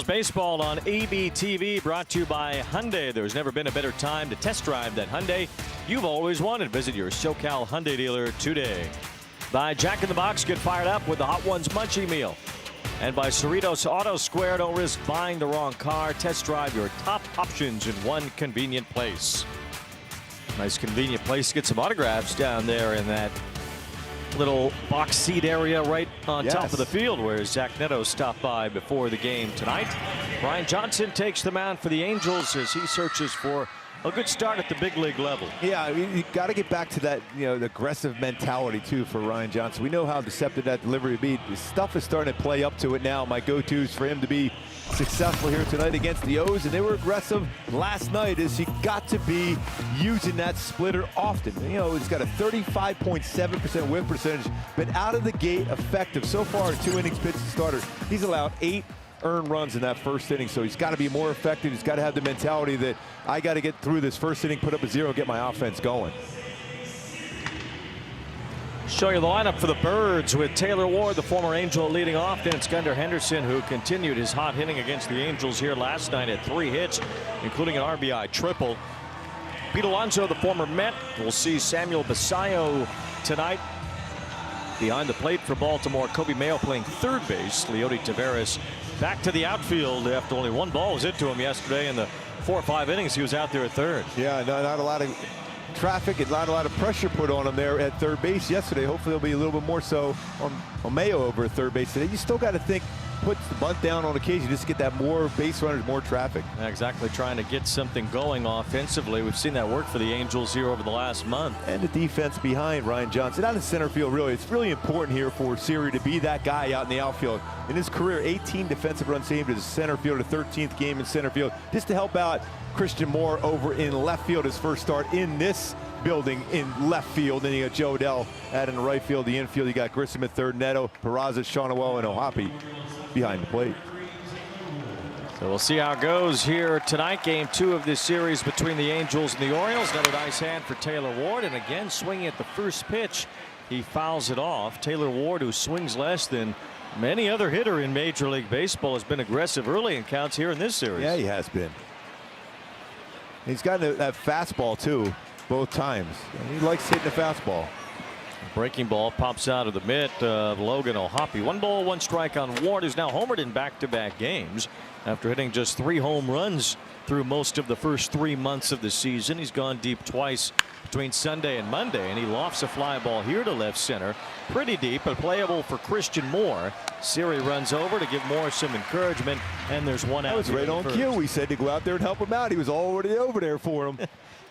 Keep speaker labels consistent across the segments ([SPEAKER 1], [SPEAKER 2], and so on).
[SPEAKER 1] Baseball on ABTV, brought to you by Hyundai. There's never been a better time to test drive that Hyundai you've always wanted. Visit your SoCal Hyundai dealer today. By Jack in the Box, get fired up with the Hot Ones Munchie Meal. And by Cerritos Auto Square, don't risk buying the wrong car. Test drive your top options in one convenient place. Nice convenient place to get some autographs down there in that little box seat area right on top of the field where Zach Neto stopped by before the game tonight. Brian Johnson takes the mound for the Angels as he searches for a good start at the big league level.
[SPEAKER 2] Yeah, you got to get back to that, the aggressive mentality too for Ryan Johnson. We know how deceptive that delivery would be. The stuff is starting to play up to it now. My go-tos for him to be successful here tonight against the O's, and they were aggressive last night, is he got to be using that splitter often. He's got a 35.7% whiff percentage, been out of the gate effective so far in 2 innings pitched to starter. He's allowed 8 earned runs in that first inning, so he's got to be more effective. He's got to have the mentality that I got to get through this first inning, put up a 0, and get my offense going.
[SPEAKER 1] Show you the lineup for the Birds with Taylor Ward, the former Angel, leading off. Then it's Gunnar Henderson, who continued his hot hitting against the Angels here last night at 3 hits, including an RBI triple. Pete Alonso, the former Met. We'll see Samuel Basayo tonight. Behind the plate for Baltimore, Kobe Mayo playing third base. Leody Taveras back to the outfield after only 1 ball was hit to him yesterday in the 4 or 5 innings. He was out there at third.
[SPEAKER 2] Yeah, not a lot of traffic and not a lot of pressure put on him there at third base yesterday. Hopefully there'll be a little bit more so on Mayo over at third base today. You still got to think, put the bunt down on occasion just to get that more base runners, more traffic.
[SPEAKER 1] Exactly, trying to get something going offensively. We've seen that work for the Angels here over the last month.
[SPEAKER 2] And the defense behind Ryan Johnson out in center field, really. It's really important here for Siri to be that guy out in the outfield. In his career, 18 defensive runs saved as a center fielder, 13th game in center field, just to help out Christian Moore over in left field, his first start in this building in left field. Then you got Joe Adell out in the right field. The infield, you got Grissom at third, Neto, Peraza, Shawnuel, and Ohapi behind the plate.
[SPEAKER 1] So we'll see how it goes here tonight. Game 2 of this series between the Angels and the Orioles. Another nice hand for Taylor Ward, and again swinging at the first pitch, he fouls it off. Taylor Ward, who swings less than many other hitter in Major League Baseball, has been aggressive early in counts here in this series.
[SPEAKER 2] Yeah, he has been. He's got that fastball too, both times. And he likes hitting the fastball.
[SPEAKER 1] Breaking ball pops out of the mitt of Logan Ohapi. 1 ball, 1 strike on Ward, who's now homered in back-to-back games after hitting just 3 home runs through most of the first 3 months of the season. He's gone deep twice between Sunday and Monday, and he lofts a fly ball here to left center, pretty deep, but playable for Christian Moore. Siri runs over to give Moore some encouragement, and there's 1 out.
[SPEAKER 2] That was right on cue. We said to go out there and help him out. He was already over there for him.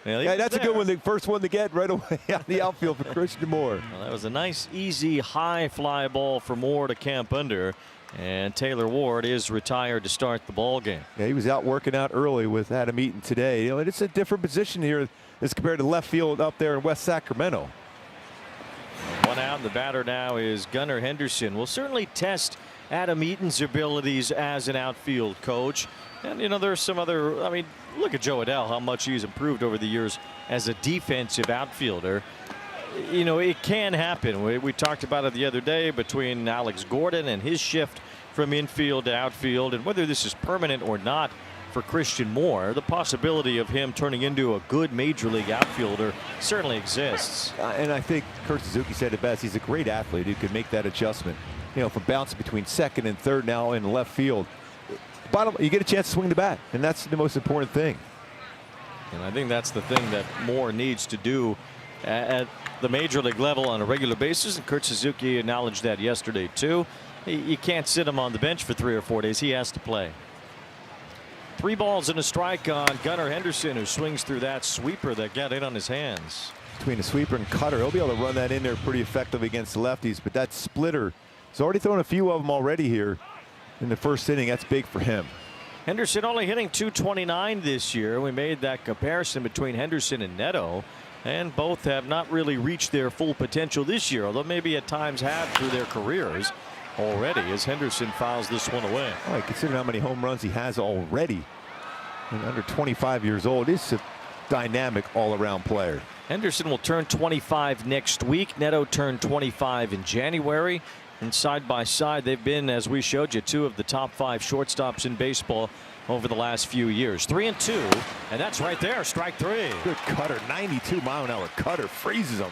[SPEAKER 2] Yeah, that's a good one. The first one to get right away out of the outfield for Christian Moore.
[SPEAKER 1] Well, that was a nice, easy, high fly ball for Moore to camp under. And Taylor Ward is retired to start the ball game.
[SPEAKER 2] Yeah, he was out working out early with Adam Eaton today. It's a different position here as compared to left field up there in West Sacramento.
[SPEAKER 1] 1 out, and the batter now is Gunnar Henderson. We'll certainly test Adam Eaton's abilities as an outfield coach. And there's some other, look at Joe Adell, how much he's improved over the years as a defensive outfielder. It can happen. We talked about it the other day between Alex Gordon and his shift from infield to outfield, and whether this is permanent or not for Christian Moore, the possibility of him turning into a good major league outfielder certainly exists.
[SPEAKER 2] And I think Kurt Suzuki said it best. He's a great athlete who can make that adjustment. From bouncing between second and third now in left field. You get a chance to swing the bat, and that's the most important thing.
[SPEAKER 1] And I think that's the thing that Moore needs to do at the major league level on a regular basis, and Kurt Suzuki acknowledged that yesterday too. You can't sit him on the bench for 3 or 4 days. He has to play. 3 balls and a strike on Gunnar Henderson, who swings through that sweeper that got in on his hands.
[SPEAKER 2] Between the sweeper and cutter, he'll be able to run that in there pretty effectively against the lefties, but that splitter, he's already thrown a few of them already here in the first inning. That's big for him.
[SPEAKER 1] Henderson only hitting .229 this year. We made that comparison between Henderson and Neto, and both have not really reached their full potential this year, although maybe at times have through their careers already, as Henderson fouls this one away.
[SPEAKER 2] Oh, consider how many home runs he has already. And under 25 years old, he's a dynamic all-around player.
[SPEAKER 1] Henderson will turn 25 next week. Neto turned 25 in January. And side by side, they've been, as we showed you, two of the top 5 shortstops in baseball over the last few years. 3-2, and that's right there, strike 3.
[SPEAKER 2] Good cutter, 92-mile-an-hour cutter, freezes him.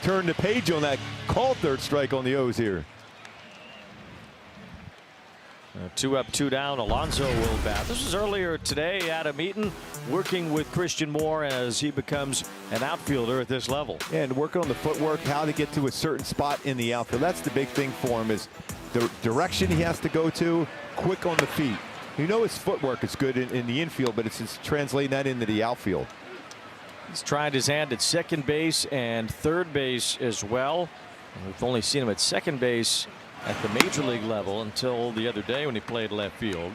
[SPEAKER 2] Turn the page on that, called third strike on the O's here.
[SPEAKER 1] 2 up, 2 down. Alonso will bat. This was earlier today. Adam Eaton working with Christian Moore as he becomes an outfielder at this level.
[SPEAKER 2] Yeah, and working on the footwork, how to get to a certain spot in the outfield. That's the big thing for him, is the direction he has to go to, quick on the feet. You know his footwork is good in the infield, but it's just translating that into the outfield.
[SPEAKER 1] He's tried his hand at second base and third base as well. We've only seen him at second base at the major league level until the other day when he played left field.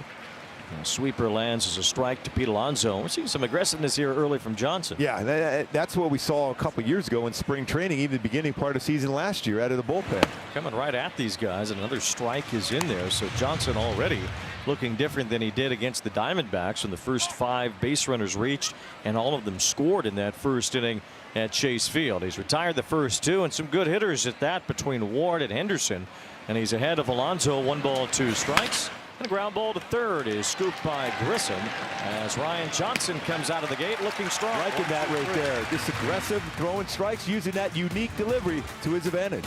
[SPEAKER 1] And sweeper lands as a strike to Pete Alonso. We're seeing some aggressiveness here early from Johnson.
[SPEAKER 2] Yeah, that's what we saw a couple years ago in spring training, even the beginning part of the season last year out of the bullpen.
[SPEAKER 1] Coming right at these guys, and another strike is in there. So Johnson already looking different than he did against the Diamondbacks when the first 5 base runners reached, and all of them scored in that first inning at Chase Field. He's retired the first 2, and some good hitters at that between Ward and Henderson. And he's ahead of Alonso. 1 ball, 2 strikes. And a ground ball to third is scooped by Grissom as Ryan Johnson comes out of the gate looking strong.
[SPEAKER 2] Liking that right there. This aggressive throwing strikes, using that unique delivery to his advantage.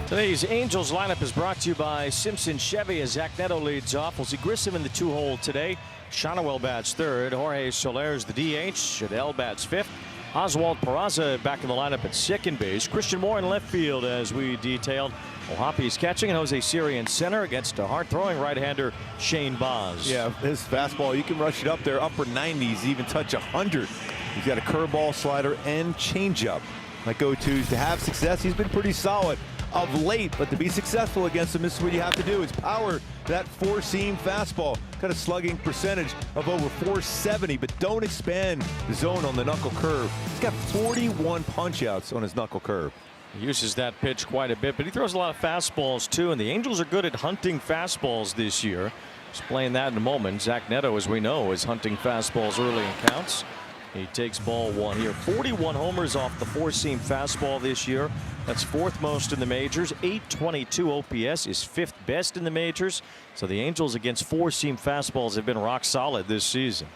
[SPEAKER 1] Today's Angels lineup is brought to you by Simpson Chevy as Zach Neto leads off. We'll see Grissom in the 2-hole today. Shonowell bats third. Jorge Soler's the DH. Shadell bats 5th. Oswald Peraza back in the lineup at second base. Christian Moore in left field, as we detailed. O'Hoppy's catching, and Jose Siri in center against a hard-throwing right-hander Shane Baz.
[SPEAKER 2] Yeah, his fastball, you can rush it up there, upper 90s, even touch 100. He's got a curveball, slider, and changeup. My go-tos to have success. He's been pretty solid of late, but to be successful against him, this is what you have to do, is power that 4-seam fastball. Got a slugging percentage of over 470, but don't expand the zone on the knuckle curve. He's got 41 punch-outs on his knuckle curve.
[SPEAKER 1] He uses that pitch quite a bit, but he throws a lot of fastballs too, and the Angels are good at hunting fastballs this year. Explain that in a moment. Zach Neto, as we know, is hunting fastballs early in counts. He takes ball 1 here. 41 homers off the 4-seam fastball this year. That's 4th most in the majors. 822 OPS is 5th best in the majors. So the Angels against 4-seam fastballs have been rock solid this season.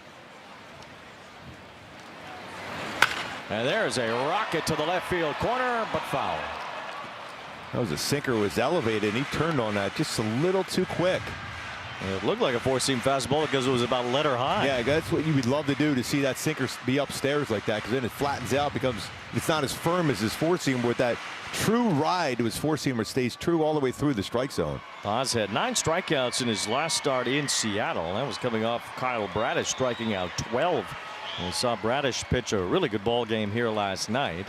[SPEAKER 1] And there's a rocket to the left field corner, but foul.
[SPEAKER 2] That was a sinker, was elevated, and he turned on that just a little too quick.
[SPEAKER 1] It looked like a 4-seam fastball because it was about letter high.
[SPEAKER 2] Yeah, that's what you would love to do, to see that sinker be upstairs like that, because then it flattens out, becomes, it's not as firm as his 4-seam. With that true ride to his 4-seamer, stays true all the way through the strike zone.
[SPEAKER 1] Oz had 9 strikeouts in his last start in Seattle. That was coming off Kyle Bradish striking out 12. We saw Bradish pitch a really good ball game here last night.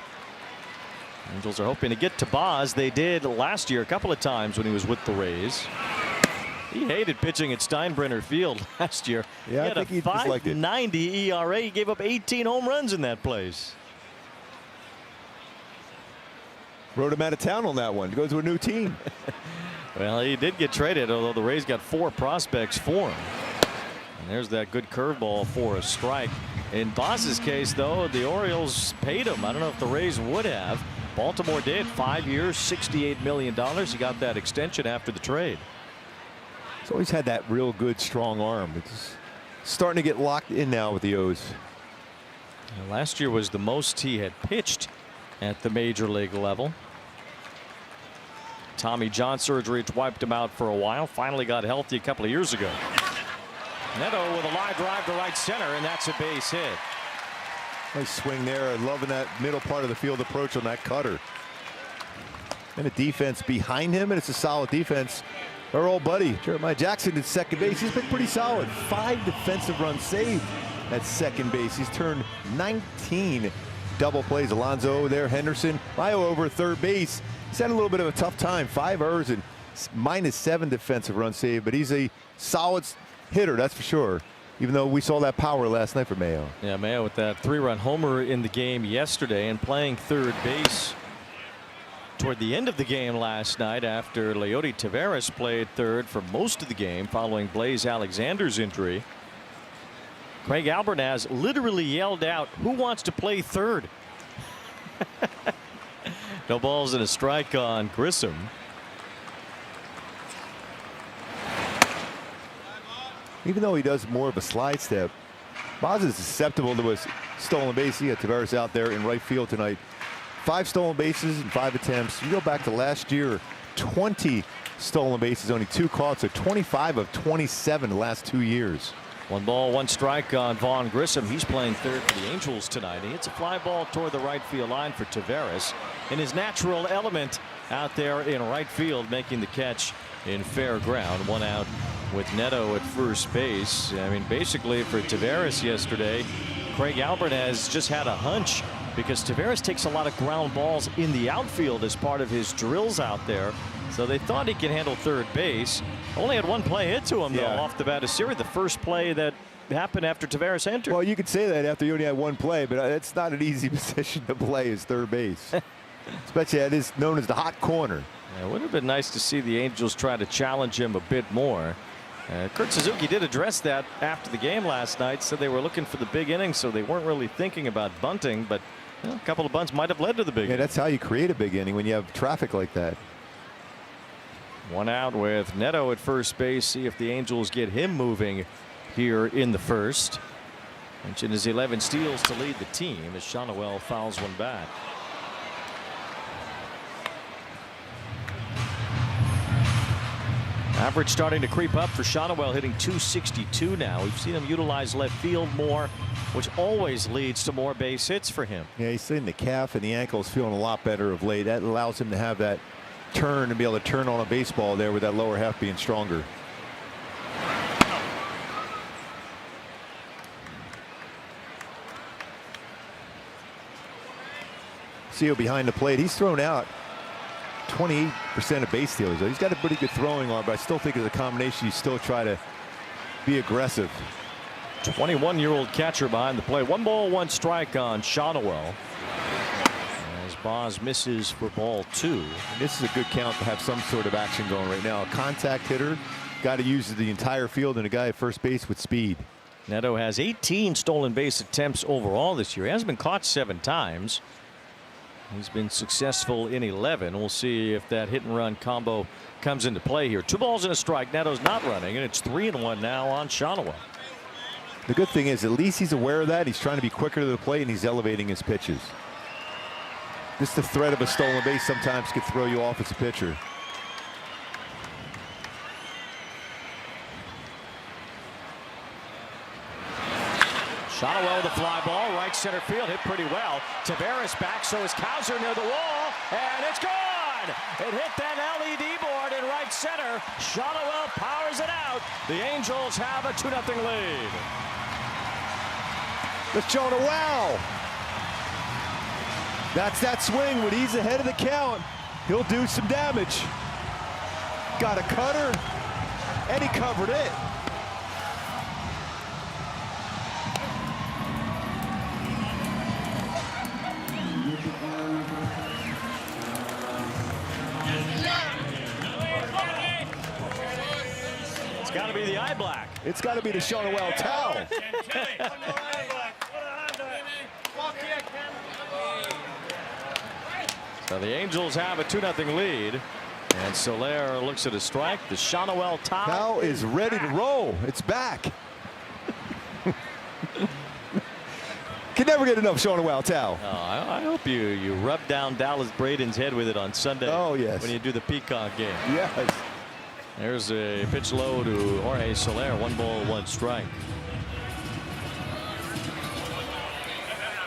[SPEAKER 1] Angels are hoping to get to Baz. They did last year a couple of times when he was with the Rays. He hated pitching at Steinbrenner Field last year.
[SPEAKER 2] Yeah,
[SPEAKER 1] he had
[SPEAKER 2] I think
[SPEAKER 1] a
[SPEAKER 2] he disliked it.
[SPEAKER 1] 5.90 ERA. He gave up 18 home runs in that place.
[SPEAKER 2] Rode him out of town on that one. Goes to a new team.
[SPEAKER 1] Well, he did get traded, although the Rays got 4 prospects for him. And there's that good curveball for a strike. In Baz's case, though, the Orioles paid him. I don't know if the Rays would have. Baltimore did. 5 years, $68 million. He got that extension after the trade.
[SPEAKER 2] He's always had that real good, strong arm. It's starting to get locked in now with the O's.
[SPEAKER 1] Last year was the most he had pitched at the major league level. Tommy John surgery wiped him out for a while. Finally got healthy a couple of years ago. Neto with a line drive to right center, and that's a base hit.
[SPEAKER 2] Nice swing there. Loving that middle part of the field approach on that cutter. And a defense behind him, and it's a solid defense. Our old buddy Jeremiah Jackson at second base. He's been pretty solid. 5 defensive runs saved at second base. He's turned 19 double plays. Alonso there, Henderson. Mayo over third base. He's had a little bit of a tough time. 5 errors and -7 defensive runs saved, but he's a solid hitter, that's for sure, even though we saw that power last night for Mayo.
[SPEAKER 1] Yeah, Mayo with that 3-run homer in the game yesterday, and playing third base toward the end of the game last night after Leody Taveras played third for most of the game following Blaze Alexander's injury. Craig Albernaz literally yelled out, "Who wants to play third?" No balls and a strike on Grissom.
[SPEAKER 2] Even though he does more of a slide step, Boz is susceptible to a stolen base. He got Taveras out there in right field tonight. 5 stolen bases in 5 attempts. You go back to last year, 20 stolen bases, only 2 caught, so 25 of 27 the last 2 years.
[SPEAKER 1] 1 ball, 1 strike on Vaughn Grissom. He's playing third for the Angels tonight. He hits a fly ball toward the right field line for Taveras in his natural element out there in right field, making the catch in fair ground. 1 out with Neto at first base. I mean, basically for Taveras yesterday, Craig Albert has just had a hunch, because Taveras takes a lot of ground balls in the outfield as part of his drills out there. So they thought he could handle third base. Only had 1 play hit to him, though, off the bat of series. The first play that happened after Taveras entered.
[SPEAKER 2] Well, you could say that after you only had 1 play, but it's not an easy position to play as third base. Especially it is known as the hot corner.
[SPEAKER 1] Yeah, it would have been nice to see the Angels try to challenge him a bit more. Kurt Suzuki did address that after the game last night. Said they were looking for the big inning, so they weren't really thinking about bunting, but a couple of bunts might have led to the big inning.
[SPEAKER 2] That's how you create a big inning, when you have traffic like that.
[SPEAKER 1] 1 out with Neto at first base. See if the Angels get him moving here in the first. Mentioned his 11 steals to lead the team as Shawnuel fouls 1 back. Average starting to creep up for Shawnuel, hitting .262 now. We've seen him utilize left field more, which always leads to more base hits for him.
[SPEAKER 2] Yeah, he's saying the calf and the ankle is feeling a lot better of late. That allows him to have that turn and be able to turn on a baseball there with that lower half being stronger. Seal behind the plate. He's thrown out 28% of base stealers. He's got a pretty good throwing arm, but I still think as a combination you still try to be aggressive.
[SPEAKER 1] 21-year-old catcher behind the plate. 1 ball, 1 strike on Shawnuel. As Boz misses for ball 2.
[SPEAKER 2] And this is a good count to have some sort of action going right now. A contact hitter, guy to use the entire field, and a guy at first base with speed.
[SPEAKER 1] Neto has 18 stolen base attempts overall this year. He has been caught 7 times. He's been successful in 11. We'll see if that hit and run combo comes into play here. 2 balls and a strike. Neto's not running, and it's 3-1 now on Shawnuel.
[SPEAKER 2] The good thing is at least he's aware of that. He's trying to be quicker to the plate, and he's elevating his pitches. Just the threat of a stolen base sometimes could throw you off as a pitcher.
[SPEAKER 1] Shawnuel with a fly ball, right center field, hit pretty well. Taveras back, so is Cowser near the wall, and it's gone! It hit that LED board in right center. Shawnuel powers it out. The Angels have a 2-0 lead.
[SPEAKER 2] Let's Shawnuel. That's that swing. When he's ahead of the count, he'll do some damage. Got a cutter, and he covered it.
[SPEAKER 1] It's got to be the eye black.
[SPEAKER 2] It's got to be the Shawnuel towel.
[SPEAKER 1] So the Angels have a 2-0 lead. And Soler looks at a strike. The Shawnuel towel.
[SPEAKER 2] Towel is ready to roll. It's back. Can never get enough Shawnuel towel.
[SPEAKER 1] Oh, I hope you rub down Dallas Braden's head with it on Sunday.
[SPEAKER 2] Oh, yes.
[SPEAKER 1] When you do the Peacock game.
[SPEAKER 2] Yes.
[SPEAKER 1] There's a pitch low to Jorge Soler. 1 ball, 1 strike.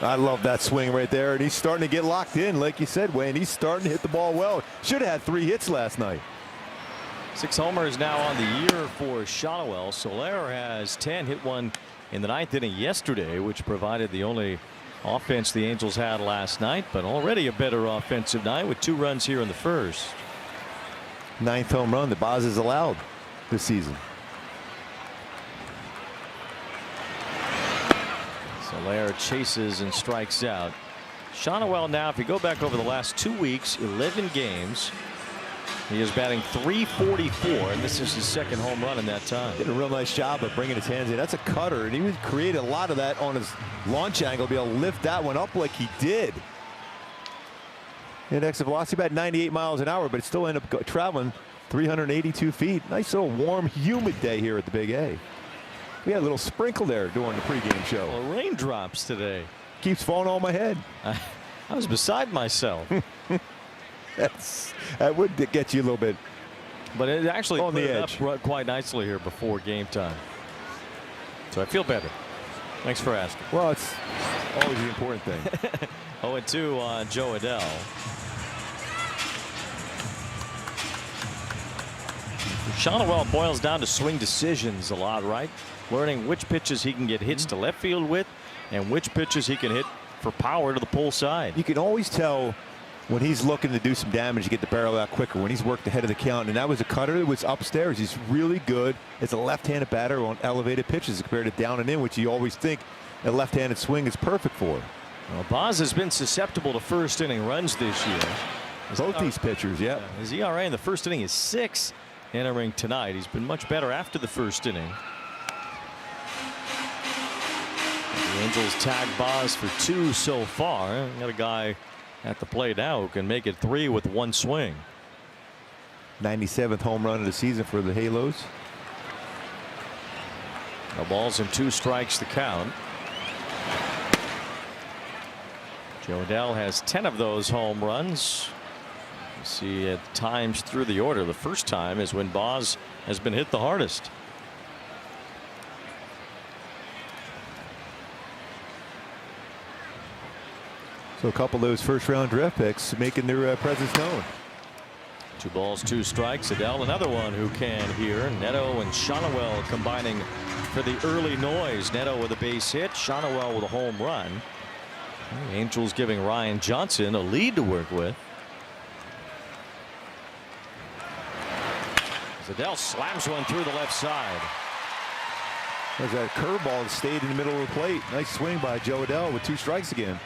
[SPEAKER 2] I love that swing right there, and he's starting to get locked in, like you said, Wayne. He's starting to hit the ball well. Should have had 3 hits last night.
[SPEAKER 1] 6 homers now on the year for Shawnuel. Soler has 10, hit 1 in the 9th inning yesterday, which provided the only offense the Angels had last night, but already a better offensive night with 2 runs here in the first.
[SPEAKER 2] 9th home run that Boz has allowed this season.
[SPEAKER 1] Soler chases and strikes out. Shawnuel now, if you go back over the last 2 weeks, 11 games, he is batting .344, and this is his 2nd home run in that time.
[SPEAKER 2] Did a real nice job of bringing his hands in. That's a cutter, and he would create a lot of that on his launch angle, be able to lift that one up like he did. Index of velocity about 98 miles an hour, but it still ended up traveling 382 feet. Nice little warm, humid day here at the Big A. We had a little sprinkle there during the pregame show.
[SPEAKER 1] Well, raindrops today.
[SPEAKER 2] Keeps falling on my head.
[SPEAKER 1] I was beside myself.
[SPEAKER 2] That would get you a little bit.
[SPEAKER 1] But it actually
[SPEAKER 2] on
[SPEAKER 1] put
[SPEAKER 2] the
[SPEAKER 1] it
[SPEAKER 2] edge
[SPEAKER 1] up quite nicely here before game time. So I feel better. Thanks for asking.
[SPEAKER 2] Well, it's always the important thing.
[SPEAKER 1] 0-2 on Joe Adell. Shonowell boils down to swing decisions a lot, right? Learning which pitches he can get hits to left field with and which pitches he can hit for power to the pull side.
[SPEAKER 2] You can always tell when he's looking to do some damage to get the barrel out quicker, when he's worked ahead of the count. And that was a cutter that was upstairs. He's really good as a left-handed batter on elevated pitches compared to down and in, which you always think a left-handed swing is perfect for.
[SPEAKER 1] Well, Boz has been susceptible to first inning runs this year.
[SPEAKER 2] Both these pitchers, yeah.
[SPEAKER 1] His ERA in the first inning is 6 entering tonight. He's been much better after the first inning. The Angels tag Boz for 2 so far. Got a guy at the plate now who can make it 3 with 1 swing.
[SPEAKER 2] 97th home run of the season for the Halos.
[SPEAKER 1] No balls and 2 strikes to count. Joe Adell has 10 of those home runs. You see at times through the order. The first time is when Boz has been hit the hardest.
[SPEAKER 2] So a couple of those first-round draft picks making their presence known.
[SPEAKER 1] 2 balls, 2 strikes. Adell, another one who can hear. Neto and Shonowell combining for the early noise. Neto with a base hit, Shonowell with a home run. The Angels giving Ryan Johnson a lead to work with. Adell slams one through the left side.
[SPEAKER 2] There's that curveball that stayed in the middle of the plate. Nice swing by Joe Adell with 2 strikes again.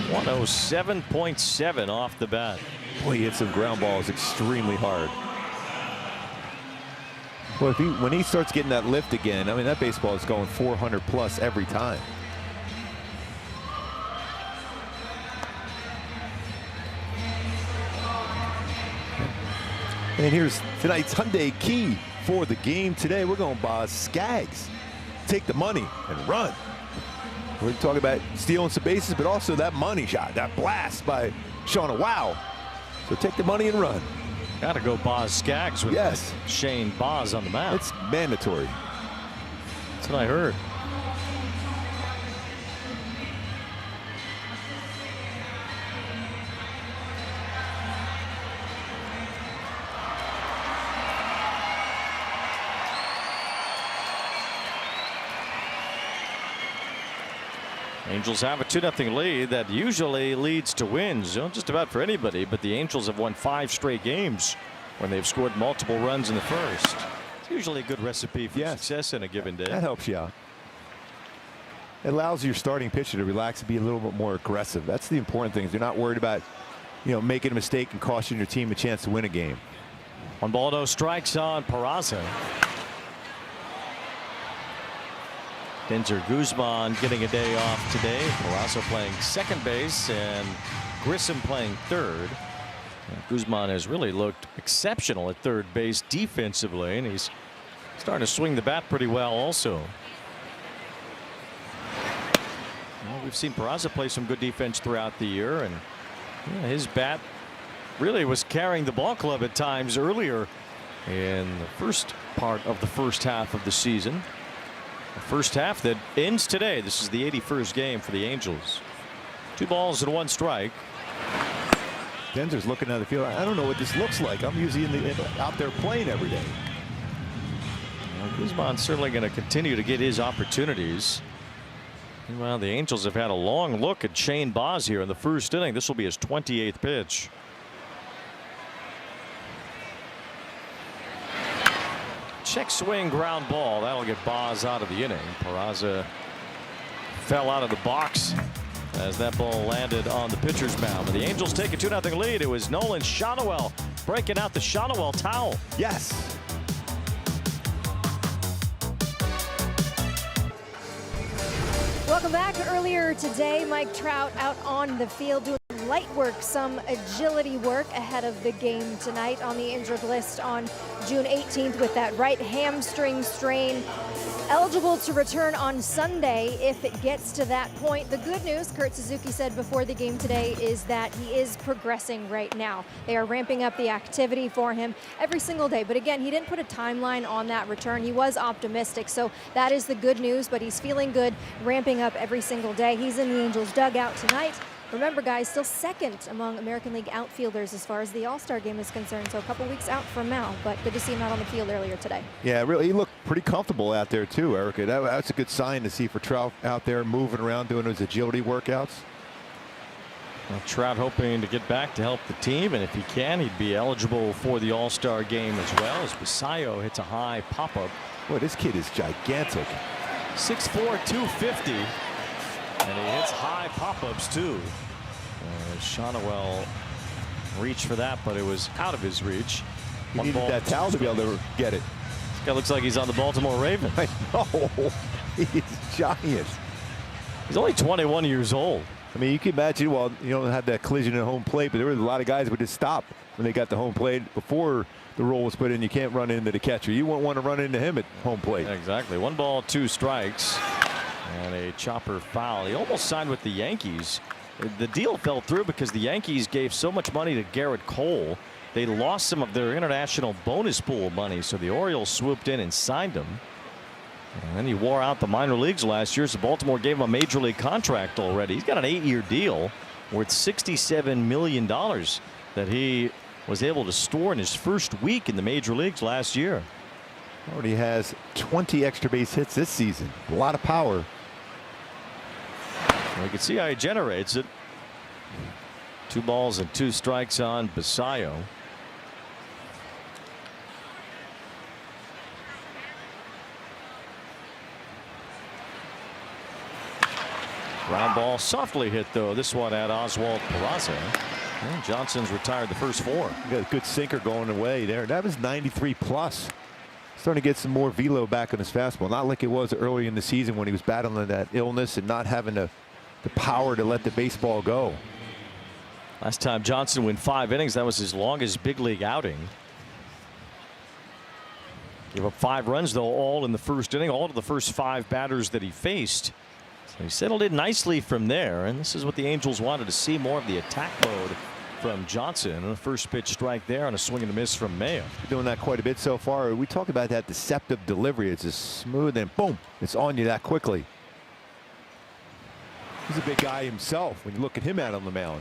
[SPEAKER 1] 107.7 off the bat.
[SPEAKER 2] Boy, he hit some ground balls extremely hard. Well, when he starts getting that lift again, I mean, that baseball is going 400 plus every time. And here's tonight's Hyundai key for the game today. We're going Boz Skaggs. Take the money and run. We're talking about stealing some bases, but also that money shot, that blast by Shonowell. So take the money and run.
[SPEAKER 1] Got to go Boz Skaggs with Shane Boz on the mound.
[SPEAKER 2] It's mandatory.
[SPEAKER 1] That's what I heard. Angels have a 2-0 lead that usually leads to wins, just about for anybody, but the Angels have won 5 straight games when they've scored multiple runs in the first. It's usually a good recipe for success in a given day.
[SPEAKER 2] That helps you out. It allows your starting pitcher to relax and be a little bit more aggressive. That's the important thing. You're not worried about, making a mistake and costing your team a chance to win a game.
[SPEAKER 1] 1 ball, no strikes on Peraza. Denzer Guzman getting a day off today. Peraza playing second base and Grissom playing third. And Guzman has really looked exceptional at third base defensively, and he's starting to swing the bat pretty well also. Well, we've seen Peraza play some good defense throughout the year, and his bat really was carrying the ball club at times earlier in the first part of the first half of the season. The first half that ends today. This is the 81st game for the Angels. 2 balls and 1 strike.
[SPEAKER 2] Denzer's looking at the field. I don't know what this looks like. I'm usually out there playing every day.
[SPEAKER 1] Well, Guzman's certainly going to continue to get his opportunities. Meanwhile, the Angels have had a long look at Shane Boz here in the first inning. This will be his 28th pitch. Check swing ground ball. That'll get Boz out of the inning. Peraza fell out of the box as that ball landed on the pitcher's mound. But the Angels take a 2-0 lead. It was Nolan Shonowell breaking out the Shonowell towel.
[SPEAKER 2] Yes.
[SPEAKER 3] Welcome back. Earlier today, Mike Trout out on the field doing light work, some agility work ahead of the game tonight. On the injured list on June 18th with that right hamstring strain. Eligible to return on Sunday if it gets to that point. The good news, Kurt Suzuki said before the game today, is that he is progressing right now. They are ramping up the activity for him every single day. But again, he didn't put a timeline on that return. He was optimistic, so that is the good news, but he's feeling good, ramping up every single day. He's in the Angels dugout tonight. Remember, guys, still second among American League outfielders as far as the All-Star game is concerned, so a couple weeks out from now, but good to see him out on the field earlier today.
[SPEAKER 2] Yeah, really, he looked pretty comfortable out there too, Erica. That's a good sign to see for Trout out there moving around doing those agility workouts.
[SPEAKER 1] Well, Trout hoping to get back to help the team, and if he can, he'd be eligible for the All-Star game as well, as Basayo hits a high pop-up.
[SPEAKER 2] Boy, this kid is gigantic.
[SPEAKER 1] 6'4", 250. And he hits high pop-ups too. Shonowell reached for that, but it was out of his reach.
[SPEAKER 2] He needed that towel to be able to get it.
[SPEAKER 1] This guy looks like he's on the Baltimore Ravens.
[SPEAKER 2] I know. He's giant.
[SPEAKER 1] He's only 21 years old.
[SPEAKER 2] I mean, you can imagine, well, you don't have that collision at home plate, but there were a lot of guys who would just stop when they got the home plate before the rule was put in. You can't run into the catcher. You won't want to run into him at home plate.
[SPEAKER 1] Exactly. 1 ball, 2 strikes. And a chopper foul. He almost signed with the Yankees. The deal fell through because the Yankees gave so much money to Garrett Cole. They lost some of their international bonus pool money, so the Orioles swooped in and signed him. And then he wore out the minor leagues last year, so Baltimore gave him a major league contract already. He's got an 8-year deal worth $67 million that he was able to store in his first week in the major leagues last year.
[SPEAKER 2] Already has 20 extra base hits this season. A lot of power.
[SPEAKER 1] Well, you can see how he generates it. 2 balls and 2 strikes on Basayo. Ground ball softly hit though. This one at Oswald Peraza. And Johnson's retired the first 4.
[SPEAKER 2] You got a good sinker going away there. That was 93 plus. Starting to get some more velo back on his fastball. Not like it was early in the season when he was battling that illness and not having the power to let the baseball go.
[SPEAKER 1] Last time Johnson went 5 innings, that was his longest big league outing. Gave up 5 runs though, all in the first inning, all to the first 5 batters that he faced. So he settled in nicely from there, and this is what the Angels wanted to see, more of the attack mode from Johnson. And a first pitch strike there on a swing and a miss from Mayo.
[SPEAKER 2] Doing that quite a bit so far. We talk about that deceptive delivery. It's just smooth and boom, it's on you that quickly. He's a big guy himself when you look at him out on the mound.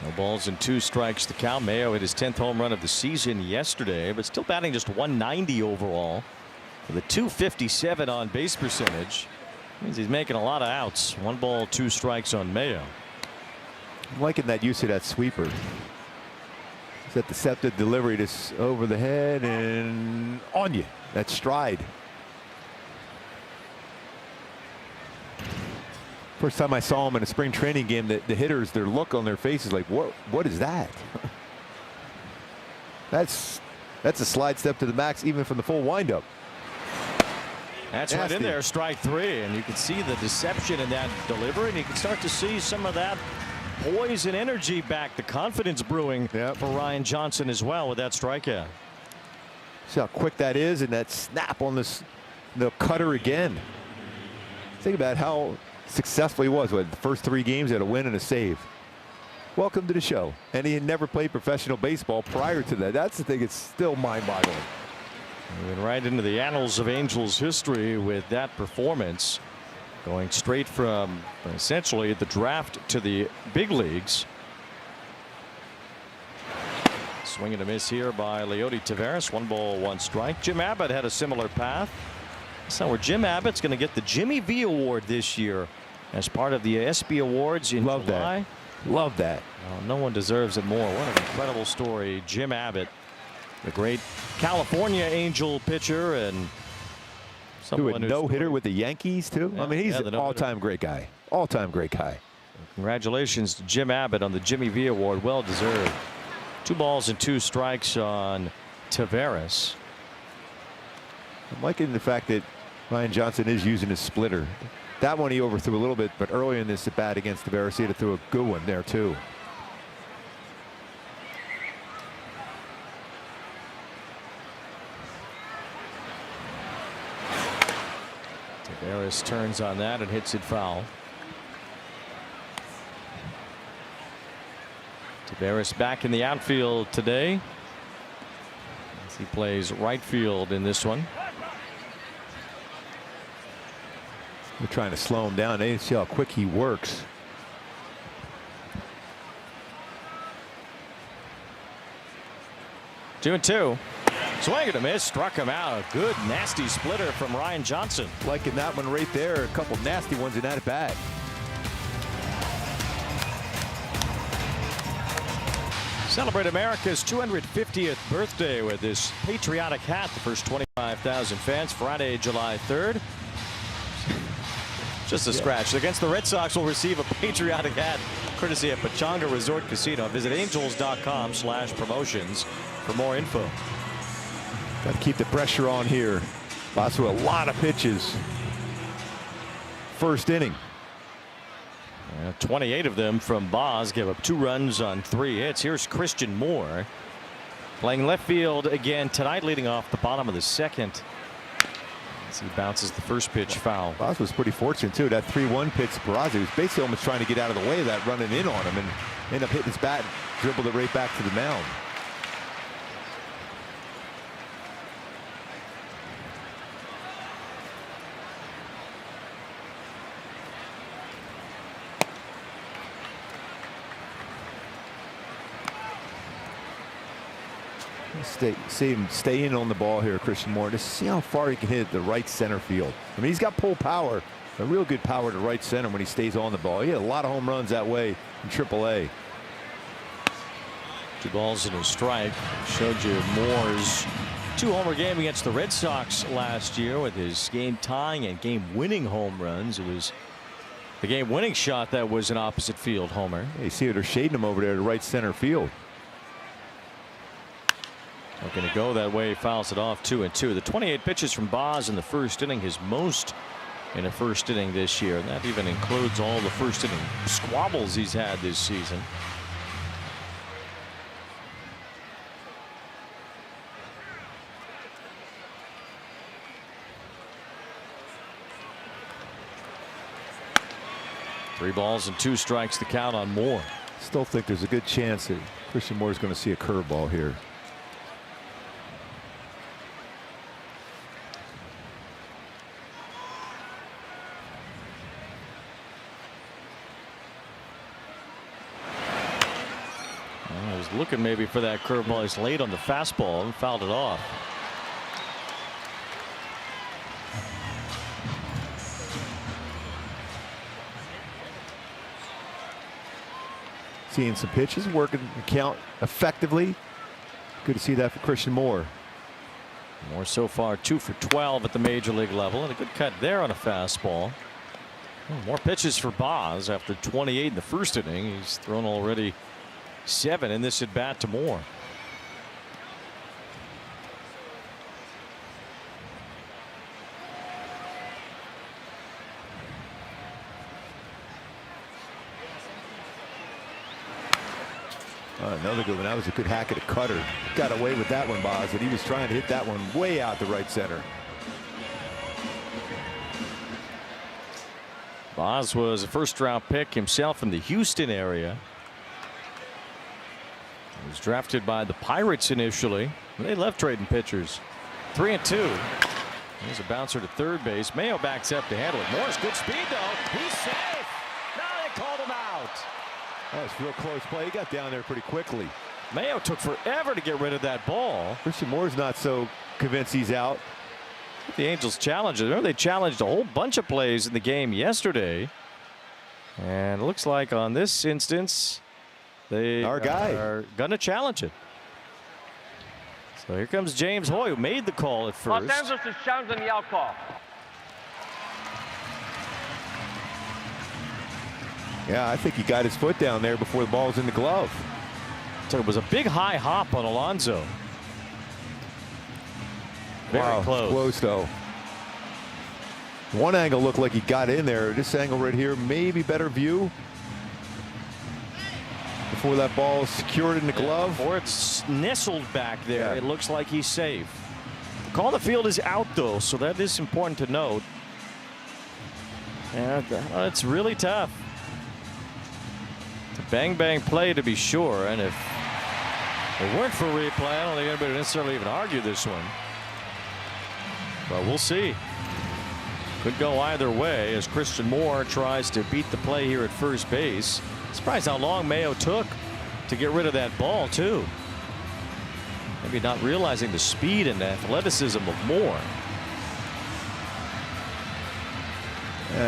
[SPEAKER 1] No balls and 2 strikes to count. Mayo hit his 10th home run of the season yesterday, but still batting just 190 overall with a .257 on base percentage. Means he's making a lot of outs. 1 ball, 2 strikes on Mayo.
[SPEAKER 2] I'm liking that use of that sweeper. It's that deceptive delivery, just over the head and on you. That stride. First time I saw him in a spring training game, the hitters, their look on their faces like, what is that? That's a slide step to the max, even from the full windup.
[SPEAKER 1] That's
[SPEAKER 2] Nasty.
[SPEAKER 1] right in there, strike 3, and you can see the deception in that delivery, and you can start to see some of that poise and energy back, the confidence brewing for Ryan Johnson as well with that strikeout.
[SPEAKER 2] See how quick that is, and that snap on this, the cutter again. Think about how successful he was with the first 3 games. He had a win and a save. Welcome to the show. And he had never played professional baseball prior to that. That's the thing. It's still mind-boggling.
[SPEAKER 1] We went right into the annals of Angels history with that performance, going straight from essentially the draft to the big leagues. Swing and a miss here by Leody Taveras. 1 ball, 1 strike. Jim Abbott had a similar path. So where Jim Abbott's going to get the Jimmy V Award this year as part of the ESPY Awards in July.
[SPEAKER 2] Love that.
[SPEAKER 1] No one deserves it more. What an incredible story. Jim Abbott, the great California Angel pitcher, and someone
[SPEAKER 2] who's no-hitter with the Yankees too.
[SPEAKER 1] Yeah,
[SPEAKER 2] I mean, he's an
[SPEAKER 1] no-hitter.
[SPEAKER 2] all-time great guy. All-time great guy.
[SPEAKER 1] Congratulations to Jim Abbott on the Jimmy V Award. Well deserved. 2 balls and 2 strikes on Taveras.
[SPEAKER 2] I'm liking the fact that Ryan Johnson is using his splitter. That one he overthrew a little bit, but earlier in this at bat against Tavares, he had to throw a good one there too.
[SPEAKER 1] Tavares turns on that and hits it foul. Tavares back in the outfield today as he plays right field in this one.
[SPEAKER 2] They're trying to slow him down. They see how quick he works.
[SPEAKER 1] Two and two. Swing and a miss, struck him out. A good nasty splitter from Ryan Johnson.
[SPEAKER 2] Liking that one right there. A couple nasty ones in that at bat.
[SPEAKER 1] Celebrate America's 250th birthday with this patriotic hat. The first 25,000 fans Friday, July 3rd. Just a scratch. Against the Red Sox will receive a patriotic hat courtesy of Pechanga Resort Casino. Visit angels.com/promotions for more info.
[SPEAKER 2] Got to keep the pressure on here. Boss threw a lot of pitches. First inning.
[SPEAKER 1] 28 of them from Boz. Gave up 2 runs on 3 hits. Here's Christian Moore playing left field again tonight, leading off the bottom of the second. As he bounces the first pitch foul.
[SPEAKER 2] Boz was pretty fortunate too. That 3-1 pitch to Peraza was basically almost trying to get out of the way of that running in on him, and ended up hitting his bat, dribbled it right back to the mound. See him stay in on the ball here, Christian Moore. Just see how far he can hit the right center field. I mean, he's got pull power, a real good power to right center when he stays on the ball. He had a lot of home runs that way in AAA.
[SPEAKER 1] 2 balls and a strike. Showed you Moore's 2-homer game against the Red Sox last year with his game-tying and game-winning home runs. It was the game-winning shot that was an opposite field homer.
[SPEAKER 2] Yeah, you see they're shading him over there to right center field.
[SPEAKER 1] Not going to go that way. Fouls it off. 2-2. The 28 pitches from Boz in the first inning, his most in a first inning this year, and that even includes all the first inning squabbles he's had this season. Three balls and 2 strikes to count on Moore.
[SPEAKER 2] Still think there's a good chance that Christian Moore is going to see a curveball here.
[SPEAKER 1] I was looking maybe for that curveball. He's late on the fastball and fouled it off.
[SPEAKER 2] Seeing some pitches, working the count effectively. Good to see that for Christian Moore.
[SPEAKER 1] Moore so far 2 for 12 at the major league level, and a good cut there on a fastball. More pitches for Boz after 28 in the first inning. He's thrown already 7 in this at bat to Moore.
[SPEAKER 2] Another good one. That was a good hack at a cutter. Got away with that one, Boz, but he was trying to hit that one way out the right center.
[SPEAKER 1] Boz was a first-round pick himself from the Houston area. He was drafted by the Pirates initially. They love trading pitchers. 3-2. There's a bouncer to third base. Mayo backs up to handle it. Moore's good speed though. He's safe. Now they called him out.
[SPEAKER 2] That was a real close play. He got down there pretty quickly.
[SPEAKER 1] Mayo took forever to get rid of that ball.
[SPEAKER 2] Christian Moore's not so convinced he's out.
[SPEAKER 1] The Angels challenged it. Remember, they challenged a whole bunch of plays in the game yesterday. And it looks like on this instance, they are going to challenge it. So here comes James Hoy, who made the call at first.
[SPEAKER 4] Los Angeles is challenging the out call.
[SPEAKER 2] Yeah, I think he got his foot down there before the ball was in the glove.
[SPEAKER 1] So it was a big high hop on Alonso. Very close.
[SPEAKER 2] Close though. One angle looked like he got in there. This angle right here, maybe better view. Before that ball is secured in the glove.
[SPEAKER 1] Or it's nestled back there.
[SPEAKER 2] Yeah.
[SPEAKER 1] It looks like he's safe. The call on the field is out, though, so that is important to note. And it's really tough. It's a bang-bang play to be sure, and if it weren't for replay, I don't think anybody would necessarily even argue this one. But we'll see. Could go either way as Christian Moore tries to beat the play here at first base. Surprised how long Mayo took to get rid of that ball, too. Maybe not realizing the speed and athleticism of Moore.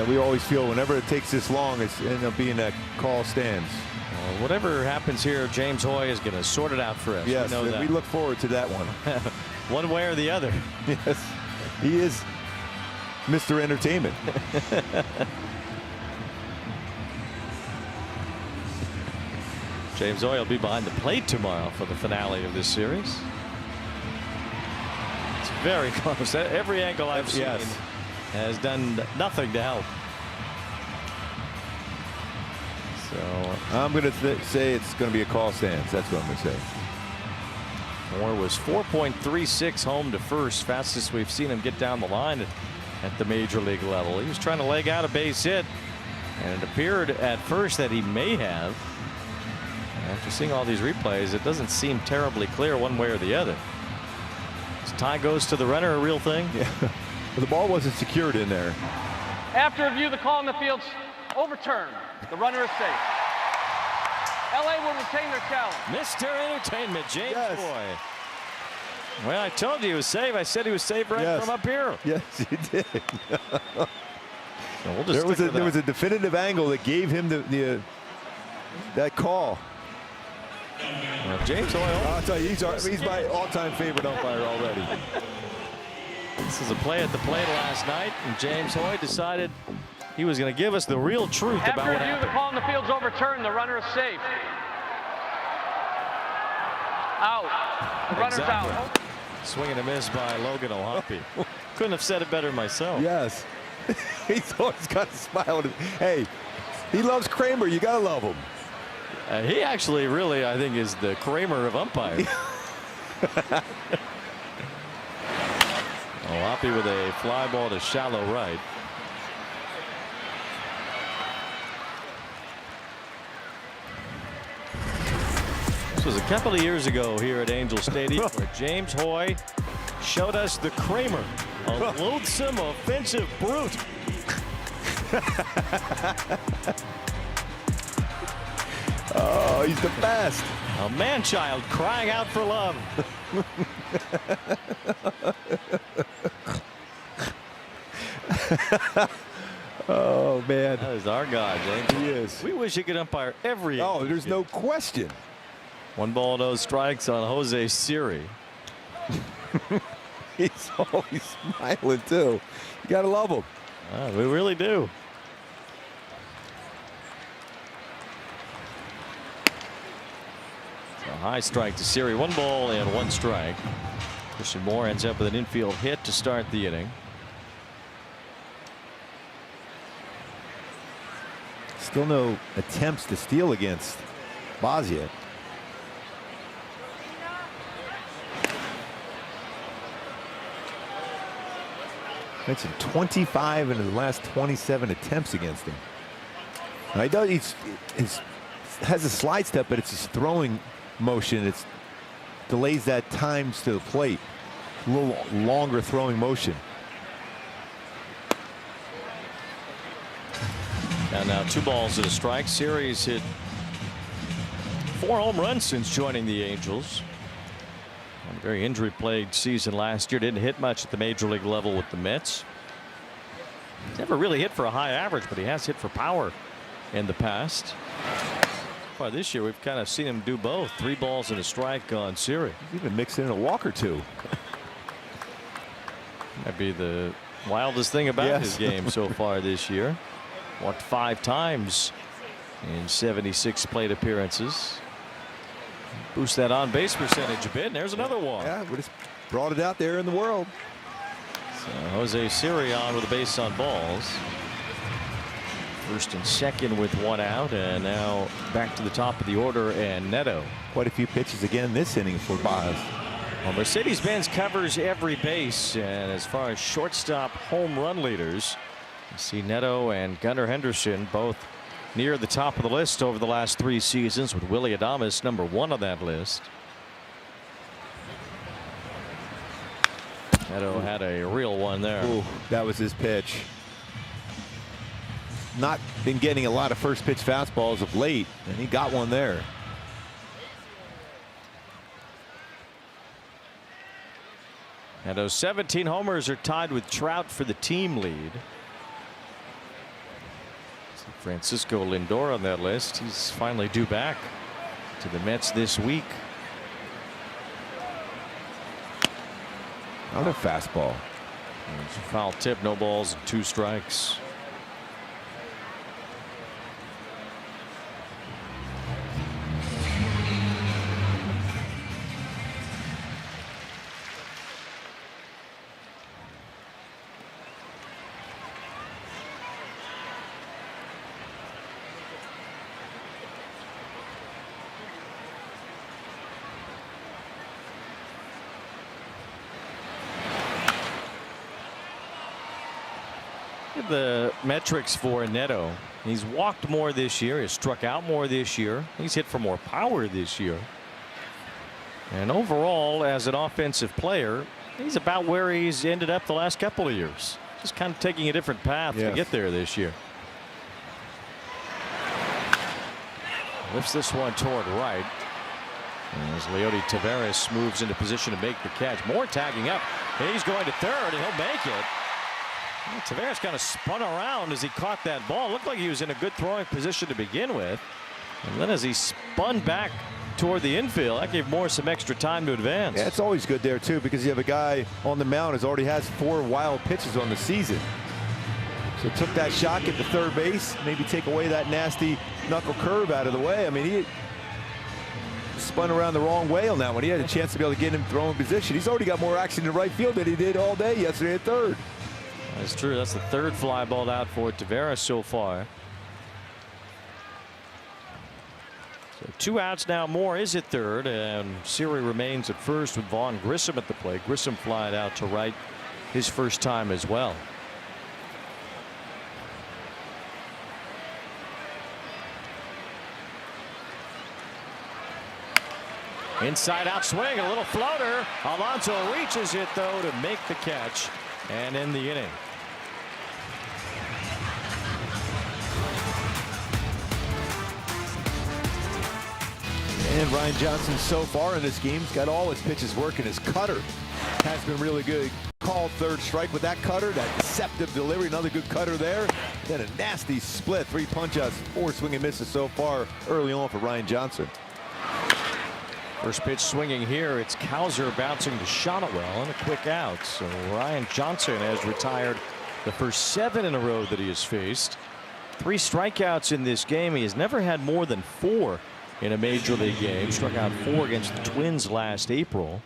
[SPEAKER 2] We always feel whenever it takes this long, it's end up being that call stands.
[SPEAKER 1] Well, whatever happens here, James Hoy is going to sort it out for us.
[SPEAKER 2] Yes,
[SPEAKER 1] we know that.
[SPEAKER 2] We look forward to that one.
[SPEAKER 1] One way or the other.
[SPEAKER 2] Yes, he is Mr. Entertainment.
[SPEAKER 1] James Hoy will be behind the plate tomorrow for the finale of this series. It's very close. Every angle I've seen has done nothing to help. So
[SPEAKER 2] I'm going to say it's going to be a call stance. That's what I'm going to say.
[SPEAKER 1] Moore was 4.36 home to first, fastest we've seen him get down the line at the major league level. He was trying to leg out a base hit, and it appeared at first that he may have. After seeing all these replays, it doesn't seem terribly clear one way or the other. This tie goes to the runner, a real thing?
[SPEAKER 2] Yeah. But the ball wasn't secured in there.
[SPEAKER 4] After review, the call on the field's overturned. The runner is safe. LA will retain their challenge.
[SPEAKER 1] Mr. Entertainment, James Hoy.
[SPEAKER 2] Yes.
[SPEAKER 1] Well, I told you he was safe. I said he was safe right from up here.
[SPEAKER 2] Yes, you did.
[SPEAKER 1] So we'll just
[SPEAKER 2] there was a definitive angle that gave him that call.
[SPEAKER 1] Well, James Hoy.
[SPEAKER 2] I'll tell you, he's my all-time favorite umpire already.
[SPEAKER 1] This is a play at the plate last night, and James Hoy decided he was going to give us the real truth about what happened.
[SPEAKER 4] After review, the call on the field's overturned. The runner is safe. Out. The runner's out.
[SPEAKER 1] Swing and a miss by Logan O'Hoppe. Couldn't have said it better myself.
[SPEAKER 2] Yes. He's always got a smile on his. Hey, he loves Kramer. You got to love him.
[SPEAKER 1] He actually really, I think, is the Kramer of umpires. O'Hoppe with a fly ball to shallow right. This was a couple of years ago here at Angel Stadium where James Hoy showed us the Kramer, a loathsome offensive brute.
[SPEAKER 2] Oh, he's the best.
[SPEAKER 1] A man-child crying out for love.
[SPEAKER 2] Oh, man.
[SPEAKER 1] That is our guy, James.
[SPEAKER 2] He is.
[SPEAKER 1] We wish he could umpire every.
[SPEAKER 2] Oh, there's no question.
[SPEAKER 1] 1 ball, no strikes on Jose Siri.
[SPEAKER 2] He's always smiling, too. You got to love him.
[SPEAKER 1] We really do. A high strike to Siri. 1 ball and 1 strike. Christian Moore ends up with an infield hit to start the inning.
[SPEAKER 2] Still no attempts to steal against Boz yet. Mentioned 25 in his last 27 attempts against him. Now he does. He has a slide step, but it's his throwing motion. It delays that times to the plate. A little longer throwing motion.
[SPEAKER 1] And now 2 balls and a strike. Siri's hit 4 home runs since joining the Angels. On a very injury-plagued season last year. Didn't hit much at the major league level with the Mets. He's never really hit for a high average, but he has hit for power in the past. So far this year, we've kind of seen him do both. 3 balls and a strike on Siri.
[SPEAKER 2] He's even mixed in a walk or 2.
[SPEAKER 1] Might be the wildest thing about his game so far this year. Walked 5 times in 76 plate appearances. Boost that on base percentage a bit. And there's another walk.
[SPEAKER 2] Yeah, we just brought it out there in the world.
[SPEAKER 1] So Jose Siri on with a base on balls. First and second with one out, and now back to the top of the order, and Neto.
[SPEAKER 2] Quite a few pitches again in this inning for Baez.
[SPEAKER 1] Well, Mercedes-Benz covers every base, and as far as shortstop home run leaders, you see Neto and Gunnar Henderson both near the top of the list over the last 3 seasons, with Willy Adames #1 on that list. Neto had a real one there.
[SPEAKER 2] Ooh, that was his pitch. Not been getting a lot of first pitch fastballs of late, and he got one there.
[SPEAKER 1] And those 17 homers are tied with Trout for the team lead. Francisco Lindor on that list. He's finally due back to the Mets this week.
[SPEAKER 2] Another fastball.
[SPEAKER 1] It's a foul tip, no balls, and 2 strikes. The metrics for Neto. He's walked more this year. He's struck out more this year. He's hit for more power this year. And overall, as an offensive player, he's about where he's ended up the last couple of years. Just kind of taking a different path to get there this year. Lifts this one toward right. As Leody Taveras moves into position to make the catch. Moore tagging up. He's going to third, and he'll make it. Taveras kind of spun around as he caught that ball. It looked like he was in a good throwing position to begin with. And then as he spun back toward the infield, that gave Moore some extra time to advance.
[SPEAKER 2] Yeah, it's always good there, too, because you have a guy on the mound who already has 4 wild pitches on the season. So took that shot at the third base, maybe take away that nasty knuckle curve out of the way. I mean, he spun around the wrong way on that one. He had a chance to be able to get him throwing position. He's already got more action in right field than he did all day yesterday at third.
[SPEAKER 1] That's true. That's the 3rd fly ball out for Taveras so far. So 2 outs now. Moore is at third, and Siri remains at first with Vaughn Grissom at the plate. Grissom flied out to right his first time as well. Inside out swing, a little floater. Alonso reaches it though to make the catch and end the inning.
[SPEAKER 2] And Ryan Johnson so far in this game has got all his pitches working. His cutter has been really good. Called third strike with that cutter, that deceptive delivery, another good cutter there. Then a nasty split, 3 punch-outs, 4 swing and misses so far early on for Ryan Johnson.
[SPEAKER 1] First pitch swinging here. It's Cowser bouncing to Shotwell and a quick out. So Ryan Johnson has retired the first 7 in a row that he has faced. 3 strikeouts in this game. He has never had more than 4 in a major league game. Struck out 4 against the Twins last April.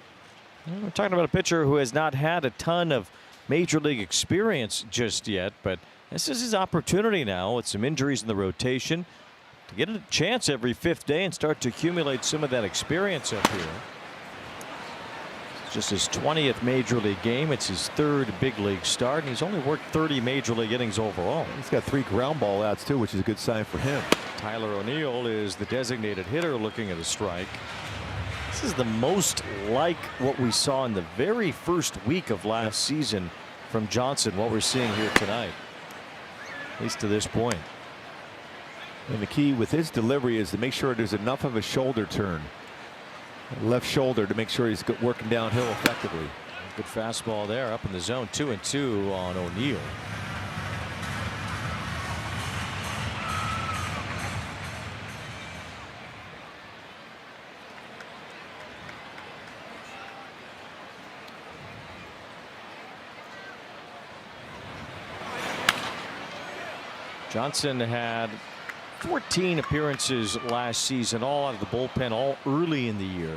[SPEAKER 1] And we're talking about a pitcher who has not had a ton of major league experience just yet, but this is his opportunity now with some injuries in the rotation to get a chance every 5th day and start to accumulate some of that experience up here. It's just his 20th major league game. It's his 3rd big league start, and he's only worked 30 major league innings overall.
[SPEAKER 2] He's got 3 ground ball outs too, which is a good sign for him.
[SPEAKER 1] Tyler O'Neill is the designated hitter looking at a strike. This is the most like what we saw in the very first week of last season from Johnson, what we're seeing here tonight, at least to this point.
[SPEAKER 2] And the key with his delivery is to make sure there's enough of a shoulder turn, left shoulder, to make sure he's working downhill effectively.
[SPEAKER 1] Good fastball there up in the zone. 2-2 on O'Neill. Johnson had 14 appearances last season, all out of the bullpen, all early in the year.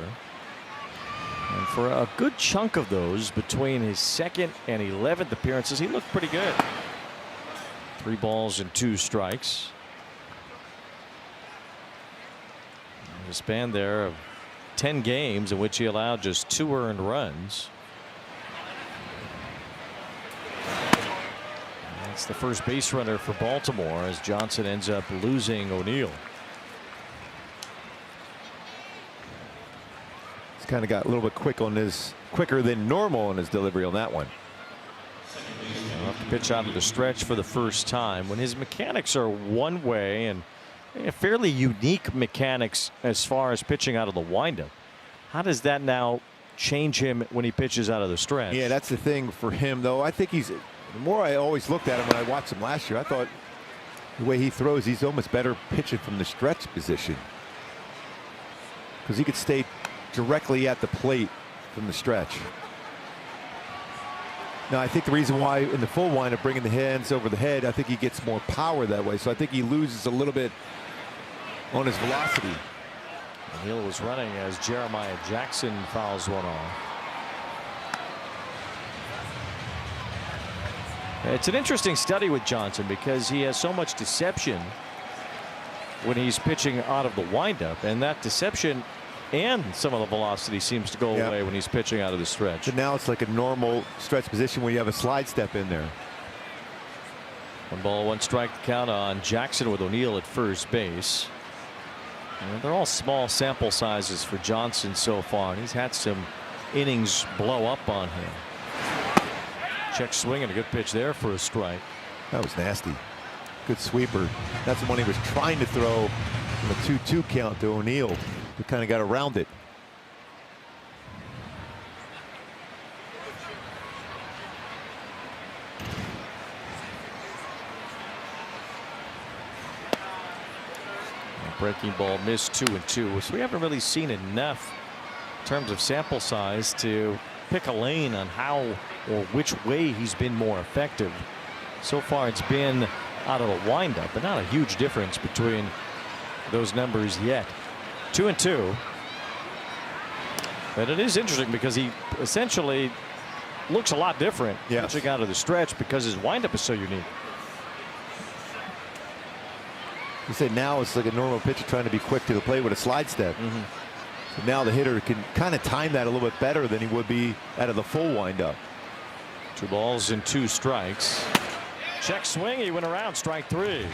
[SPEAKER 1] And for a good chunk of those, between his 2nd and 11th appearances, he looked pretty good. 3 balls and 2 strikes. A span there of 10 games in which he allowed just 2 earned runs. That's the first base runner for Baltimore as Johnson ends up losing O'Neill.
[SPEAKER 2] He's kind of got a little bit quicker than normal in his delivery on that one.
[SPEAKER 1] He'll have to pitch out of the stretch for the first time when his mechanics are one way, and fairly unique mechanics as far as pitching out of the windup. How does that now change him when he pitches out of the stretch?
[SPEAKER 2] Yeah, that's the thing for him, though. I think the more I always looked at him when I watched him last year, I thought the way he throws, he's almost better pitching from the stretch position, because he could stay directly at the plate from the stretch. Now, I think the reason why in the full windup, bringing the hands over the head, I think he gets more power that way. So I think he loses a little bit on his velocity.
[SPEAKER 1] O'Neill was running as Jeremiah Jackson fouls one off. It's an interesting study with Johnson because he has so much deception when he's pitching out of the windup, and that deception and some of the velocity seems to go away when he's pitching out of the stretch.
[SPEAKER 2] But now it's like a normal stretch position where you have a slide step in there.
[SPEAKER 1] 1 ball, 1 strike to count on Jackson with O'Neill at first base. And they're all small sample sizes for Johnson so far, and he's had some innings blow up on him. Check swing and a good pitch there for a strike.
[SPEAKER 2] That was nasty. Good sweeper. That's the one he was trying to throw from a 2-2 count to O'Neill. He kind of got around it.
[SPEAKER 1] Breaking ball missed 2-2. So we haven't really seen enough in terms of sample size to pick a lane on how or which way he's been more effective. So far it's been out of the windup, but not a huge difference between those numbers yet. 2-2. But it is interesting because he essentially looks a lot different pitching out of the stretch because his windup is so unique.
[SPEAKER 2] You said now it's like a normal pitcher trying to be quick to the plate with a slide step. So now the hitter can kind of time that a little bit better than he would be out of the full windup.
[SPEAKER 1] 2 balls and 2 strikes. Check swing. He went around, strike 3.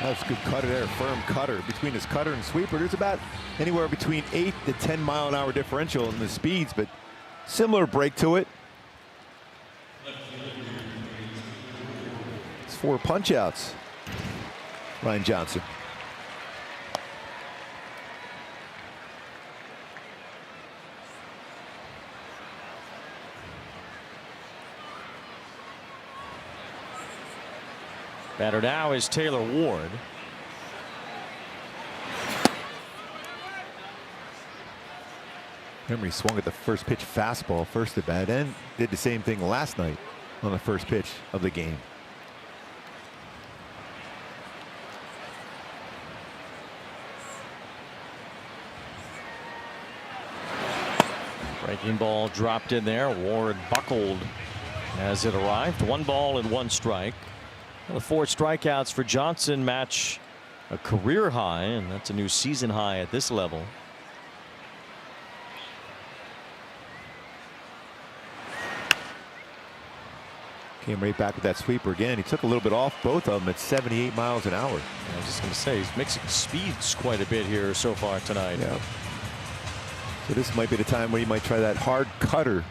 [SPEAKER 2] That's a good cutter there, firm cutter. Between his cutter and sweeper, there's about anywhere between 8 to 10 mile-an-hour differential in the speeds, but similar break to it. It's 4 punch-outs. Ryan Johnson.
[SPEAKER 1] Batter now is Taylor Ward.
[SPEAKER 2] Remember, he swung at the first pitch fastball first at bat and did the same thing last night on the first pitch of the game.
[SPEAKER 1] Breaking ball dropped in there. Ward buckled as it arrived. 1 ball and 1 strike. The 4 strikeouts for Johnson match a career high, and that's a new season high at this level.
[SPEAKER 2] Came right back with that sweeper again. He took a little bit off both of them at 78 miles an hour.
[SPEAKER 1] I was just going to say, he's mixing speeds quite a bit here so far tonight.
[SPEAKER 2] Yeah. So this might be the time where he might try that hard cutter.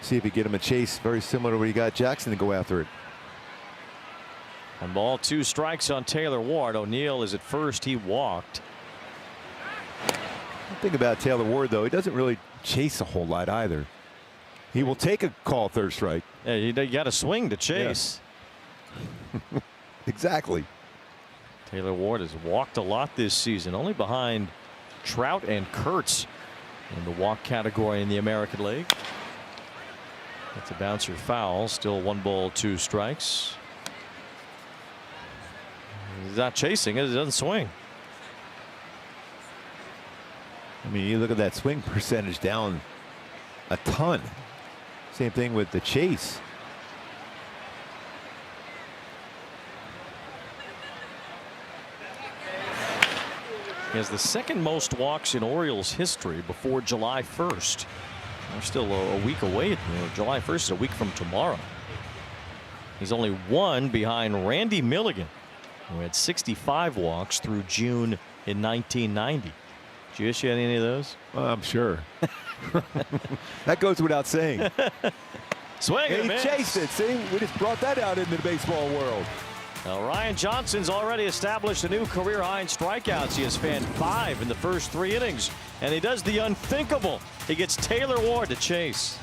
[SPEAKER 2] See if he get him a chase very similar to where he got Jackson to go after it.
[SPEAKER 1] 1 ball, 2 strikes on Taylor Ward. O'Neill is at first. He walked.
[SPEAKER 2] The thing about Taylor Ward, though, he doesn't really chase a whole lot either. He will take a call third strike.
[SPEAKER 1] Yeah, you got to swing to chase.
[SPEAKER 2] Yeah. Exactly.
[SPEAKER 1] Taylor Ward has walked a lot this season, only behind Trout and Kurtz in the walk category in the American League. That's a bouncer foul. Still 1 ball, 2 strikes. He's not chasing it. It doesn't swing.
[SPEAKER 2] I mean, you look at that swing percentage down a ton. Same thing with the chase.
[SPEAKER 1] He has the second most walks in Orioles history before July 1st. We're still a week away. July 1st is a week from tomorrow. He's only one behind Randy Milligan, who had 65 walks through June in 1990. Did you issue any of those?
[SPEAKER 2] I'm sure. That goes without saying.
[SPEAKER 1] Swing and
[SPEAKER 2] he
[SPEAKER 1] a miss.
[SPEAKER 2] chased it. See, we just brought that out into the baseball world.
[SPEAKER 1] Now, Ryan Johnson's already established a new career high in strikeouts. He has fanned 5 in the first 3 innings, and he does the unthinkable. He gets Taylor Ward to chase.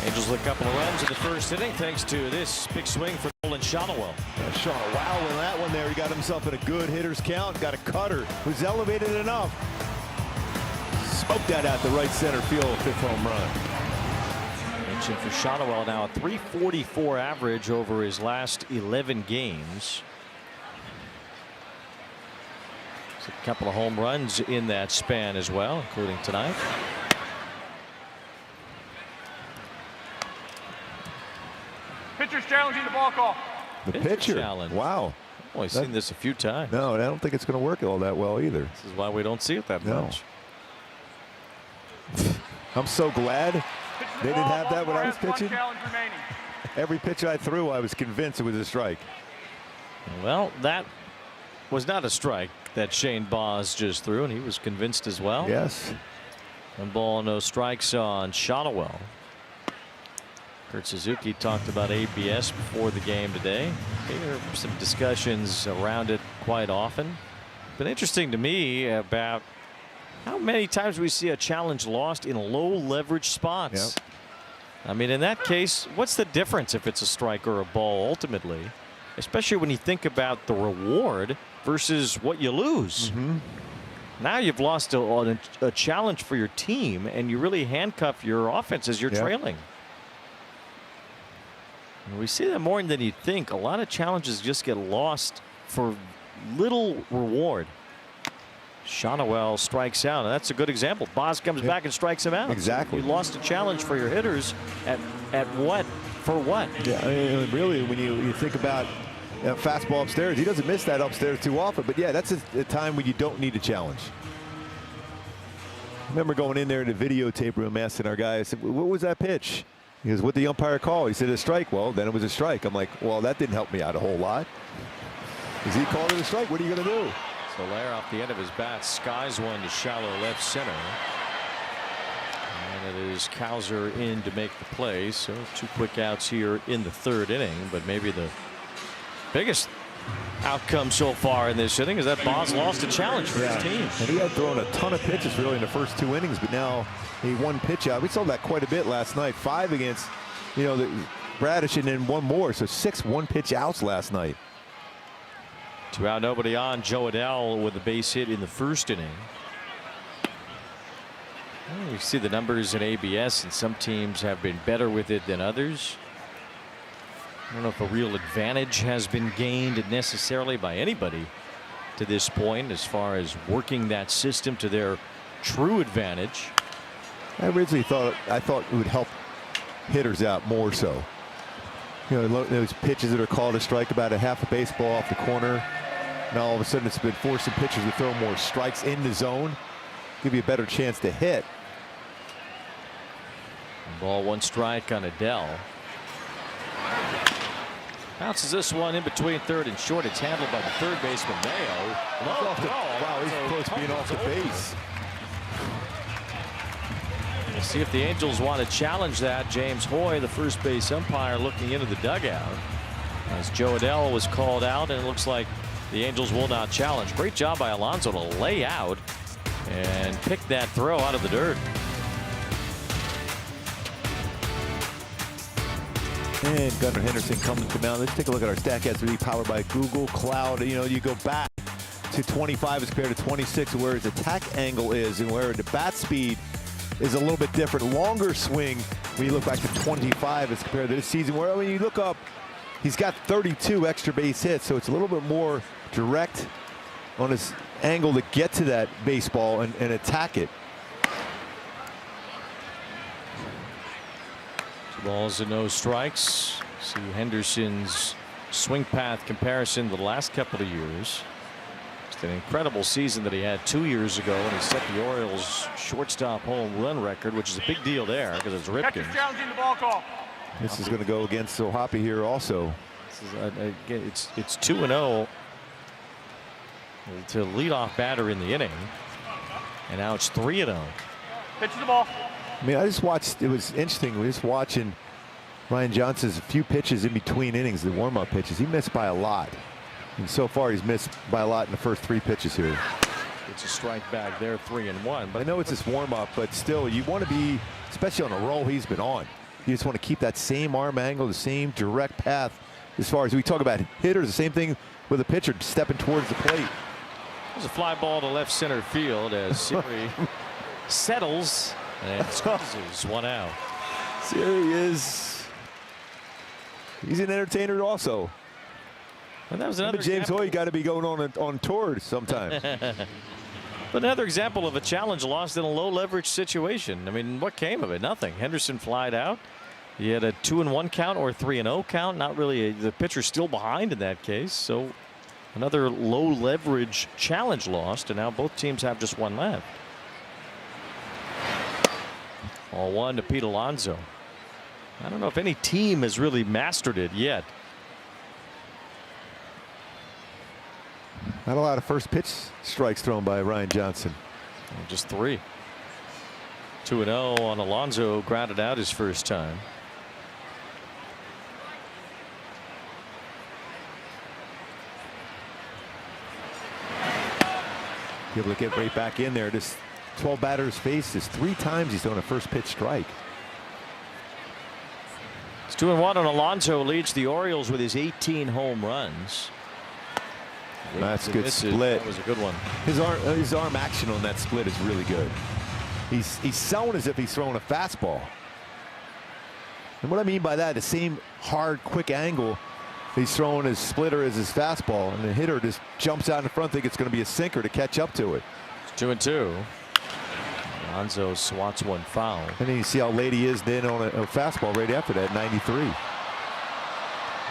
[SPEAKER 1] Angels with a couple of runs in the first inning thanks to this big swing for Nolan Shotwell.
[SPEAKER 2] Wow, in that one there, he got himself in a good hitter's count. Got a cutter, was elevated enough. Smoked that out the right center field, 5th home run.
[SPEAKER 1] Mentioned for Shotwell now a .344 average over his last 11 games. So a couple of home runs in that span as well, including tonight.
[SPEAKER 4] Pitcher's challenging the ball call.
[SPEAKER 2] The pitcher.
[SPEAKER 1] Challenge.
[SPEAKER 2] Wow.
[SPEAKER 1] Well, I've seen this a few times.
[SPEAKER 2] No, I don't think it's going to work all that well either.
[SPEAKER 1] This is why we don't see it that much.
[SPEAKER 2] I'm so glad they didn't have that when I was pitching.
[SPEAKER 4] Remaining.
[SPEAKER 2] Every pitch I threw, I was convinced it was a strike.
[SPEAKER 1] Well, that was not a strike that Shane Baz just threw, and he was convinced as well.
[SPEAKER 2] Yes.
[SPEAKER 1] 1 ball, no strikes on Shotwell. Kurt Suzuki talked about ABS before the game today. There are some discussions around it quite often. Been interesting to me about how many times we see a challenge lost in low leverage spots.
[SPEAKER 2] Yep.
[SPEAKER 1] I mean, in that case, what's the difference if it's a strike or a ball ultimately, especially when you think about the reward versus what you lose. Now you've lost a challenge for your team, and you really handcuff your offense as you're trailing. And we see that more than you'd think. A lot of challenges just get lost for little reward. Shotwell strikes out, and that's a good example. Baz comes back and strikes him out.
[SPEAKER 2] Exactly.
[SPEAKER 1] You lost a challenge for your hitters at what? For what?
[SPEAKER 2] Yeah, I mean, really, when you think about fastball upstairs, he doesn't miss that upstairs too often. But yeah, that's a time when you don't need a challenge. I remember going in there in the videotape room asking our guy, I said, what was that pitch? He goes, what the umpire called? He said a strike. Well, then it was a strike. I'm like, well, that didn't help me out a whole lot. Because he called it a strike. What are you going to do?
[SPEAKER 1] Soler off the end of his bat skies one to shallow left center. And it is Cowser in to make the play. So 2 quick outs here in the 3rd inning. But maybe the biggest outcome so far in this inning is that Baz lost a challenge for his team.
[SPEAKER 2] And he had thrown a ton of pitches really in the first 2 innings, but now he 1 pitch out. We saw that quite a bit last night. 5 against, the Bradish, and then 1 more. So 6 1-pitch outs last night.
[SPEAKER 1] 2 out, nobody on. Joe Adell with a base hit in the 1st inning. Well, you see the numbers in ABS, and some teams have been better with it than others. I don't know if a real advantage has been gained necessarily by anybody to this point as far as working that system to their true advantage.
[SPEAKER 2] I originally thought it would help hitters out more so. Those pitches that are called a strike, about a half a baseball off the corner. Now all of a sudden it's been forcing pitchers to throw more strikes in the zone, give you a better chance to hit.
[SPEAKER 1] 1 ball, 1 strike on Adell. Bounces this one in between 3rd and short. It's handled by the 3rd baseman Mayo.
[SPEAKER 2] Wow, he's close to being off the base.
[SPEAKER 1] We'll see if the Angels want to challenge that. James Hoy, the first base umpire, looking into the dugout as Joe Adell was called out, and it looks like the Angels will not challenge. Great job by Alonso to lay out and pick that throw out of the dirt.
[SPEAKER 2] And Gunnar Henderson coming to mound. Let's take a look at our StatCast powered by Google Cloud. You go back to 25 as compared to 26, where his attack angle is and where the bat speed is a little bit different. Longer swing when you look back to 25 as compared to this season, where when you look up, he's got 32 extra base hits, so it's a little bit more direct on his angle to get to that baseball and attack it.
[SPEAKER 1] 2 balls and no strikes. See Henderson's swing path comparison the last couple of years. It's an incredible season that he had 2 years ago when he set the Orioles shortstop home run record, which is a big deal there because it's Ripken.
[SPEAKER 4] Challenging the ball call.
[SPEAKER 2] This is going to go against O'Hoppe here also.
[SPEAKER 1] This is, it's 2-0 to leadoff batter in the inning, and now it's 3-0.
[SPEAKER 4] Pitch to the ball.
[SPEAKER 2] I mean, I just watched. It was interesting. We just watching Ryan Johnson's few pitches in between innings, the warm-up pitches. He missed by a lot, and so far he's missed by a lot in the first 3 pitches here.
[SPEAKER 1] It's a strike back there, 3-1. But
[SPEAKER 2] I know it's his warm-up, but still, you want to be, especially on a roll he's been on. You just want to keep that same arm angle, the same direct path. As far as we talk about hitters, the same thing with a pitcher stepping towards the plate.
[SPEAKER 1] There's a fly ball to left center field as Siri settles and squeezes 1 out.
[SPEAKER 2] Siri is. He's an entertainer also.
[SPEAKER 1] And that was another
[SPEAKER 2] James Hoy got to be going on tour sometimes.
[SPEAKER 1] But another example of a challenge lost in a low leverage situation. I mean, what came of it? Nothing. Henderson flied out. He had a 2-1 count or 3-0 count. Not really. The pitcher's still behind in that case. So another low leverage challenge lost, and now both teams have just 1 left. 0-1 to Pete Alonso. I don't know if any team has really mastered it yet.
[SPEAKER 2] Not a lot of first pitch strikes thrown by Ryan Johnson.
[SPEAKER 1] Just 3. 2-0 on Alonso, grounded out his first time.
[SPEAKER 2] Be able to get right back in there. Just 12 batters faces. 3 times he's thrown a first pitch strike.
[SPEAKER 1] It's 2-1 on Alonso, leads the Orioles with his 18 home runs.
[SPEAKER 2] That's a good split.
[SPEAKER 1] That was a good one.
[SPEAKER 2] His arm action on that split is really good. He's selling as if he's throwing a fastball. And what I mean by that, the same hard, quick angle he's throwing his splitter as his fastball, and the hitter just jumps out in front, think it's going to be a sinker to catch up to it.
[SPEAKER 1] It's 2-2. Alonso swats one foul.
[SPEAKER 2] And then you see how late he is then on a fastball right after that, 93.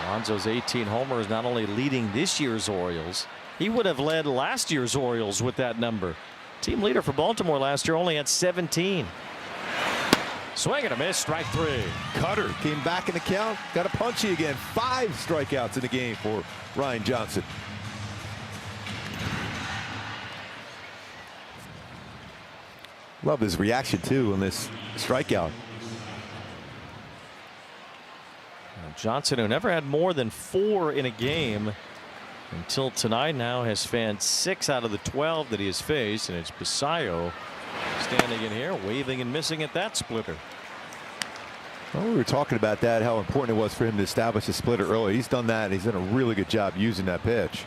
[SPEAKER 1] Alonso's 18 homers not only leading this year's Orioles, he would have led last year's Orioles with that number. Team leader for Baltimore last year only had 17. Swing and a miss, strike 3.
[SPEAKER 2] Cutter came back in the count, got a punchy again. 5 strikeouts in the game for Ryan Johnson. Love his reaction too on this strikeout.
[SPEAKER 1] Johnson, who never had more than 4 in a game until tonight, now has fanned 6 out of the 12 that he has faced, and it's Basayo standing in here waving and missing at that splitter.
[SPEAKER 2] Well, we were talking about that, how important it was for him to establish a splitter early. He's done that. He's done a really good job using that pitch.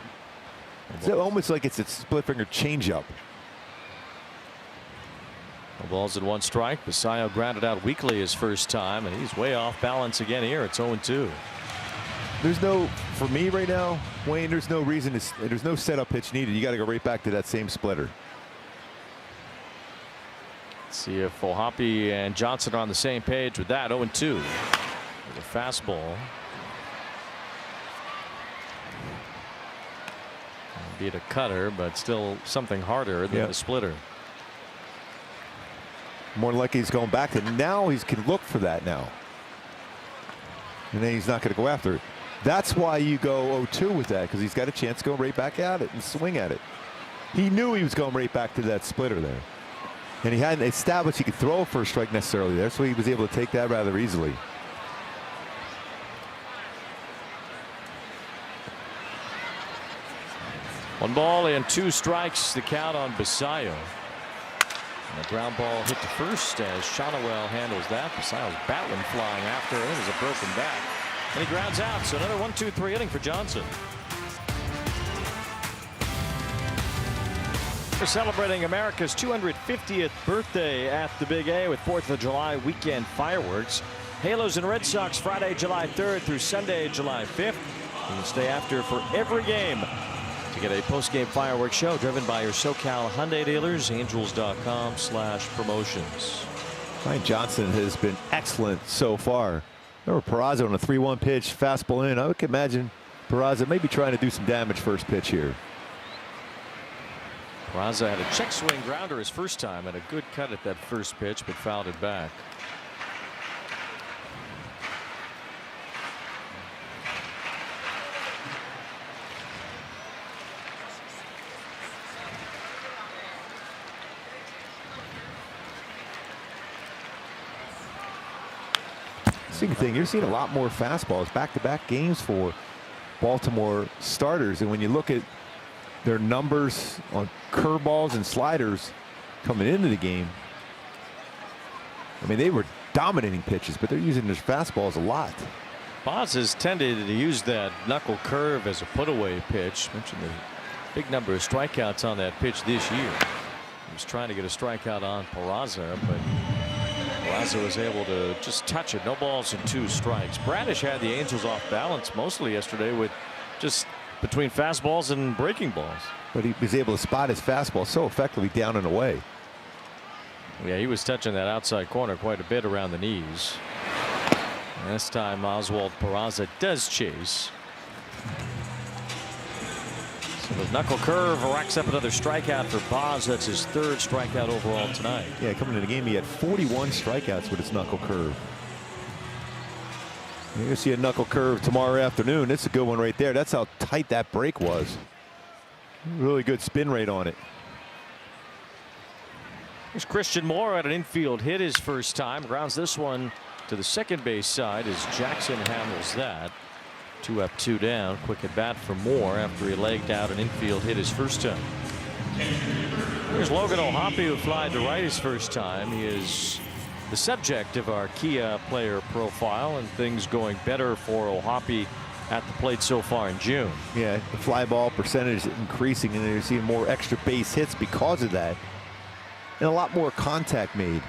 [SPEAKER 2] It's almost like it's a split finger changeup.
[SPEAKER 1] No balls and 1 strike. Basayo grounded out weakly his first time, and he's way off balance again here. It's 0-2.
[SPEAKER 2] There's no, for me right now, Wayne, there's no reason to, there's no setup pitch needed. You got to go right back to that same splitter.
[SPEAKER 1] Let's see if O'Hoppe and Johnson are on the same page with that. 0-2 with a fastball. Be it a cutter, but still something harder than the splitter.
[SPEAKER 2] More likely he's going back to now. He can look for that now, and then he's not going to go after it. That's why you go 0-2 with that, because he's got a chance to go right back at it and swing at it. He knew he was going right back to that splitter there, and he hadn't established he could throw a first strike necessarily there, so he was able to take that rather easily.
[SPEAKER 1] One ball and 2 strikes, the count on Basayo. And a ground ball hit to first as Shonowell handles that. Basayo's bat went flying after it. It was a broken bat. And he grounds out. So another 1-2-3 inning for Johnson. We're celebrating America's 250th birthday at the Big A with 4th of July weekend fireworks. Halos and Red Sox Friday, July 3rd through Sunday, July 5th. You can stay after for every game. To get a post-game fireworks show driven by your SoCal Hyundai dealers, angels.com/promotions.
[SPEAKER 2] Ryan Johnson has been excellent so far. Remember Peraza on a 3-1 pitch, fastball in. I would imagine Peraza maybe trying to do some damage first pitch here.
[SPEAKER 1] Peraza had a check swing grounder his first time and a good cut at that first pitch, but fouled it back.
[SPEAKER 2] Thing, you're seeing a lot more fastballs, back-to-back games for Baltimore starters, and when you look at their numbers on curveballs and sliders coming into the game, I mean, they were dominating pitches, but they're using their fastballs a lot.
[SPEAKER 1] Boz has tended to use that knuckle curve as a put-away pitch. Mentioned the big number of strikeouts on that pitch this year. He was trying to get a strikeout on Peraza, but Peraza was able to just touch it. No balls and 2 strikes. Bradish had the Angels off balance mostly yesterday with just between fastballs and breaking balls.
[SPEAKER 2] But he was able to spot his fastball so effectively down and away.
[SPEAKER 1] Yeah, he was touching that outside corner quite a bit around the knees. And this time Oswald Peraza does chase. So the knuckle curve racks up another strikeout for Boz. That's his 3rd strikeout overall tonight.
[SPEAKER 2] Yeah, coming into the game, he had 41 strikeouts with his knuckle curve. You're going to see a knuckle curve tomorrow afternoon. It's a good one right there. That's how tight that break was. Really good spin rate on it.
[SPEAKER 1] Here's Christian Moore at an infield hit his first time. Grounds this one to the second base side as Jackson handles that. 2 up, 2 down. Quick at bat for Moore after he legged out an infield hit his first time. Here's Logan O'Hoppe, who flied to right his first time. He is the subject of our Kia player profile, and things going better for O'Hoppe at the plate so far in June.
[SPEAKER 2] Yeah, the fly ball percentage is increasing, and you're seeing more extra base hits because of that, and a lot more contact made.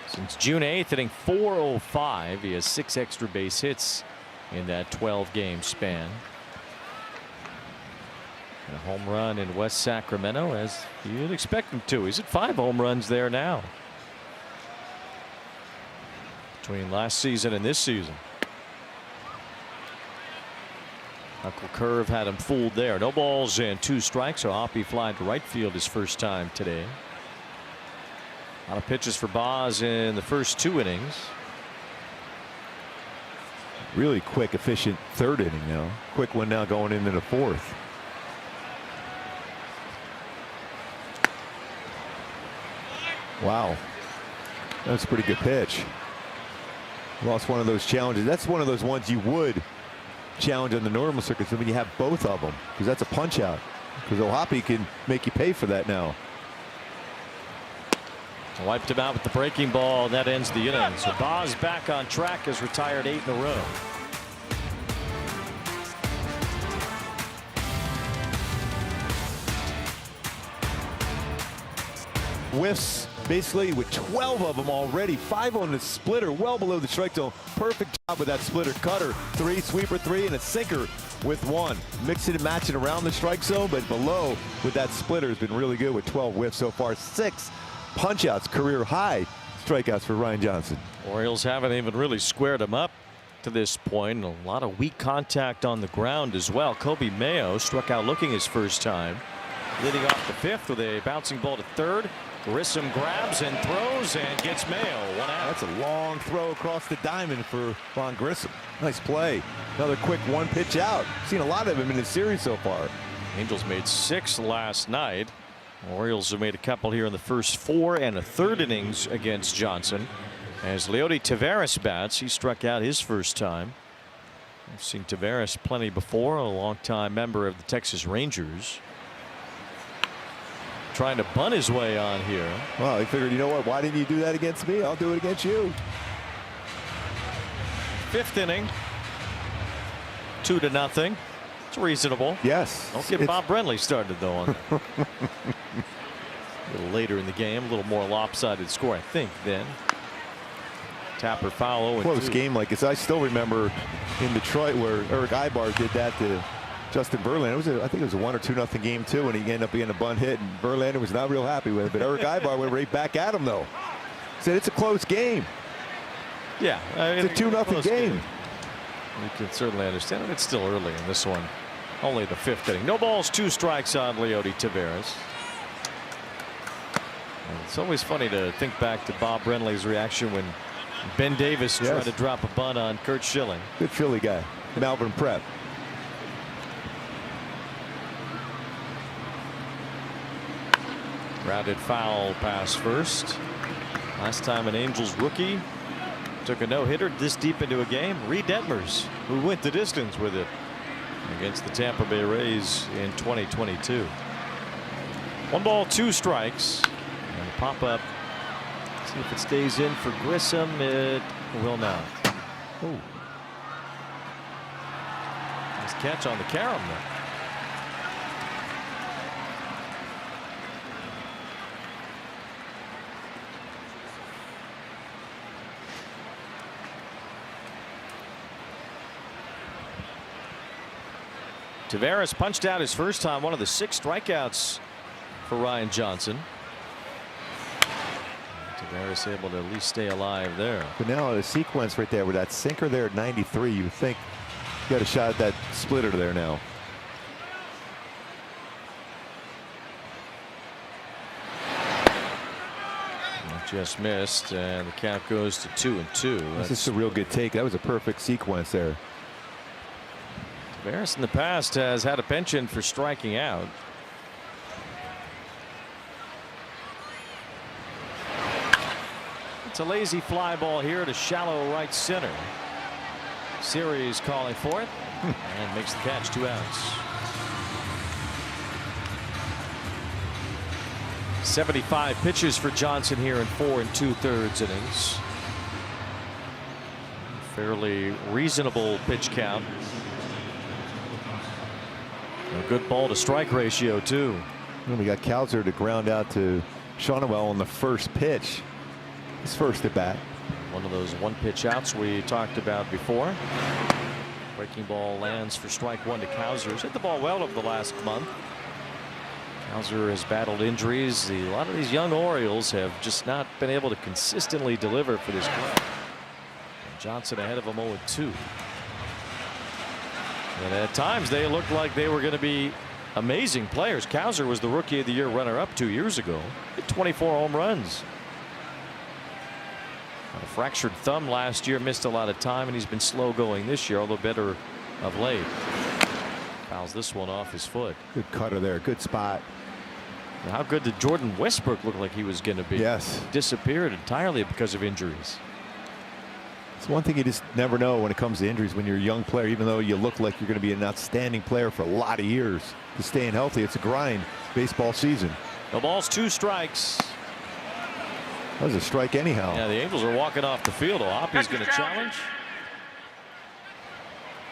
[SPEAKER 1] Since June 8th, hitting .405, he has 6 extra base hits in that 12-game span. And a home run in West Sacramento, as you'd expect him to. He's at 5 home runs there now between last season and this season. Knuckle curve had him fooled there. No balls and 2 strikes. So Hoppe flying to right field his first time today. A lot of pitches for Boz in the first 2 innings.
[SPEAKER 2] Really quick, efficient 3rd inning now. Quick one now going into the 4th. Wow. That's a pretty good pitch. Lost one of those challenges. That's one of those ones you would challenge on the normal circuits when you have both of them, because that's a punch out. Because O'Hoppe can make you pay for that now.
[SPEAKER 1] Wiped him out with the breaking ball, and that ends the inning. So Boz back on track, has retired 8 in a row.
[SPEAKER 2] Whiffs basically with 12 of them already. 5 on the splitter, well below the strike zone. Perfect job with that splitter. Cutter 3, sweeper 3, and a sinker with 1. Mixing and matching around the strike zone, but below with that splitter has been really good with 12 whiffs so far. 6 punch-outs, career high strikeouts for Ryan Johnson.
[SPEAKER 1] Orioles haven't even really squared him up to this point. A lot of weak contact on the ground as well. Kobe Mayo struck out looking his first time. Leading off the 5th with a bouncing ball to 3rd. Grissom grabs and throws and gets Mayo 1 out.
[SPEAKER 2] That's a long throw across the diamond for Von Grissom. Nice play. Another quick 1 pitch out. Seen a lot of him in the series so far.
[SPEAKER 1] Angels made 6 last night. Orioles have made a couple here in the first 4 and a 3rd innings against Johnson. As Leody Taveras bats, he struck out his first time. I've seen Taveras plenty before, a longtime member of the Texas Rangers. Trying to bunt his way on here.
[SPEAKER 2] Well, he figured, you know what? Why didn't you do that against me? I'll do it against you.
[SPEAKER 1] 5th inning. 2-0. It's reasonable.
[SPEAKER 2] Yes.
[SPEAKER 1] Don't get Bob Brenly started though on that. A little later in the game, a little more lopsided score, I think, then. Tapper foul.
[SPEAKER 2] Close game like this. I still remember in Detroit where Eric Ibar did that to Justin Verlander. I think it was a 1 or 2-0 game too, and he ended up being a bunt hit, and Verlander was not real happy with it. But Eric Ibar went right back at him though. Said it's a close game.
[SPEAKER 1] Yeah, I mean,
[SPEAKER 2] it's a 2-0 game.
[SPEAKER 1] You can certainly understand it. It's still early in this one. Only the 5th inning. No balls, 2 strikes on Leody Taveras. And it's always funny to think back to Bob Brenly's reaction when Ben Davis tried to drop a bunt on Curt Schilling.
[SPEAKER 2] Good Philly guy, Malvern Prep.
[SPEAKER 1] Grounded foul pass first. Last time an Angels rookie took a no-hitter this deep into a game, Reed Detmers, who went the distance with it against the Tampa Bay Rays in 2022. 1 ball, 2 strikes. And a pop-up. See if it stays in for Grissom. It will not. Ooh. Nice catch on the carom there. Taveras punched out his first time, one of the 6 strikeouts for Ryan Johnson. Taveras able to at least stay alive there.
[SPEAKER 2] But now the sequence right there with that sinker there at 93, you would think you got a shot at that splitter there now.
[SPEAKER 1] Just missed, and the count goes to 2-2.
[SPEAKER 2] That's just a real good take. That was a perfect sequence there.
[SPEAKER 1] Taveras in the past has had a penchant for striking out. It's a lazy fly ball here to shallow right center. Series calling for it and makes the catch. 2 outs. 75 pitches for Johnson here in 4 2/3 innings. Fairly reasonable pitch count. A good ball to strike ratio too.
[SPEAKER 2] And we got Cowser to ground out to Shonwell on the first pitch. His first at bat.
[SPEAKER 1] One of those 1-pitch outs we talked about before. Breaking ball lands for strike 1 to Cowser. He's hit the ball well over the last month. Cowser has battled injuries. A lot of these young Orioles have just not been able to consistently deliver for this club. And Johnson ahead of him 0-2. And at times they looked like they were going to be amazing players. Cowser was the Rookie of the Year runner-up 2 years ago. Hit 24 home runs. Had a fractured thumb last year, missed a lot of time, and he's been slow going this year, although better of late. Fouls this one off his foot.
[SPEAKER 2] Good cutter there. Good spot.
[SPEAKER 1] Now, how good did Jordan Westbrook look like he was going to be?
[SPEAKER 2] Yes.
[SPEAKER 1] Disappeared entirely because of injuries.
[SPEAKER 2] It's one thing you just never know when it comes to injuries when you're a young player, even though you look like you're going to be an outstanding player for a lot of years. To staying healthy, it's a grind. Baseball season.
[SPEAKER 1] No balls, 2 strikes.
[SPEAKER 2] That was a strike anyhow.
[SPEAKER 1] Yeah, the Angels are walking off the field. Oapi's going to challenge.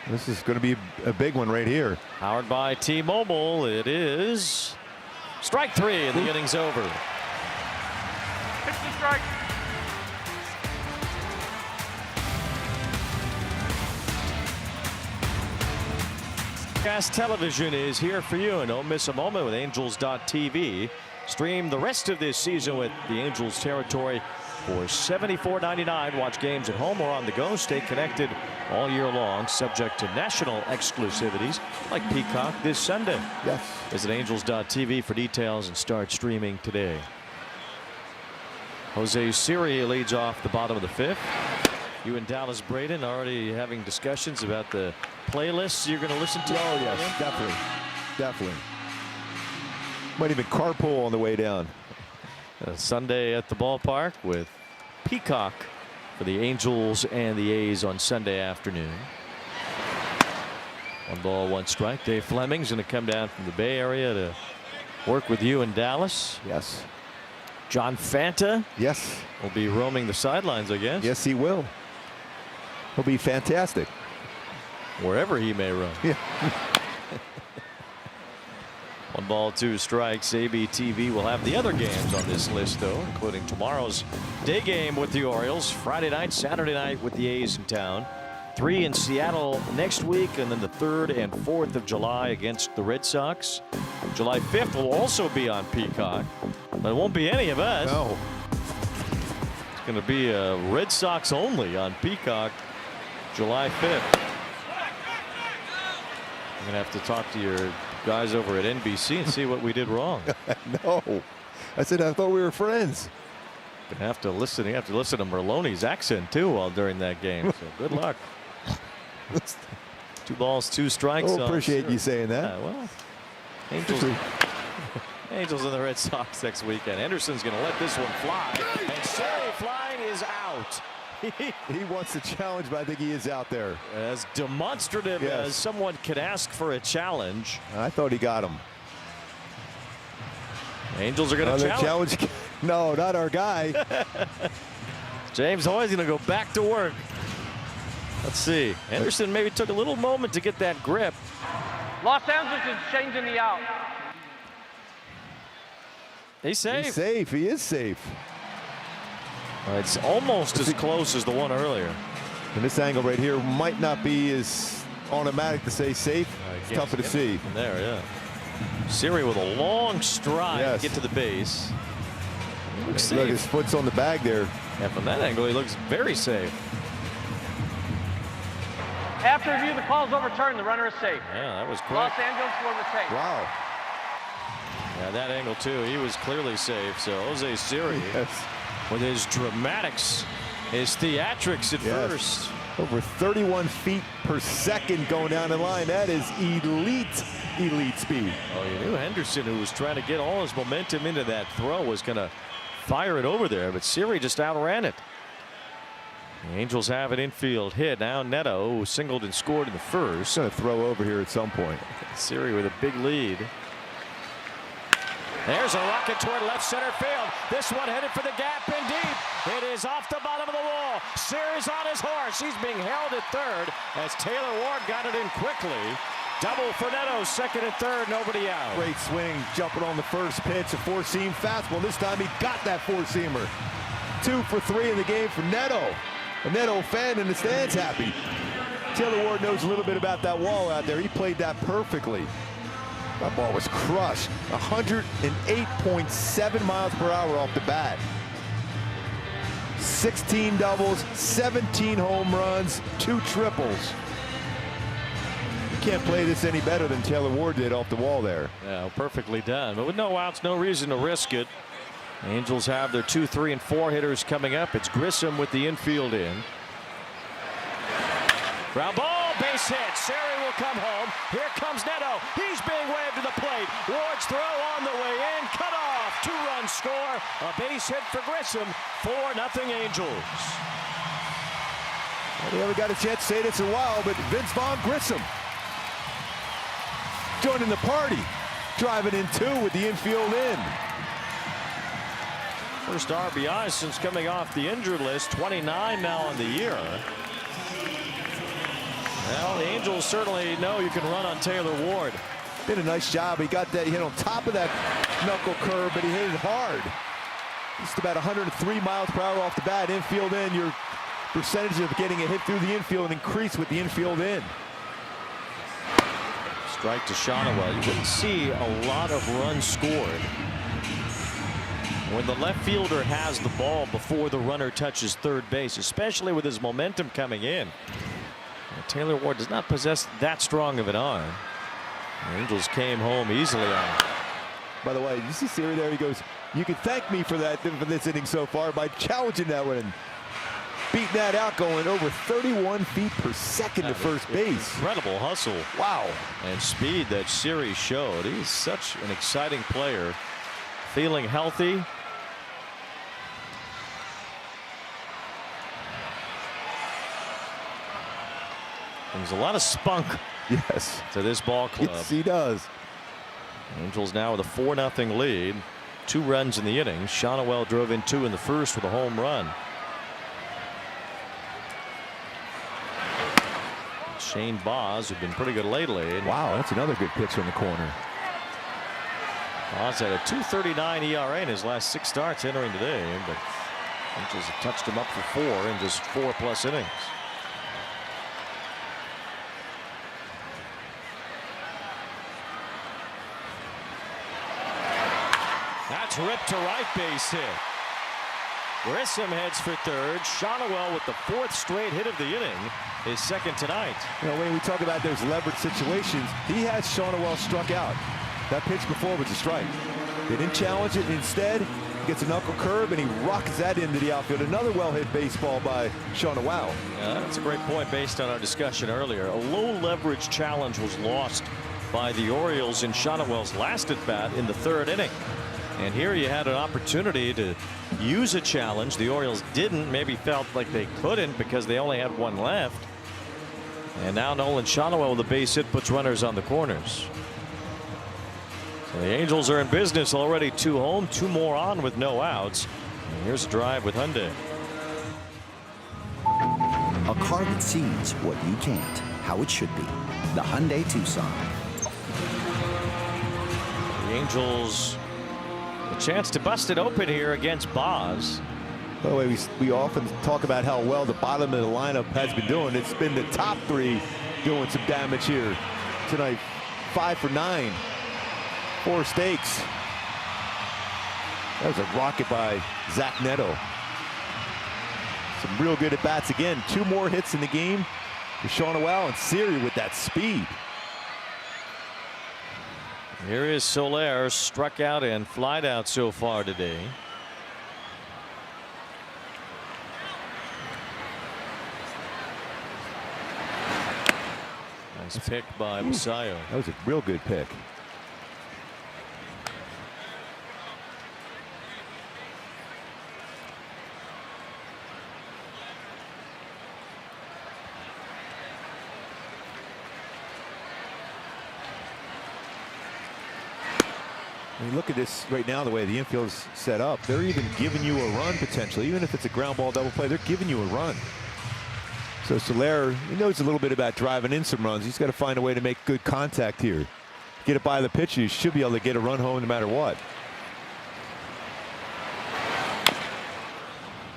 [SPEAKER 2] This is going to be a big one right here.
[SPEAKER 1] Powered by T-Mobile. It is strike 3 and the inning's over.
[SPEAKER 4] Pitch to strike.
[SPEAKER 1] Gas Television is here for you, and don't miss a moment with Angels.tv. Stream the rest of this season with the Angels territory for $74.99. Watch games at home or on the go. Stay connected all year long, subject to national exclusivities like Peacock this Sunday.
[SPEAKER 2] Yes.
[SPEAKER 1] Visit Angels.tv for details and start streaming today. Jose Siri leads off the bottom of the 5th. You and Dallas Braden already having discussions about the playlists you're going to listen to.
[SPEAKER 2] Oh yes, definitely, definitely. Might even carpool on the way down.
[SPEAKER 1] Sunday at the ballpark with Peacock for the Angels and the A's on Sunday afternoon. 1 ball, 1 strike. Dave Fleming's going to come down from the Bay Area to work with you in Dallas.
[SPEAKER 2] Yes.
[SPEAKER 1] John Fanta.
[SPEAKER 2] Yes.
[SPEAKER 1] Will be roaming the sidelines, I guess.
[SPEAKER 2] Yes, he will. He'll be fantastic.
[SPEAKER 1] Wherever he may roam.
[SPEAKER 2] Yeah.
[SPEAKER 1] 1 ball, 2 strikes. ABTV will have the other games on this list, though, including tomorrow's day game with the Orioles, Friday night, Saturday night with the A's in town, 3 in Seattle next week, and then the 3rd and 4th of July against the Red Sox. July 5th will also be on Peacock, but it won't be any of us.
[SPEAKER 2] No.
[SPEAKER 1] It's going to be Red Sox only on Peacock July 5th. I'm going to have to talk to your guys over at NBC and see what we did wrong.
[SPEAKER 2] No. I said I thought we were friends.
[SPEAKER 1] You have to listen to Merloni's accent too while during that game. So good luck. 2 balls, 2 strikes.
[SPEAKER 2] Oh, appreciate you saying that.
[SPEAKER 1] Well, Angels and the Red Sox next weekend. Henderson's going to let this one fly, and Siri flying is out.
[SPEAKER 2] He wants the challenge, but I think he is out there.
[SPEAKER 1] As demonstrative as someone could ask for a challenge.
[SPEAKER 2] I thought he got him.
[SPEAKER 1] Angels are going to challenge.
[SPEAKER 2] No, not our guy.
[SPEAKER 1] James Hoy's going to go back to work. Let's see. Henderson maybe took a little moment to get that grip.
[SPEAKER 4] Los Angeles is changing the out.
[SPEAKER 1] He's safe.
[SPEAKER 2] He's safe. He is safe.
[SPEAKER 1] It's almost as close as the one earlier.
[SPEAKER 2] And this angle right here might not be as automatic to say safe. It's tougher to see.
[SPEAKER 1] From there, yeah. Siri with a long stride to get to the base.
[SPEAKER 2] Look, his foot's on the bag there.
[SPEAKER 1] Yeah, from that angle, he looks very safe.
[SPEAKER 4] After review, the call is overturned. The runner is safe.
[SPEAKER 1] Yeah, that was quick.
[SPEAKER 4] Los Angeles will retain.
[SPEAKER 2] Wow.
[SPEAKER 1] Yeah, that angle too. He was clearly safe. So Jose Siri with his dramatics, his theatrics at first.
[SPEAKER 2] Over 31 feet per second going down the line. That is elite speed.
[SPEAKER 1] Oh, you knew Henderson, who was trying to get all his momentum into that throw, was going to fire it over there, but Siri just outran it. The Angels have an infield hit. Now Neto, who singled and scored in the first.
[SPEAKER 2] Going to throw over here at some point.
[SPEAKER 1] Siri with a big lead. There's a rocket toward left center field. This one headed for the gap in deep. It is off the bottom of the wall. Siri's on his horse. He's being held at third as Taylor Ward got it in quickly. Double for Neto, second and third, nobody out.
[SPEAKER 2] Great swing, jumping on the first pitch, a four-seam fastball. This time he got that four-seamer. 2 for 3 in the game for Neto. A Neto fan in the stands happy. Taylor Ward knows a little bit about that wall out there. He played that perfectly. That ball was crushed. 108.7 miles per hour off the bat. 16 doubles, 17 home runs, 2 triples. You can't play this any better than Taylor Ward did off the wall there.
[SPEAKER 1] Yeah, perfectly done. But with no outs, no reason to risk it. Angels have their 2, 3, and 4 hitters coming up. It's Grissom with the infield in. Ground ball, base hit. Siri will come home. Here comes Neto. He's being waved to the plate. Ward's throw on the way in. Cut off. 2-run score. A base hit for Grissom. 4-0 Angels.
[SPEAKER 2] Well, we haven't got a chance to say this in a while, but Vince Vaughn Grissom joining the party. Driving in 2 with the infield in.
[SPEAKER 1] First RBI since coming off the injured list. 29 now on the year. Well, the Angels certainly know you can run on Taylor Ward.
[SPEAKER 2] Did a nice job. He got that hit on top of that knuckle curve, but he hit it hard. Just about 103 miles per hour off the bat. Infield in. Your percentage of getting a hit through the infield increased with the infield in.
[SPEAKER 1] Strike to Shonawell. You can see a lot of runs scored when the left fielder has the ball before the runner touches third base, especially with his momentum coming in. Taylor Ward does not possess that strong of an arm. The Angels came home easily on it.
[SPEAKER 2] By the way, you see Siri there? He goes, "You can thank me for that, for this inning so far by challenging that one." Beating that out, going over 31 feet per second to first base.
[SPEAKER 1] Incredible hustle.
[SPEAKER 2] Wow.
[SPEAKER 1] And speed that Siri showed. He's such an exciting player. Feeling healthy. There's a lot of spunk to this ball club.
[SPEAKER 2] Yes, he does.
[SPEAKER 1] Angels now with a 4-0 lead. 2 runs in the inning. Shonawell drove in 2 in the first with a home run. Shane Boz, who's been pretty good lately.
[SPEAKER 2] Wow, that's another good pitch in the corner.
[SPEAKER 1] Oz had a 2.39 ERA in his last 6 starts entering today, but Angels have touched him up for 4 in just 4+ innings. That's ripped to right, base hit. Grissom heads for third. Shonowell with the 4th straight hit of the inning, his 2nd tonight.
[SPEAKER 2] You know, when we talk about those leverage situations, he has Shonowell struck out. That pitch before was a strike. They didn't challenge it. Instead, he gets a knuckle curve and he rocks that into the outfield. Another well-hit baseball by Shonowell.
[SPEAKER 1] Yeah, that's a great point based on our discussion earlier. A low leverage challenge was lost by the Orioles in Shonowell's last at bat in the 3rd inning. And here you had an opportunity to use a challenge. The Orioles didn't, maybe felt like they couldn't because they only had 1 left. And now Nolan Shonowell with a base hit puts runners on the corners. So the Angels are in business already. 2 home, 2 more on with no outs. And here's a drive with Hyundai.
[SPEAKER 5] A car that sees what you can't, how it should be. The Hyundai Tucson.
[SPEAKER 1] The Angels a chance to bust it open here against Boz.
[SPEAKER 2] By the way, we often talk about how well the bottom of the lineup has been doing. It's been the top 3 doing some damage here tonight. 5 for 9. 4 stakes. That was a rocket by Zach Neto. Some real good at bats again. 2 more hits in the game for Shonowell, and Siri with that speed.
[SPEAKER 1] Here is Soler, struck out and flied out so far today. Nice pick by Basayo.
[SPEAKER 2] That was a real good pick. I mean, look at this right now, the way the infield's set up. They're even giving you a run potentially. Even if it's a ground ball double play, they're giving you a run. So Soler, he knows a little bit about driving in some runs. He's got to find a way to make good contact here. Get it by the pitcher. You should be able to get a run home no matter what.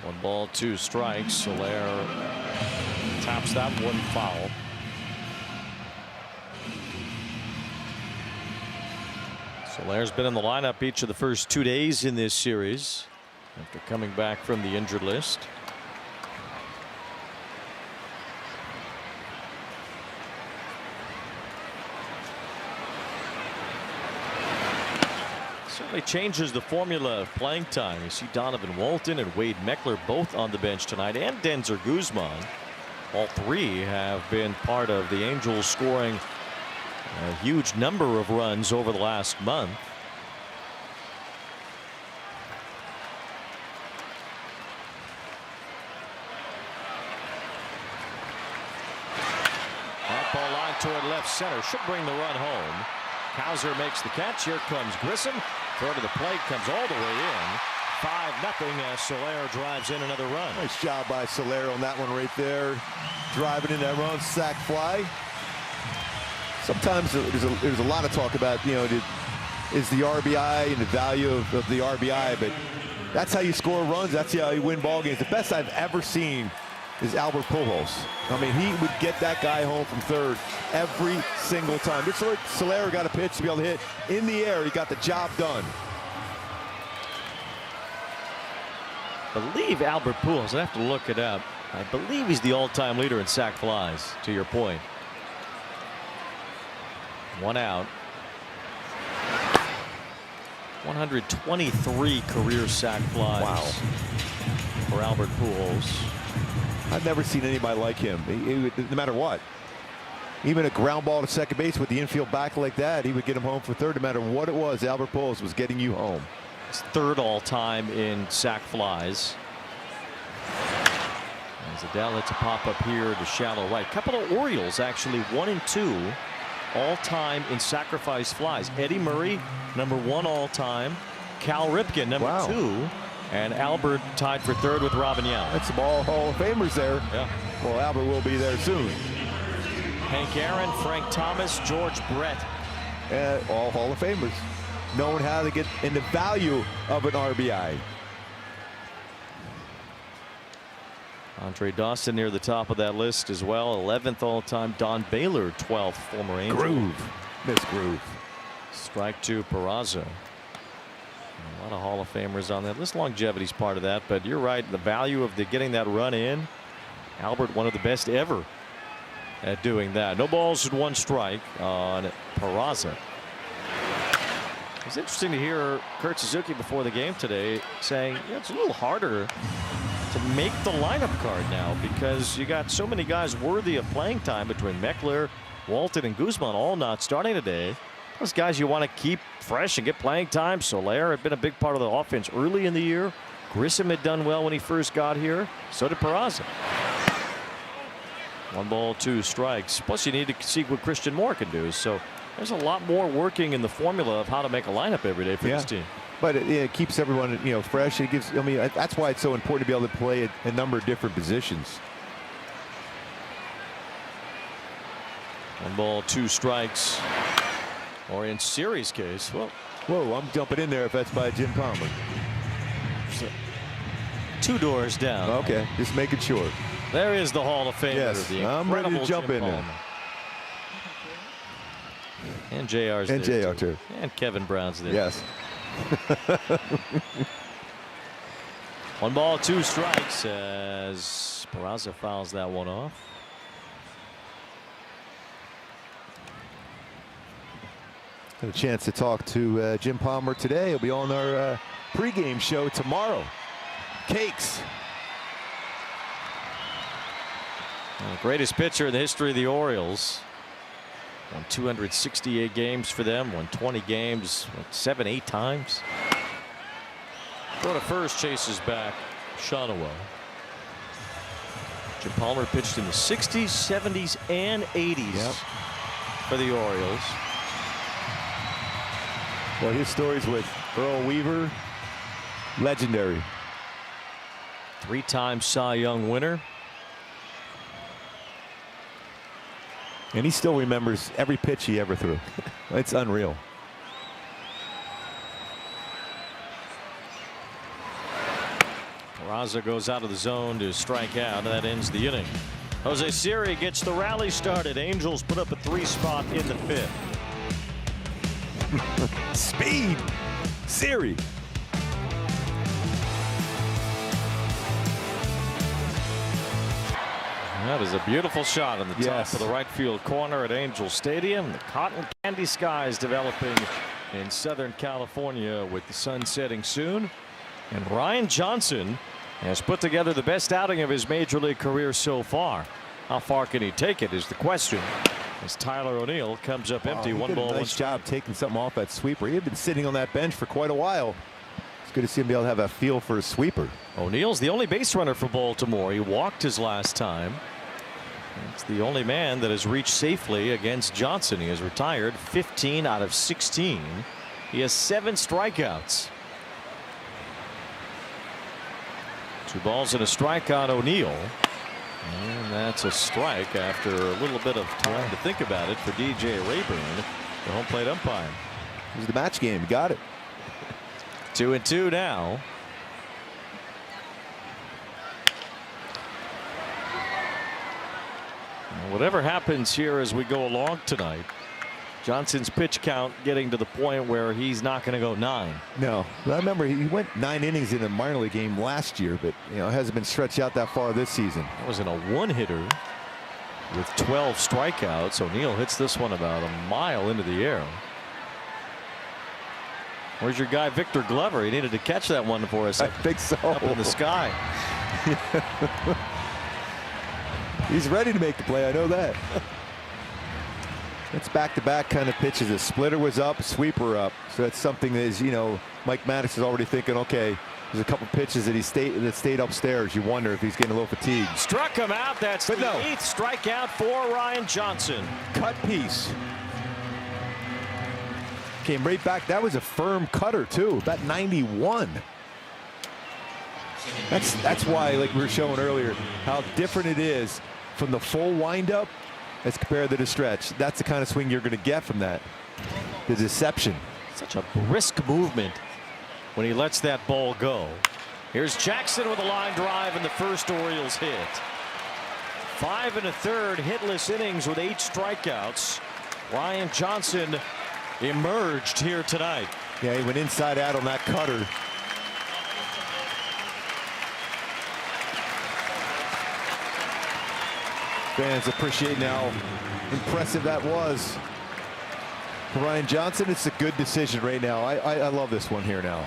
[SPEAKER 1] 1 ball, 2 strikes. Soler tops that 1 foul. Soler's been in the lineup each of the first 2 days in this series after coming back from the injured list. Certainly changes the formula of playing time. You see Donovan Walton and Wade Meckler both on the bench tonight, and Denzer Guzman. All 3 have been part of the Angels scoring a huge number of runs over the last month. That ball line toward left center should bring the run home. Hauser makes the catch. Here comes Grissom. Throw to the plate, comes all the way in. 5-0 as Soler drives in another run.
[SPEAKER 2] Nice job by Soler on that one right there. Driving in that run, sac fly. Sometimes there's a lot of talk about, you know, is the RBI and the value of the RBI, but that's how you score runs. That's how you win ball games. The best I've ever seen is Albert Pujols. I mean, he would get that guy home from third every single time. Just like Soler got a pitch to be able to hit in the air, he got the job done.
[SPEAKER 1] I believe Albert Pujols, I have to look it up. I believe he's the all-time leader in sac flies, to your point. 1 out. 123 career sac flies.
[SPEAKER 2] Wow.
[SPEAKER 1] For Albert Pujols.
[SPEAKER 2] I've never seen anybody like him. No matter what. Even a ground ball to second base with the infield back like that, he would get him home for third. No matter what it was, Albert Pujols was getting you home.
[SPEAKER 1] He's 3rd all-time in sac flies. As Adele hits a pop-up here to shallow right. Couple of Orioles actually 1 and 2 all-time in sacrifice flies. Eddie Murray, number 1 all-time. Cal Ripken, number 2. And Albert tied for 3rd with Robin Yount.
[SPEAKER 2] That's some all Hall of Famers there.
[SPEAKER 1] Yeah.
[SPEAKER 2] Well, Albert will be there soon.
[SPEAKER 1] Hank Aaron, Frank Thomas, George Brett.
[SPEAKER 2] All Hall of Famers. knowing how to get in the value of an RBI.
[SPEAKER 1] Andre Dawson near the top of that list as well. 11th all-time. Don Baylor, 12th, former Angel.
[SPEAKER 2] Groove. Miss Groove.
[SPEAKER 1] Strike two, Peraza. A lot of Hall of Famers on that list. Longevity's part of that, but you're right. The value of getting that run in. Albert, one of the best ever at doing that. No balls and one strike on Peraza. It's interesting to hear Kurt Suzuki before the game today saying it's a little harder to make the lineup card now because you got so many guys worthy of playing time between Meckler, Walton, and Guzman all not starting today. Those guys you want to keep fresh and get playing time. Soler had been a big part of the offense early in the year. Grissom had done well when he first got here. So did Peraza. 1 ball, 2 strikes. Plus you need to see what Christian Moore can do. So there's a lot more working in the formula of how to make a lineup every day for this team.
[SPEAKER 2] But it keeps everyone, fresh. It gives. I mean, that's why it's so important to be able to play a number of different positions.
[SPEAKER 1] 1 ball, 2 strikes. Or in series case, well,
[SPEAKER 2] whoa! I'm jumping in there if that's by Jim Palmer.
[SPEAKER 1] So 2 doors down.
[SPEAKER 2] Okay, just making sure.
[SPEAKER 1] There is the Hall of Famer.
[SPEAKER 2] Yes,
[SPEAKER 1] the
[SPEAKER 2] I'm ready to jump
[SPEAKER 1] Jim
[SPEAKER 2] in there.
[SPEAKER 1] And JR's
[SPEAKER 2] and
[SPEAKER 1] there
[SPEAKER 2] JR too.
[SPEAKER 1] And Kevin Brown's there.
[SPEAKER 2] Yes.
[SPEAKER 1] 1 ball, 2 strikes as Peraza fouls that one off.
[SPEAKER 2] Had a chance to talk to Jim Palmer today. He'll be on our pregame show tomorrow. Cakes.
[SPEAKER 1] Well, the greatest pitcher in the history of the Orioles. Won 268 games for them. Won 20 games 7-8 times. Throw to first, chases back Shawnuel. Jim Palmer pitched in the 60s, 70s, and 80s for the Orioles.
[SPEAKER 2] Well, his stories with Earl Weaver, legendary.
[SPEAKER 1] 3-time Cy Young winner.
[SPEAKER 2] And he still remembers every pitch he ever threw. It's unreal.
[SPEAKER 1] Peraza goes out of the zone to strike out. That ends the inning. Jose Siri gets the rally started. Angels put up a 3 spot in the 5th.
[SPEAKER 2] Speed. Siri.
[SPEAKER 1] That is a beautiful shot on the top of the right field corner at Angel Stadium. The cotton candy skies developing in Southern California with the sun setting soon. And Ryan Johnson has put together the best outing of his major league career so far. How far can he take it is the question. As Tyler O'Neill comes up empty. 1 ball, 1
[SPEAKER 2] nice job taking something off that sweeper. He had been sitting on that bench for quite a while. It's good to see him be able to have a feel for a sweeper.
[SPEAKER 1] O'Neill's the only base runner for Baltimore. He walked his last time. It's the only man that has reached safely against Johnson. He has retired 15 out of 16. He has 7 strikeouts. 2 balls and a strike on O'Neill. And that's a strike after a little bit of time to think about it for DJ Rayburn, the home plate umpire.
[SPEAKER 2] It was the match game. Got it.
[SPEAKER 1] 2-2 now. Whatever happens here as we go along tonight, Johnson's pitch count getting to the point where he's not going to go 9.
[SPEAKER 2] No, I remember he went 9 innings in a minor league game last year, but it hasn't been stretched out that far this season.
[SPEAKER 1] That was in a 1-hitter with 12 strikeouts. O'Neill hits this one about a mile into the air. Where's your guy Victor Glover? He needed to catch that one for us.
[SPEAKER 2] I think so.
[SPEAKER 1] Up in the sky.
[SPEAKER 2] He's ready to make the play. I know that. It's back-to-back kind of pitches. The splitter was up, sweeper up. So that's something that is, Mike Maddox is already thinking, okay, there's a couple pitches that stayed upstairs. You wonder if he's getting a little fatigued.
[SPEAKER 1] Struck him out. That's the 8th strikeout for Ryan Johnson.
[SPEAKER 2] Cut piece. Came right back. That was a firm cutter too. About 91. That's why, like we were showing earlier, how different it is from the full windup as compared to the stretch. That's the kind of swing you're going to get from that. The deception.
[SPEAKER 1] Such a brisk movement when he lets that ball go. Here's Jackson with a line drive and the first Orioles hit. 5 1/3 hitless innings with 8 strikeouts. Ryan Johnson emerged here tonight.
[SPEAKER 2] Yeah, he went inside out on that cutter. Fans appreciate how impressive that was. For Ryan Johnson, it's a good decision right now. I love this one here now.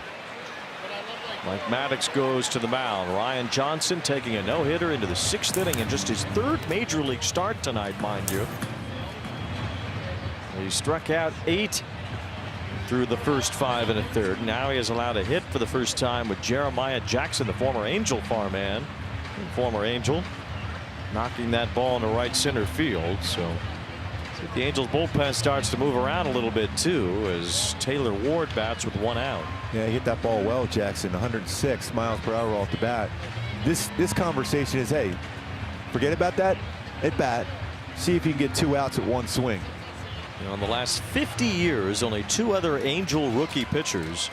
[SPEAKER 1] Mike Maddox goes to the mound. Ryan Johnson taking a no-hitter into the 6th inning and just his 3rd major league start tonight, mind you. He struck out 8 through the first 5 1/3. Now he has allowed a hit for the first time with Jeremiah Jackson, the former Angel farmhand, former Angel, knocking that ball into right center field. So the Angels bullpen starts to move around a little bit too as Taylor Ward bats with 1 out.
[SPEAKER 2] Yeah, he hit that ball well, Jackson. 106 miles per hour off the bat. This conversation is, hey, forget about that at bat. See if you can get 2 outs at 1 swing.
[SPEAKER 1] You know, in the last 50 years, only 2 other Angel rookie pitchers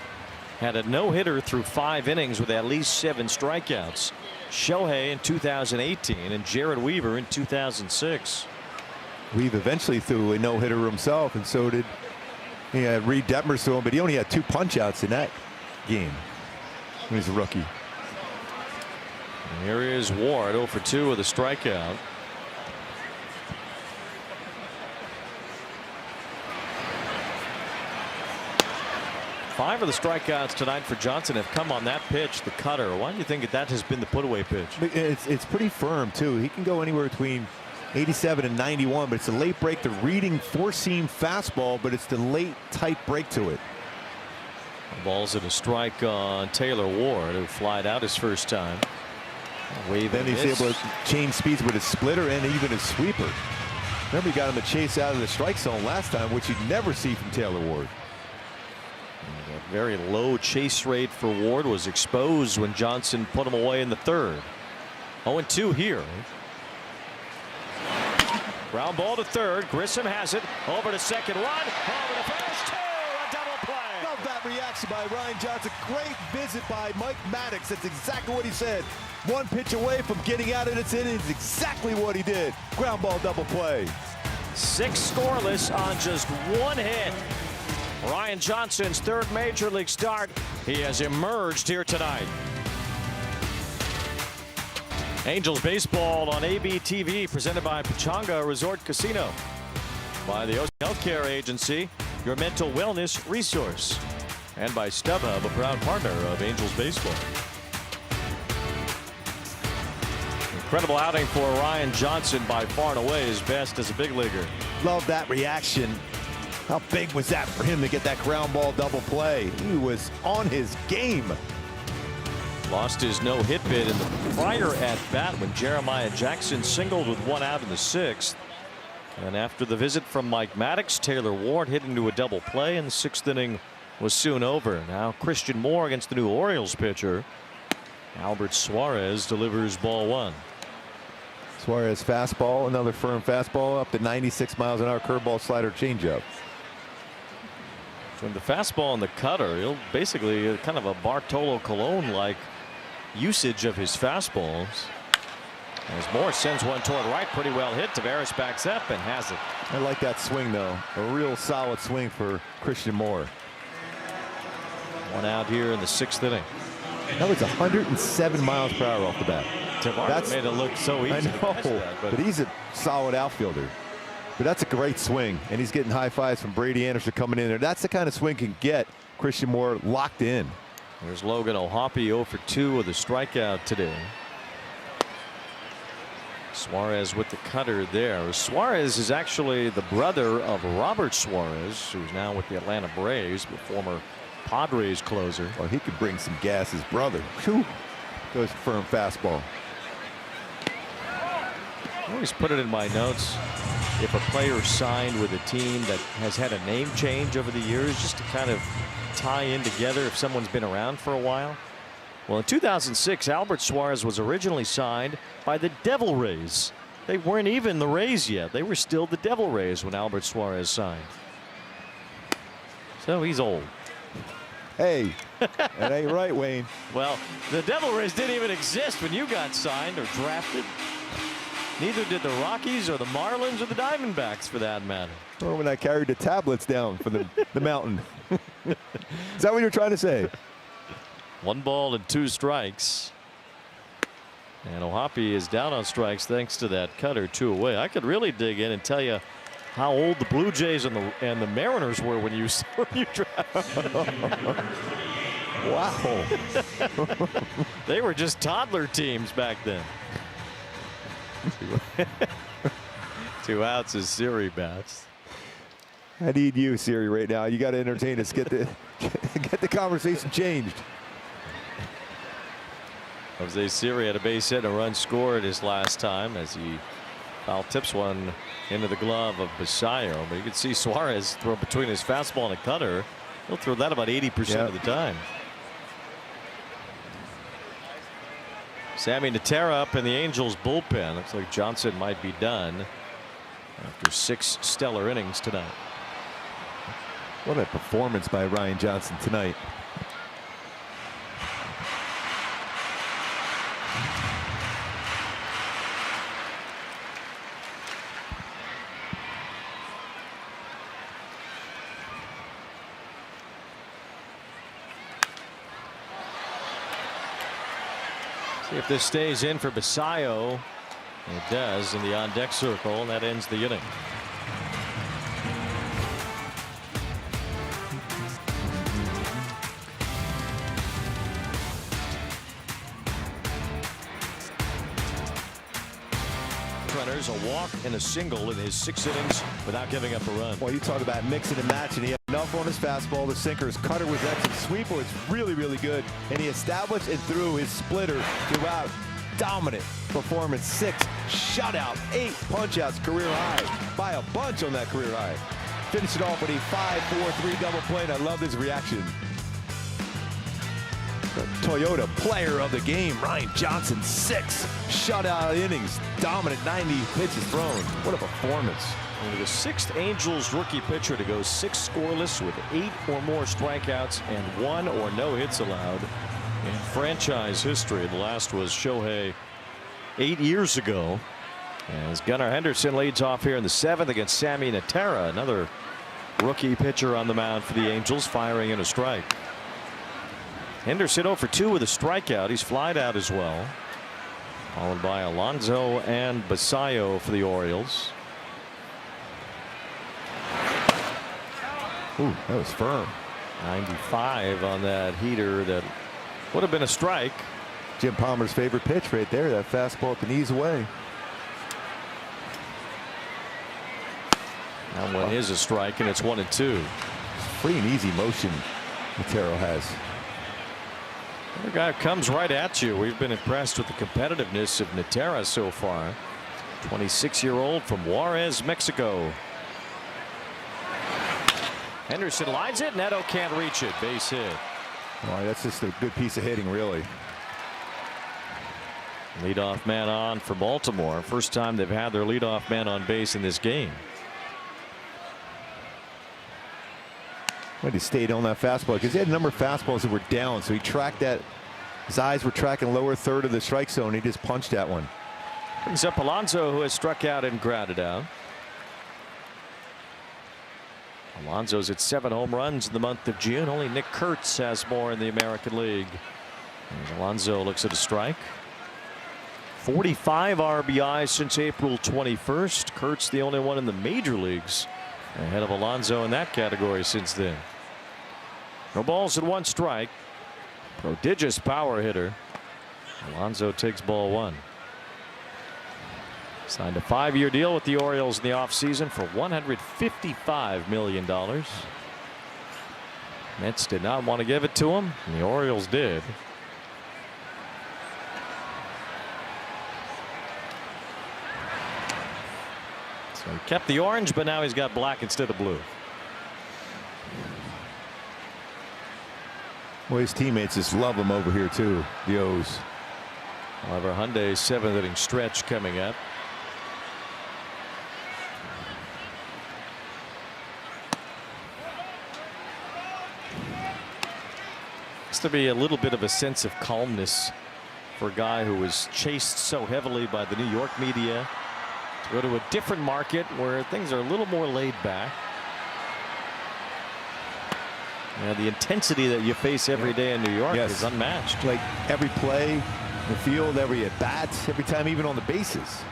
[SPEAKER 1] had a no-hitter through 5 innings with at least 7 strikeouts. Shohei in 2018 and Jared Weaver in 2006.
[SPEAKER 2] Weave eventually threw a no-hitter himself, and so did Reed Detmers threw him, but he only had 2 punch-outs in that game when he's a rookie.
[SPEAKER 1] And here is Ward, 0 for 2 with a strikeout. Five of the strikeouts tonight for Johnson have come on that pitch, the cutter. Why do you think that has been the put-away pitch?
[SPEAKER 2] It's pretty firm too. He can go anywhere between 87 and 91, but it's a late break. The reading 4-seam fastball, but it's the late tight break to it.
[SPEAKER 1] The ball's at a strike on Taylor Ward, who flied out his first time.
[SPEAKER 2] Then he's able to change speeds with his splitter and even his sweeper. Remember, he got him to chase out of the strike zone last time, which you'd never see from Taylor Ward.
[SPEAKER 1] A very low chase rate for Ward was exposed when Johnson put him away in the 3rd. 0-2 here. Ground ball to 3rd. Grissom has it over to 2nd. Run over to first. 2. A double play.
[SPEAKER 2] Love that reaction by Ryan Johnson. Great visit by Mike Maddox. That's exactly what he said. 1 pitch away from getting out of this inning. It's exactly what he did. Ground ball double play.
[SPEAKER 1] 6 scoreless on just 1 hit. Ryan Johnson's 3rd major league start. He has emerged here tonight. Angels baseball on ABTV, presented by Pechanga Resort Casino. By the Ocean Healthcare Agency, your mental wellness resource. And by StubHub, a proud partner of Angels baseball. Incredible outing for Ryan Johnson, by far and away his best as a big leaguer.
[SPEAKER 2] Love that reaction. How big was that for him to get that ground ball double play? He was on his game.
[SPEAKER 1] Lost his no-hit bid in the prior at-bat when Jeremiah Jackson singled with 1 out in the 6th. And after the visit from Mike Maddox, Taylor Ward hit into a double play, and the 6th inning was soon over. Now Christian Moore against the new Orioles pitcher. Albert Suarez delivers ball 1.
[SPEAKER 2] Suarez fastball, another firm fastball, up to 96 miles an hour, curveball, slider, changeup.
[SPEAKER 1] From the fastball and the cutter, he'll basically kind of a Bartolo Colon-like usage of his fastballs. As Moore sends one toward right, pretty well hit. Taveras backs up and has it.
[SPEAKER 2] I like that swing, though. A real solid swing for Christian Moore.
[SPEAKER 1] 1 out here in the 6th inning.
[SPEAKER 2] That was 107 miles per hour off the bat.
[SPEAKER 1] Taveras made it look so easy.
[SPEAKER 2] I know, but he's a solid outfielder. But that's a great swing, and he's getting high fives from Brady Anderson coming in there. That's the kind of swing can get Christian Moore locked in.
[SPEAKER 1] There's Logan O'Hoppe, 0 for 2 with a strikeout today. Suarez with the cutter there. Suarez is actually the brother of Robert Suarez, who's now with the Atlanta Braves, but former Padres closer.
[SPEAKER 2] Well, he could bring some gas, his brother. Whew. Goes firm fastball.
[SPEAKER 1] I always put it in my notes, if a player signed with a team that has had a name change over the years, just to kind of tie in together if someone's been around for a while. Well, in 2006, Albert Suarez was originally signed by the Devil Rays. They weren't even the Rays yet. They were still the Devil Rays when Albert Suarez signed. So he's old.
[SPEAKER 2] Hey, that ain't right, Wayne.
[SPEAKER 1] Well, the Devil Rays didn't even exist when you got signed or drafted. Neither did the Rockies or the Marlins or the Diamondbacks, for that matter.
[SPEAKER 2] Or when I carried the tablets down for the mountain. Is that what you're trying to say?
[SPEAKER 1] 1 ball and 2 strikes. And Ohapi is down on strikes thanks to that cutter 2 away. I could really dig in and tell you how old the Blue Jays and the Mariners were when you drafted.
[SPEAKER 2] Wow.
[SPEAKER 1] They were just toddler teams back then. 2 outs as Siri bats.
[SPEAKER 2] I need you, Siri, right now. You got to entertain us. Get the conversation changed.
[SPEAKER 1] Jose Siri had a base hit and a run scored his last time as he foul tips one into the glove of Basayo. But you can see Suarez throw between his fastball and a cutter. He'll throw that about 80% of the time. Sammy Natera up in the Angels bullpen. Looks like Johnson might be done after 6 stellar innings tonight.
[SPEAKER 2] What a performance by Ryan Johnson tonight.
[SPEAKER 1] See if this stays in for Basayo. It does in the on deck circle, and that ends the inning. Runners, a walk and a single in his 6 innings without giving up a run.
[SPEAKER 2] Well, you talk about mixing and matching. He had enough on his fastball. The sinker, his cutter was excellent. Sweeper was really, really good. And he established and threw his splitter throughout. Dominant performance. 6 shutout, 8 punch-outs, career high. By a bunch on that career high. Finished it off with a 5-4-3 double play, and I love his reaction. The Toyota player of the game, Ryan Johnson, 6 shutout innings, dominant 90 pitches thrown. What a performance.
[SPEAKER 1] Only the 6th Angels rookie pitcher to go 6 scoreless with 8 or more strikeouts and 1 or no hits allowed in franchise history. The last was Shohei 8 years ago. As Gunnar Henderson leads off here in the 7th against Sammy Natera, another rookie pitcher on the mound for the Angels, firing in a strike. Henderson 0 for 2 with a strikeout. He's flied out as well. Followed by Alonso and Basayo for the Orioles.
[SPEAKER 2] Ooh, that was firm.
[SPEAKER 1] 95 on that heater that would have been a strike.
[SPEAKER 2] Jim Palmer's favorite pitch right there. That fastball at the knees away.
[SPEAKER 1] That one is a strike, and it's 1-2.
[SPEAKER 2] Free and easy motion Matero has.
[SPEAKER 1] The guy comes right at you. We've been impressed with the competitiveness of Natera so far. 26-year-old from Juarez, Mexico. Henderson lines it. Neto can't reach it. Base hit.
[SPEAKER 2] Boy, that's just a good piece of hitting, really.
[SPEAKER 1] Leadoff man on for Baltimore. First time they've had their leadoff man on base in this game.
[SPEAKER 2] When he stayed on that fastball because he had a number of fastballs that were down, so he tracked that. His eyes were tracking lower third of the strike zone. He just punched that one.
[SPEAKER 1] Brings up Alonso, who has struck out and grounded out. Alonso's at 7 home runs in the month of June. Only Nick Kurtz has more in the American League. And Alonso looks at a strike. 45 RBIs since April 21st. Kurtz the only one in the major leagues ahead of Alonso in that category since then. No balls and 1 strike. Prodigious power hitter. Alonso takes ball 1. Signed a 5-year deal with the Orioles in the offseason for $155 million. Mets did not want to give it to him, and the Orioles did. So he kept the orange, but now he's got black instead of blue.
[SPEAKER 2] Well, his teammates just love him over here too, the O's.
[SPEAKER 1] However, Hyundai's 7th inning stretch coming up. Has to be a little bit of a sense of calmness for a guy who was chased so heavily by the New York media to go to a different market where things are a little more laid back. The intensity that you face every day in New York is unmatched.
[SPEAKER 2] Like every play in the field, every at bat, every time, even on the bases.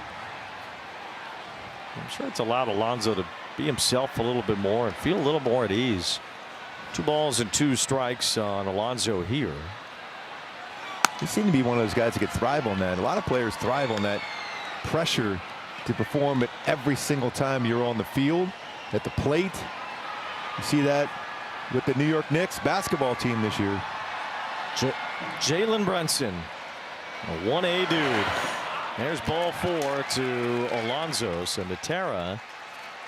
[SPEAKER 1] I'm sure it's allowed Alonso to be himself a little bit more and feel a little more at ease. 2 balls and 2 strikes on Alonso here.
[SPEAKER 2] He seemed to be one of those guys that could thrive on that. A lot of players thrive on that pressure to perform it every single time you're on the field, at the plate. You see that with the New York Knicks basketball team this year.
[SPEAKER 1] Jalen Brunson, a 1A dude. There's ball 4 to Alonso. So Natera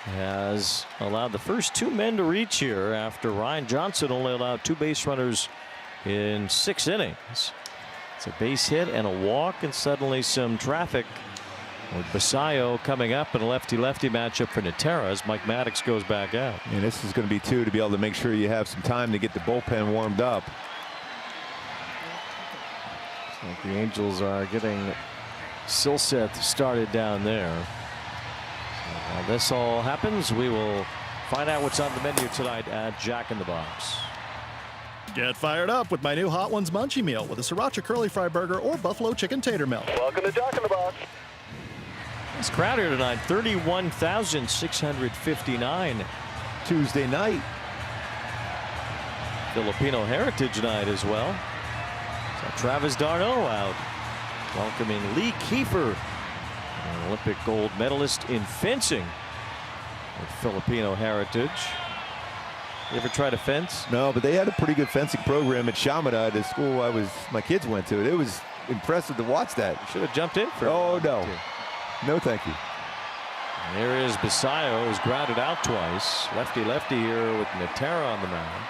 [SPEAKER 1] has allowed the first 2 men to reach here after Ryan Johnson only allowed 2 base runners in 6 innings. It's a base hit and a walk, and suddenly some traffic with Basayo coming up in a lefty-lefty matchup for Natera as Mike Maddox goes back out.
[SPEAKER 2] And this is going to be 2 to be able to make sure you have some time to get the bullpen warmed up.
[SPEAKER 1] Looks like the Angels are getting Silseth started down there. While this all happens, we will find out what's on the menu tonight at Jack in the Box.
[SPEAKER 6] Get fired up with my new Hot Ones Munchie Meal with a Sriracha Curly Fry Burger or Buffalo Chicken Tater Melt.
[SPEAKER 7] Welcome to Jack in the Box.
[SPEAKER 1] This crowd here tonight, 31,659.
[SPEAKER 2] Tuesday night.
[SPEAKER 1] Filipino Heritage Night as well. So Travis d'Arnaud out, welcoming Lee Kiefer, an Olympic gold medalist in fencing with Filipino heritage. You ever try to fence?
[SPEAKER 2] No, but they had a pretty good fencing program at Shamada, the school my kids went to. It was impressive to watch that.
[SPEAKER 1] Should have jumped in for
[SPEAKER 2] Oh, no. No, thank you.
[SPEAKER 1] And there is Basayo, who's grounded out twice. Lefty-lefty here with Natera on the mound.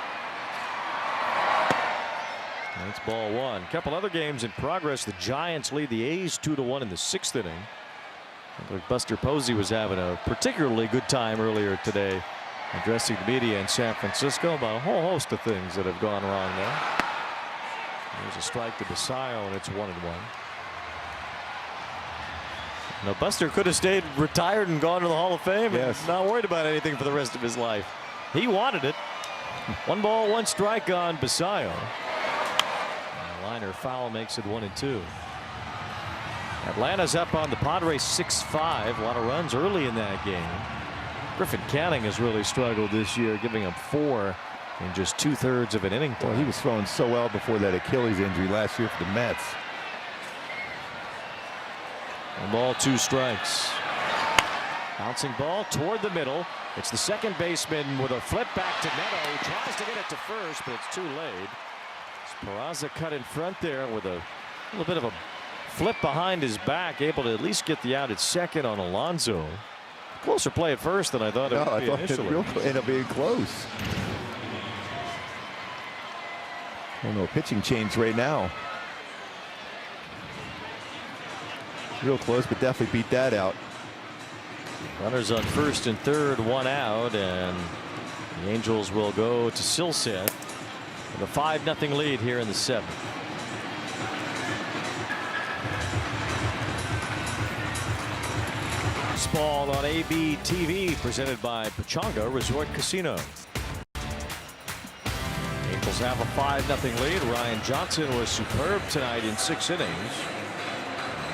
[SPEAKER 1] That's ball 1. A couple other games in progress. The Giants lead the A's 2-1 in the 6th inning. Looked like Buster Posey was having a particularly good time earlier today, addressing the media in San Francisco about a whole host of things that have gone wrong there. There's a strike to Basayo, and it's 1-1. Now Buster could have stayed retired and gone to the Hall of Fame and not worried about anything for the rest of his life. He wanted it. 1 ball, 1 strike on Basayo. Liner foul makes it 1-2. Atlanta's up on the Padres 6-5. A lot of runs early in that game. Griffin Canning has really struggled this year, giving up 4 in just 2/3 of an inning.
[SPEAKER 2] Well, he was throwing so well before that Achilles injury last year for the Mets.
[SPEAKER 1] 1 ball, 2 strikes. Bouncing ball toward the middle. It's the second baseman with a flip back to Neto. He tries to get it to first, but it's too late. Peraza cut in front there with a little bit of a flip behind his back, able to at least get the out at second on Alonso. Closer play at first than I thought it would be initially.
[SPEAKER 2] It ended up being close. Oh no, pitching change right now. Real close, but definitely beat that out.
[SPEAKER 1] Runners on first and third, 1 out, and the Angels will go to Silseth with a 5-0 lead here in the 7th. Ball on AB TV, presented by Pechanga Resort Casino. Angels have a 5-0 lead. Ryan Johnson was superb tonight in 6 innings.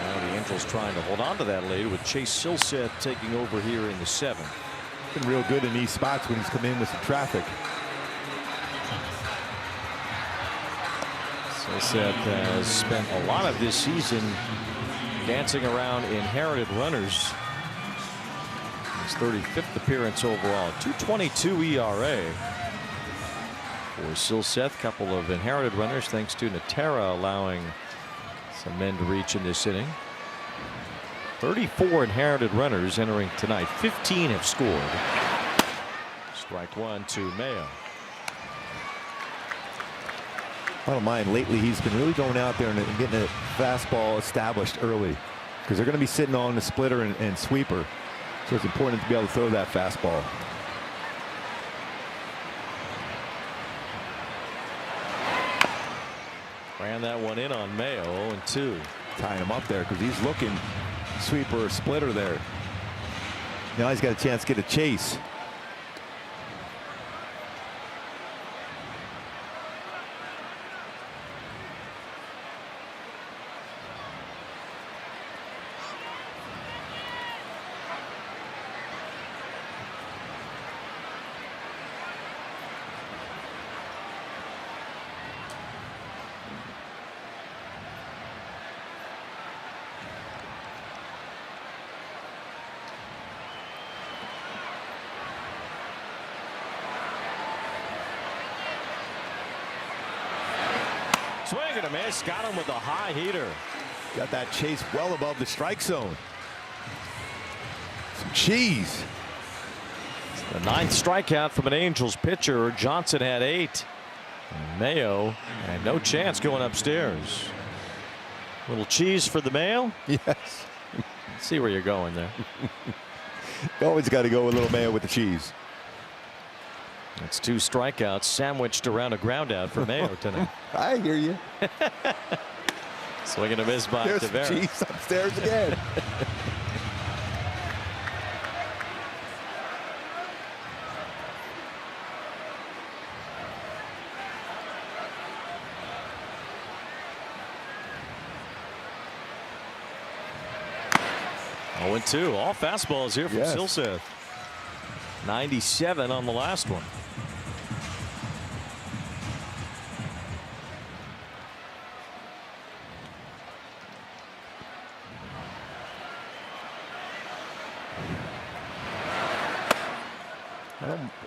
[SPEAKER 1] Now the Angels trying to hold on to that lead with Chase Silseth taking over here in the 7th.
[SPEAKER 2] Been real good in these spots when he's come in with some traffic.
[SPEAKER 1] Silseth has spent a lot of this season dancing around inherited runners. His 35th appearance overall. 2.22 ERA for Silseth. Couple of inherited runners thanks to Natera allowing some men to reach in this inning. 34 inherited runners entering tonight. 15 have scored. Strike 1 to Mayo.
[SPEAKER 2] I don't mind. Lately he's been really going out there and getting a fastball established early, because they're going to be sitting on the splitter and sweeper. So it's important to be able to throw that fastball.
[SPEAKER 1] Ran that one in on Mayo. 0-2.
[SPEAKER 2] Tying him up there because he's looking sweeper or splitter there. Now he's got a chance to get a chase.
[SPEAKER 1] Swing and a miss. Got him with a high heater.
[SPEAKER 2] Got that chase well above the strike zone. Some cheese.
[SPEAKER 1] The 9th strikeout from an Angels pitcher. Johnson had 8. And Mayo had no chance going upstairs. Little cheese for the Mayo.
[SPEAKER 2] Yes.
[SPEAKER 1] See where you're going there.
[SPEAKER 2] You always got to go with a little Mayo with the cheese.
[SPEAKER 1] That's 2 strikeouts sandwiched around a ground out for Mayo tonight.
[SPEAKER 2] I hear you.
[SPEAKER 1] Swing and a miss by
[SPEAKER 2] There's
[SPEAKER 1] Tavares.
[SPEAKER 2] some cheese upstairs again.
[SPEAKER 1] Oh, 0-2. All fastballs here from
[SPEAKER 2] Yes.
[SPEAKER 1] Silseth. 97 on the last one.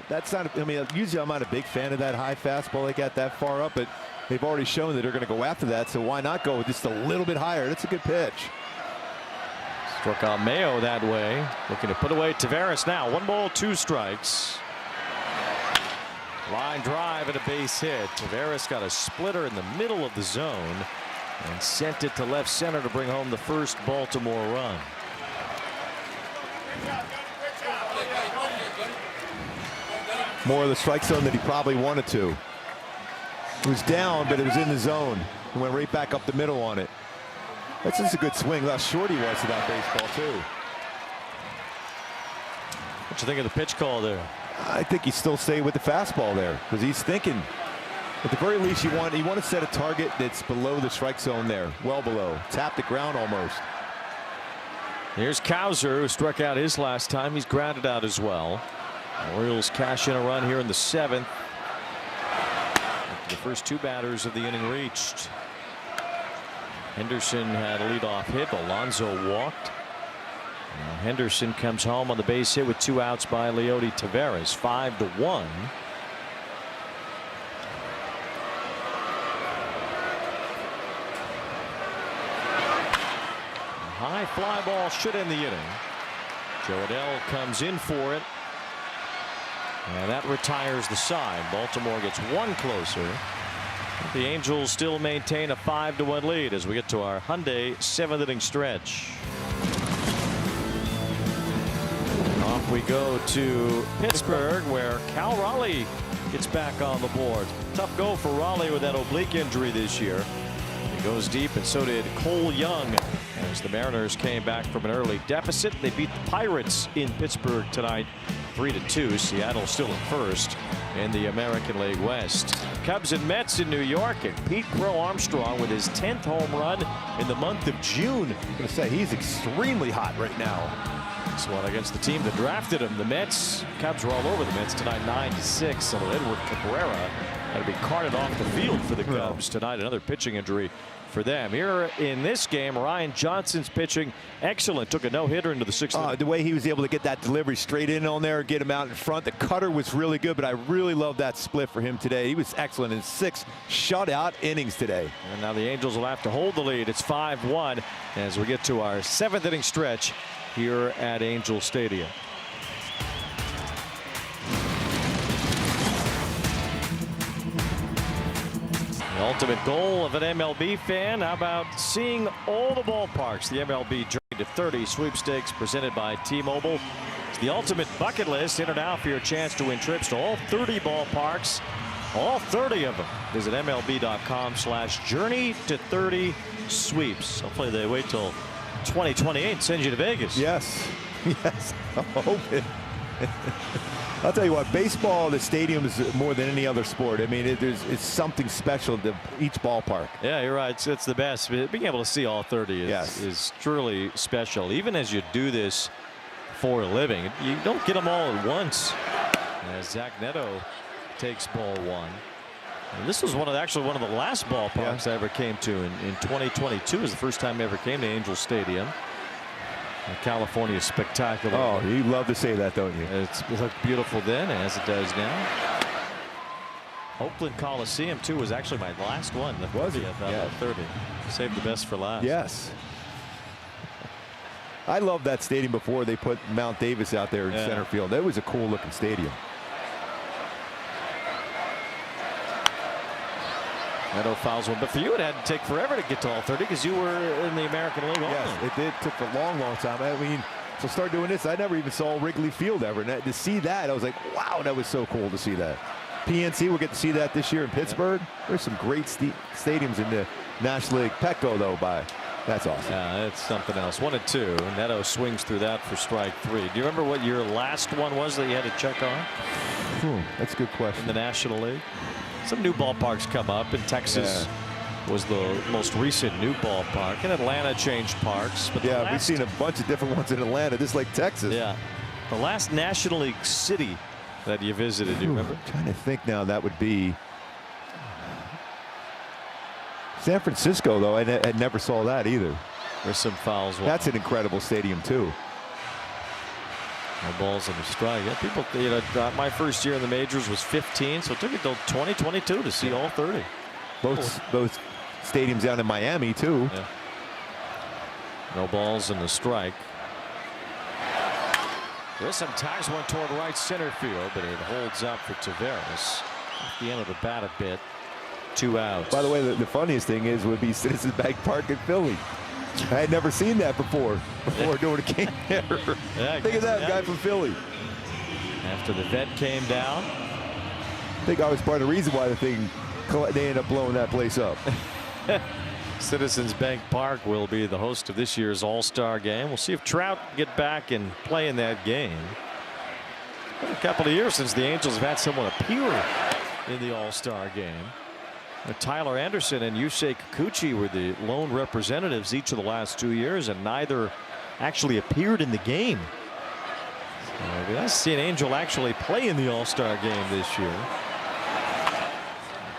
[SPEAKER 2] That's not, I mean, usually I'm not a big fan of that high fastball. They got that far up, but they've already shown that they're going to go after that. So why not go with just a little bit higher? That's a good pitch.
[SPEAKER 1] Struck out Mayo that way. Looking to put away Tavares now. 1 ball, 2 strikes. Line drive and a base hit. Tavares got a splitter in the middle of the zone and sent it to left center to bring home the first Baltimore run.
[SPEAKER 2] More of the strike zone than he probably wanted to. It was down, but it was in the zone. He went right back up the middle on it. That's just a good swing. How short he was to that baseball, too.
[SPEAKER 1] What you think of the pitch call there?
[SPEAKER 2] I think he's still staying with the fastball there because he's thinking, at the very least, you want to set a target that's below the strike zone there, well below. Tap the ground almost.
[SPEAKER 1] Here's Cowser, who struck out his last time. He's grounded out as well. Orioles cash in a run here in the 7th. The first 2 batters of the inning reached. Henderson had a leadoff hit. Alonso walked. Now Henderson comes home on the base hit with 2 outs by Leody Taveras. 5-1. A high fly ball should end the inning. Joe Adell comes in for it. And that retires the side. Baltimore gets 1 closer. The Angels still maintain a 5-1 lead as we get to our Hyundai 7th inning stretch. Off we go to Pittsburgh, where Cal Raleigh gets back on the board. Tough go for Raleigh with that oblique injury this year. He goes deep, and so did Cole Young, as the Mariners came back from an early deficit. They beat the Pirates in Pittsburgh tonight 3-2. Seattle still in first in the American League West. Cubs and Mets in New York, and Pete Crow Armstrong with his 10th home run in the month of June.
[SPEAKER 2] I'm going to say he's extremely hot right now.
[SPEAKER 1] This one against the team that drafted him. The Mets, Cubs were all over the Mets tonight, 9-6. So Edward Cabrera had to be carted off the field for the Cubs tonight. Another pitching injury for them. Here in this game, Ryan Johnson's pitching excellent. Took a no-hitter into the 6th.
[SPEAKER 2] The way he was able to get that delivery straight in on there, get him out in front. The cutter was really good, but I really love that split for him today. He was excellent in 6 shutout innings today.
[SPEAKER 1] And now the Angels will have to hold the lead. It's 5-1 as we get to our 7th inning stretch here at Angel Stadium. The ultimate goal of an MLB fan. How about seeing all the ballparks? The MLB Journey to 30 sweepstakes presented by T-Mobile. It's the ultimate bucket list. In or out for your chance to win trips to all 30 ballparks All 30 of them. Visit MLB.com/journey-to-30-sweeps. Hopefully they wait till 2028 and send you to Vegas.
[SPEAKER 2] Yes. Yes. I'm hoping. I'll tell you what, baseball, the stadium is more than any other sport. I mean, it's something special to each ballpark.
[SPEAKER 1] Yeah, you're right. It's the best. Being able to see all 30 is truly special. Even as you do this for a living, you don't get them all at once. As Zach Neto takes ball 1. And this was actually one of the last ballparks I ever came to in 2022. Was the first time I ever came to Angel Stadium. California is spectacular.
[SPEAKER 2] Oh, you love to say that, don't you?
[SPEAKER 1] It looked beautiful then, as it does now. Oakland Coliseum too was actually my last one. The 30th out of 30. Saved the best for last.
[SPEAKER 2] Yes. I love that stadium before they put Mount Davis out there in center field. That was a cool looking stadium.
[SPEAKER 1] Neto fouls one, but for you it had to take forever to get to all 30 because you were in the American League.
[SPEAKER 2] Yes, it did. Took a long time. I mean, to start doing this, I never even saw Wrigley Field ever. And to see that, I was like, wow, that was so cool to see that. PNC, we'll get to see that this year in Pittsburgh. There's some great stadiums in the National League. Petco, though, that's awesome.
[SPEAKER 1] Yeah, it's something else. 1-2. Neto swings through that for strike 3. Do you remember what your last one was that you had to check on?
[SPEAKER 2] That's a good question.
[SPEAKER 1] In the National League? Some new ballparks come up, and Texas was the most recent new ballpark. And Atlanta changed parks. But
[SPEAKER 2] we've seen a bunch of different ones in Atlanta, just like Texas.
[SPEAKER 1] Yeah. The last National League city that you visited, do you remember?
[SPEAKER 2] I'm trying to think now. That would be San Francisco, though. I never saw that either.
[SPEAKER 1] There's some fouls.
[SPEAKER 2] That's an incredible stadium, too.
[SPEAKER 1] No balls in the strike. Yeah, people, my first year in the majors was 15, so it took me till 2022 to see all 30.
[SPEAKER 2] Both stadiums down in Miami, too.
[SPEAKER 1] Yeah. No balls in the strike. Grissom tags one toward right center field, but it holds up for Taveras. Off the end of the bat a bit. 2 outs.
[SPEAKER 2] By the way, the funniest thing would be Citizens Bank Park in Philly. I had never seen that before doing a game there. Think of that, guy from Philly.
[SPEAKER 1] After the vet came down.
[SPEAKER 2] I think I was part of the reason why they ended up blowing that place up.
[SPEAKER 1] Citizens Bank Park will be the host of this year's All-Star game. We'll see if Trout can get back and play in that game. It's been a couple of years since the Angels have had someone appear in the All-Star game. Tyler Anderson and Yusei Kikuchi were the lone representatives each of the last 2 years, and neither actually appeared in the game. So it'd be nice to see an Angel actually play in the All-Star game this year.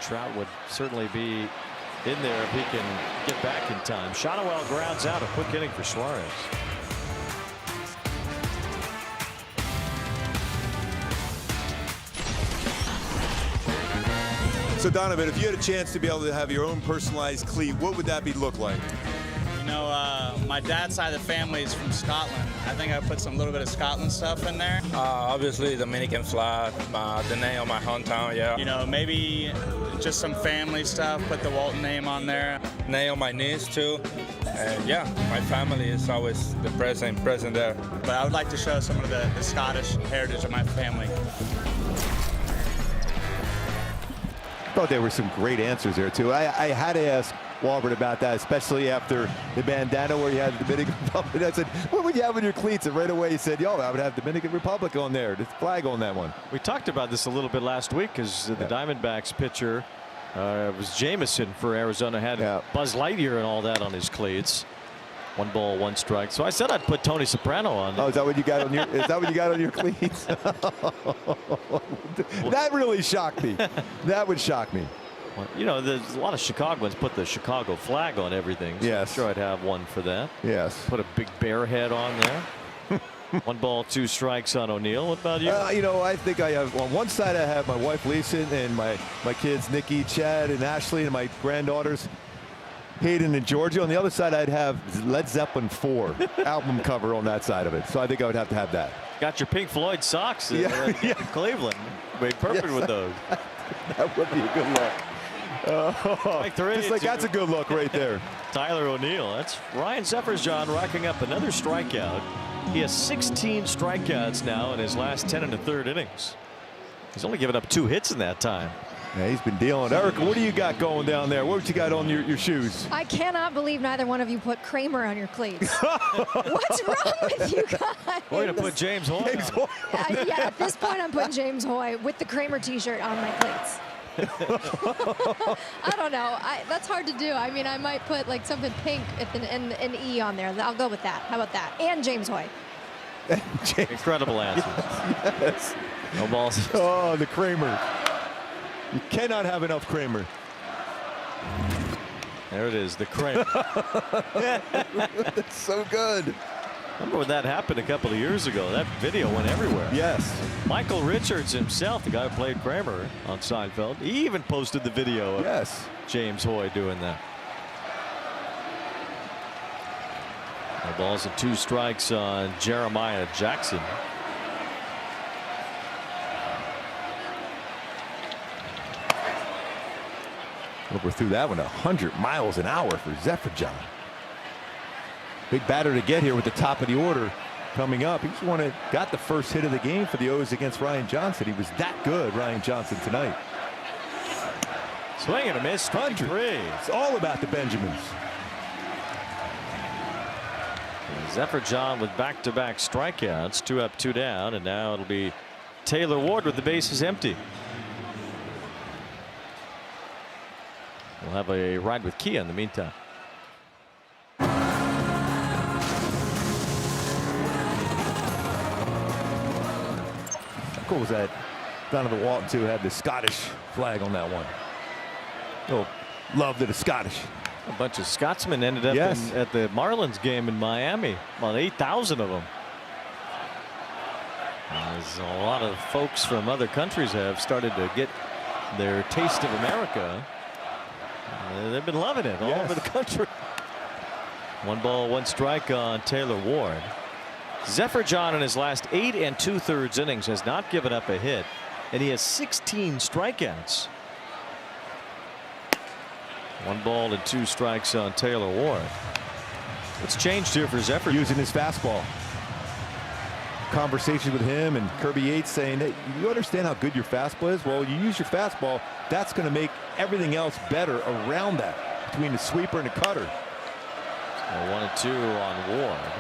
[SPEAKER 1] Trout would certainly be in there if he can get back in time. Shotwell grounds out, a quick inning for Suarez.
[SPEAKER 7] So Donovan, if you had a chance to be able to have your own personalized cleat, what would that look like?
[SPEAKER 8] You know, my dad's side of the family is from Scotland. I think I put some little bit of Scotland stuff in there.
[SPEAKER 9] Obviously Dominican flag, the name of my hometown, yeah.
[SPEAKER 8] You know, maybe just some family stuff, put the Walton name on there.
[SPEAKER 9] Name on my knees too. And yeah, my family is always the present there.
[SPEAKER 8] But I would like to show some of the Scottish heritage of my family.
[SPEAKER 2] I thought there were some great answers there, too. I had to ask Walbert about that, especially after the bandana where you had the Dominican Republic. I said, what would you have on your cleats? And right away he said, yo, I would have Dominican Republic on there, the flag on that one.
[SPEAKER 1] We talked about this a little bit last week because the Diamondbacks pitcher was Jameson for Arizona, had Buzz Lightyear and all that on his cleats. 1 ball, 1 strike. So I said I'd put Tony Soprano on.
[SPEAKER 2] Oh, is that what you got on your? Is that what you got on your cleats? That really shocked me. That would shock me.
[SPEAKER 1] Well, you know, there's a lot of Chicagoans put the Chicago flag on everything. So
[SPEAKER 2] yes.
[SPEAKER 1] I'm sure I'd have one for that.
[SPEAKER 2] Yes.
[SPEAKER 1] Put a big bear head on there. 1 ball, 2 strikes on O'Neill. What about you?
[SPEAKER 2] You know, I think I have on one side I have my wife Lisa and my kids Nikki, Chad, and Ashley, and my granddaughters Hayden and Georgia. On the other side, I'd have Led Zeppelin 4 album cover on that side of it. So I think I would have to have that.
[SPEAKER 1] Got your Pink Floyd socks in Cleveland. Made perfect with those.
[SPEAKER 2] That would be a good look. Just like that's a good look right there.
[SPEAKER 1] Tyler O'Neill. That's Ryan Zeffersjon racking up another strikeout. He has 16 strikeouts now in his last 10 1/3 innings. He's only given up 2 hits in that time.
[SPEAKER 2] Yeah, he's been dealing. Erica, what do you got going down there? What you got on your shoes?
[SPEAKER 3] I cannot believe neither one of you put Kramer on your cleats. What's wrong with you guys?
[SPEAKER 1] We're going to put James Hoy on.
[SPEAKER 3] Yeah, at this point, I'm putting James Hoy with the Kramer T-shirt on my cleats.
[SPEAKER 10] I don't know. That's hard to do. I mean, I might put like something pink with an E on there. I'll go with that. How about that?
[SPEAKER 3] And James Hoy.
[SPEAKER 1] Incredible answer.
[SPEAKER 2] Yes.
[SPEAKER 1] No balls.
[SPEAKER 2] Oh, the Kramer. You cannot have enough Kramer.
[SPEAKER 1] There it is, the Kramer.
[SPEAKER 2] That's so good.
[SPEAKER 1] Remember when that happened a couple of years ago? That video went everywhere.
[SPEAKER 2] Yes.
[SPEAKER 1] Michael Richards himself, the guy who played Kramer on Seinfeld, he even posted the video of James Hoy doing that. No balls and 2 strikes on Jeremiah Jackson.
[SPEAKER 2] Overthrew that one 100 miles an hour for Zephyr. Big batter to get here with the top of the order coming up. He's got the first hit of the game for the O's against Ryan Johnson. He was that good, Ryan Johnson, tonight.
[SPEAKER 1] Swing and a miss, 103.
[SPEAKER 2] It's all about the Benjamins.
[SPEAKER 1] Zephyr John with back-to-back strikeouts, 2 up, 2 down, and now it'll be Taylor Ward with the bases empty. We'll have a ride with Kia in the meantime.
[SPEAKER 2] How cool was that? Donovan Walton too had the Scottish flag on that one. Oh, love that it's Scottish.
[SPEAKER 1] A bunch of Scotsmen ended up at the Marlins game in Miami. About 8,000 of them. There's a lot of folks from other countries have started to get their taste of America. They've been loving it all over the country. 1 ball, 1 strike on Taylor Ward. Zephyr John in his last 8 2/3 innings has not given up a hit, and he has 16 strikeouts. 1 ball and 2 strikes on Taylor Ward. What's changed here for Zephyr?
[SPEAKER 2] Using his fastball. Conversations with him and Kirby Yates saying that you understand how good your fastball is. Well, you use your fastball. That's going to make everything else better around that between the sweeper and the cutter.
[SPEAKER 1] So 1 and 2 on Ward.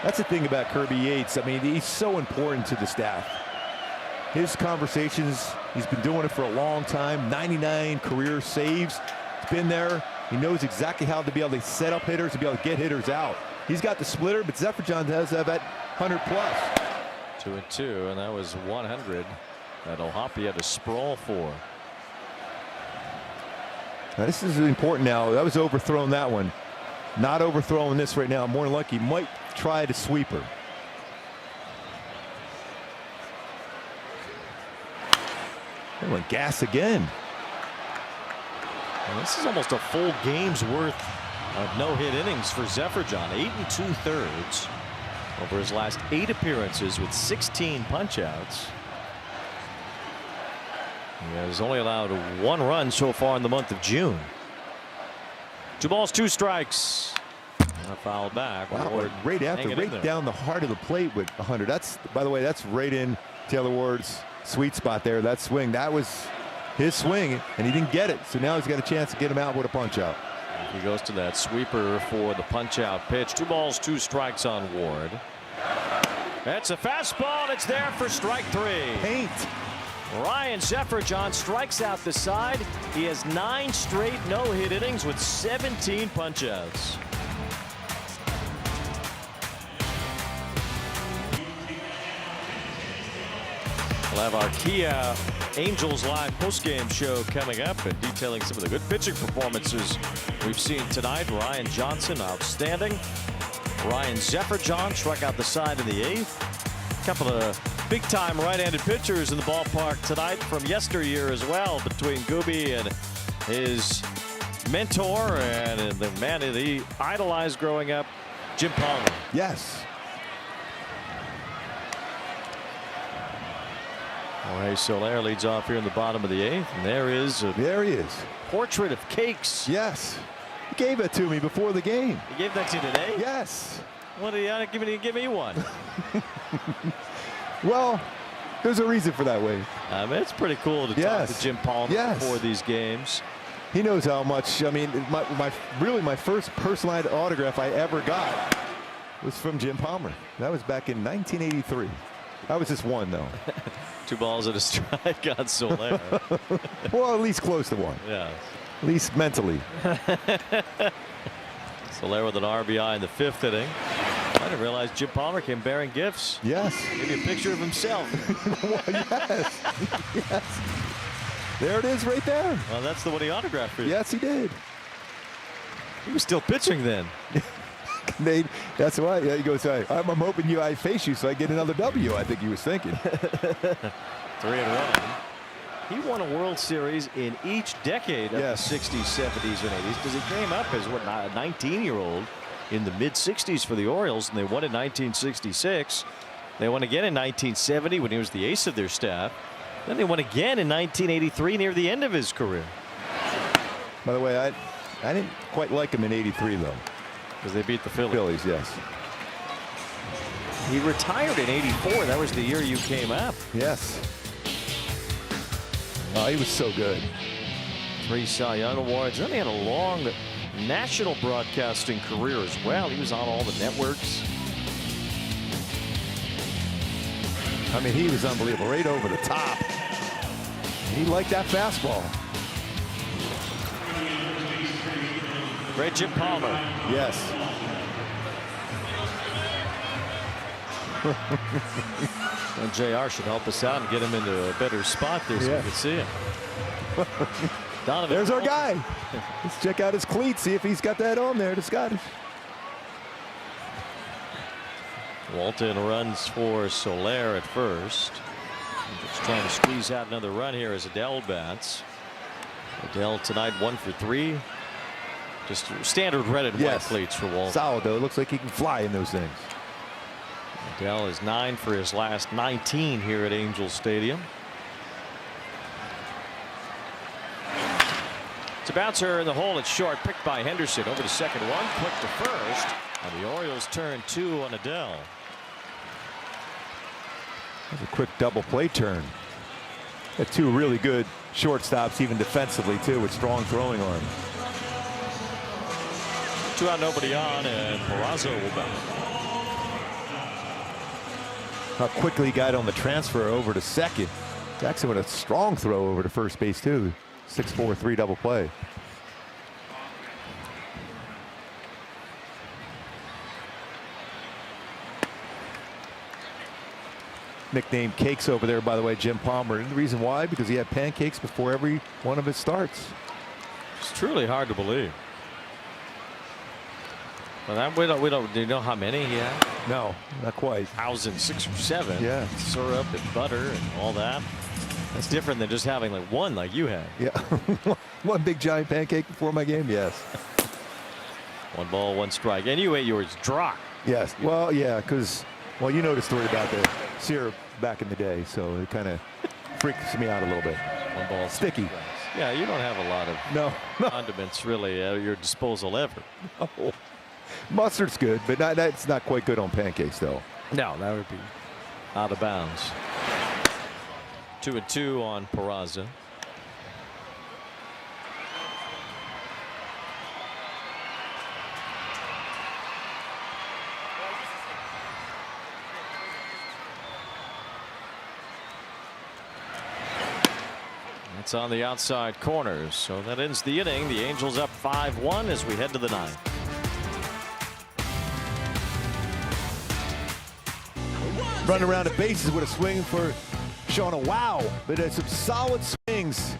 [SPEAKER 2] That's the thing about Kirby Yates. I mean, he's so important to the staff. His conversations, he's been doing it for a long time. 99 career saves. He's been there. He knows exactly how to be able to set up hitters and be able to get hitters out. He's got the splitter, but Zephyr John does have that 100 plus.
[SPEAKER 1] 2 and 2, and that was 100 that O'Hoppe had to sprawl for.
[SPEAKER 2] Now this is important now. That was overthrown, that one. Not overthrowing this right now. More than likely, might try the sweeper. They went gas again.
[SPEAKER 1] Well, this is almost a full game's worth of no-hit innings for Zephyr John. 8 2/3 over his last 8 appearances with 16 punch-outs. He has only allowed 1 run so far in the month of June. 2 balls, 2 strikes. A foul back.
[SPEAKER 2] Wow, right down the heart of the plate with 100. That's, by the way, that's right in Taylor Ward's sweet spot there. That swing, that was his swing, and he didn't get it. So now he's got a chance to get him out with a punch out.
[SPEAKER 1] He goes to that sweeper for the punch out pitch. 2 balls, 2 strikes on Ward. That's a fastball, and it's there for strike 3.
[SPEAKER 2] Paint.
[SPEAKER 1] Ryan Zephyr John strikes out the side. He has 9 straight no-hit innings with 17 punch-outs. We'll have our Kia Angels Live postgame show coming up and detailing some of the good pitching performances we've seen tonight. Ryan Johnson, outstanding. Ryan Zephyr John struck out the side in the 8th. A couple of big-time right-handed pitchers in the ballpark tonight from yesteryear as well, between Gooby and his mentor and the man that he idolized growing up, Jim Palmer.
[SPEAKER 2] Yes.
[SPEAKER 1] Jorge Soler leads off here in the bottom of the 8th, and there he is. Portrait of Cakes.
[SPEAKER 2] Yes. He gave it to me before the game.
[SPEAKER 1] He gave that to you today?
[SPEAKER 2] Yes.
[SPEAKER 1] What did he give me one?
[SPEAKER 2] Well, there's a reason for that, Wade.
[SPEAKER 1] I mean, it's pretty cool to talk to Jim Palmer before these games.
[SPEAKER 2] He knows how much. I mean, really my first personalized autograph I ever got was from Jim Palmer. That was back in 1983. That was just one, though.
[SPEAKER 1] 2 balls and a strike on Soler.
[SPEAKER 2] Well, at least close to one.
[SPEAKER 1] Yeah.
[SPEAKER 2] At least mentally.
[SPEAKER 1] Soler with an RBI in the 5th inning. I didn't realize Jim Palmer came bearing gifts.
[SPEAKER 2] Yes.
[SPEAKER 1] Maybe a picture of himself.
[SPEAKER 2] Well, yes. Yes. There it is right there.
[SPEAKER 1] Well, that's the one he autographed for you.
[SPEAKER 2] Yes, he did.
[SPEAKER 1] He was still pitching then.
[SPEAKER 2] That's why. Yeah, he goes, I'm hoping I face you so I get another W, I think he was thinking.
[SPEAKER 1] 3 in a row. He won a World Series in each decade of the 60s, 70s, and 80s because he came up as a 19-year-old in the mid-60s for the Orioles, and they won in 1966. They won again in 1970 when he was the ace of their staff. Then they won again in 1983 near the end of his career.
[SPEAKER 2] By the way, I didn't quite like him in '83 though.
[SPEAKER 1] Because they beat the Phillies.
[SPEAKER 2] Phillies, yes.
[SPEAKER 1] He retired in '84. That was the year you came up.
[SPEAKER 2] Yes. Oh, he was so good.
[SPEAKER 1] 3 Cy Young Awards. Then he had a long national broadcasting career as well. He was on all the networks.
[SPEAKER 2] I mean, he was unbelievable, right over the top. He liked that fastball.
[SPEAKER 1] Great Jim Palmer.
[SPEAKER 2] Yes.
[SPEAKER 1] And JR should help us out and get him into a better spot there so we can see him. Donovan.
[SPEAKER 2] There's our guy. Let's check out his cleats, see if he's got that on there, the Scottish.
[SPEAKER 1] Walton runs for Soler at first. Just trying to squeeze out another run here as Adele bats. Adele tonight 1 for 3. Just standard red and white cleats for Walton.
[SPEAKER 2] Solid though. It looks like he can fly in those things.
[SPEAKER 1] Adele is 9 for his last 19 here at Angel Stadium. It's a bouncer in the hole. It's short. Picked by Henderson. Over to second 1. Quick to first. And the Orioles turn 2 on Adele.
[SPEAKER 2] That's a quick double play turn. Got 2 really good shortstops, even defensively too, with strong throwing arms.
[SPEAKER 1] 2 out, nobody on, and Peraza will bat.
[SPEAKER 2] How quickly he got on the transfer over to second. Jackson with a strong throw over to first base too. 6-4-3 double play. Nicknamed Cakes over there, by the way, Jim Palmer. And the reason why, because he had pancakes before every one of his starts.
[SPEAKER 1] It's truly hard to believe. Well, we don't. Do you know how many he had?
[SPEAKER 2] No, not quite.
[SPEAKER 1] 6 or 7.
[SPEAKER 2] Yeah.
[SPEAKER 1] Syrup and butter and all that. That's different than just having like one like you had.
[SPEAKER 2] Yeah. One big giant pancake before my game. Yes.
[SPEAKER 1] 1 ball, 1 strike, and you ate yours dry.
[SPEAKER 2] Yes. Well, yeah, because you know the story about the syrup back in the day, so it kind of freaks me out a little bit.
[SPEAKER 1] 1 ball,
[SPEAKER 2] sticky.
[SPEAKER 1] Yeah, you don't have a lot of
[SPEAKER 2] no
[SPEAKER 1] condiments really at your disposal ever.
[SPEAKER 2] No. Mustard's good, but that's not quite good on pancakes, though.
[SPEAKER 1] No, that would be out of bounds. 2-2 on Peraza. It's on the outside corners, so that ends the inning. The Angels up 5-1 as we head to the 9th.
[SPEAKER 2] Running around the bases with a swing for Shauna. Wow, but there's some solid swings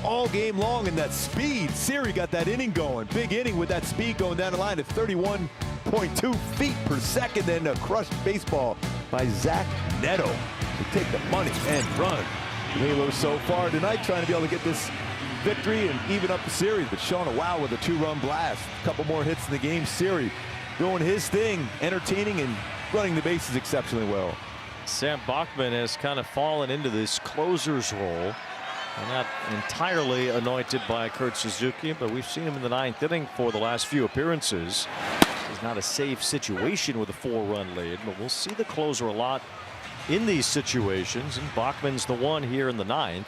[SPEAKER 2] all game long, and that speed. Siri got that inning going. Big inning with that speed going down the line at 31.2 feet per second. Then a crushed baseball by Zach Neto to take the money and run. Halo so far tonight trying to be able to get this victory and even up the series. But Shauna Wow with a 2-run blast. A couple more hits in the game. Siri doing his thing, entertaining and running the bases exceptionally well.
[SPEAKER 1] Sam Bachman has kind of fallen into this closer's role. And not entirely anointed by Kurt Suzuki, but we've seen him in the 9th inning for the last few appearances. It's not a safe situation with a 4-run lead, but we'll see the closer a lot in these situations, and Bachman's the one here in the 9th,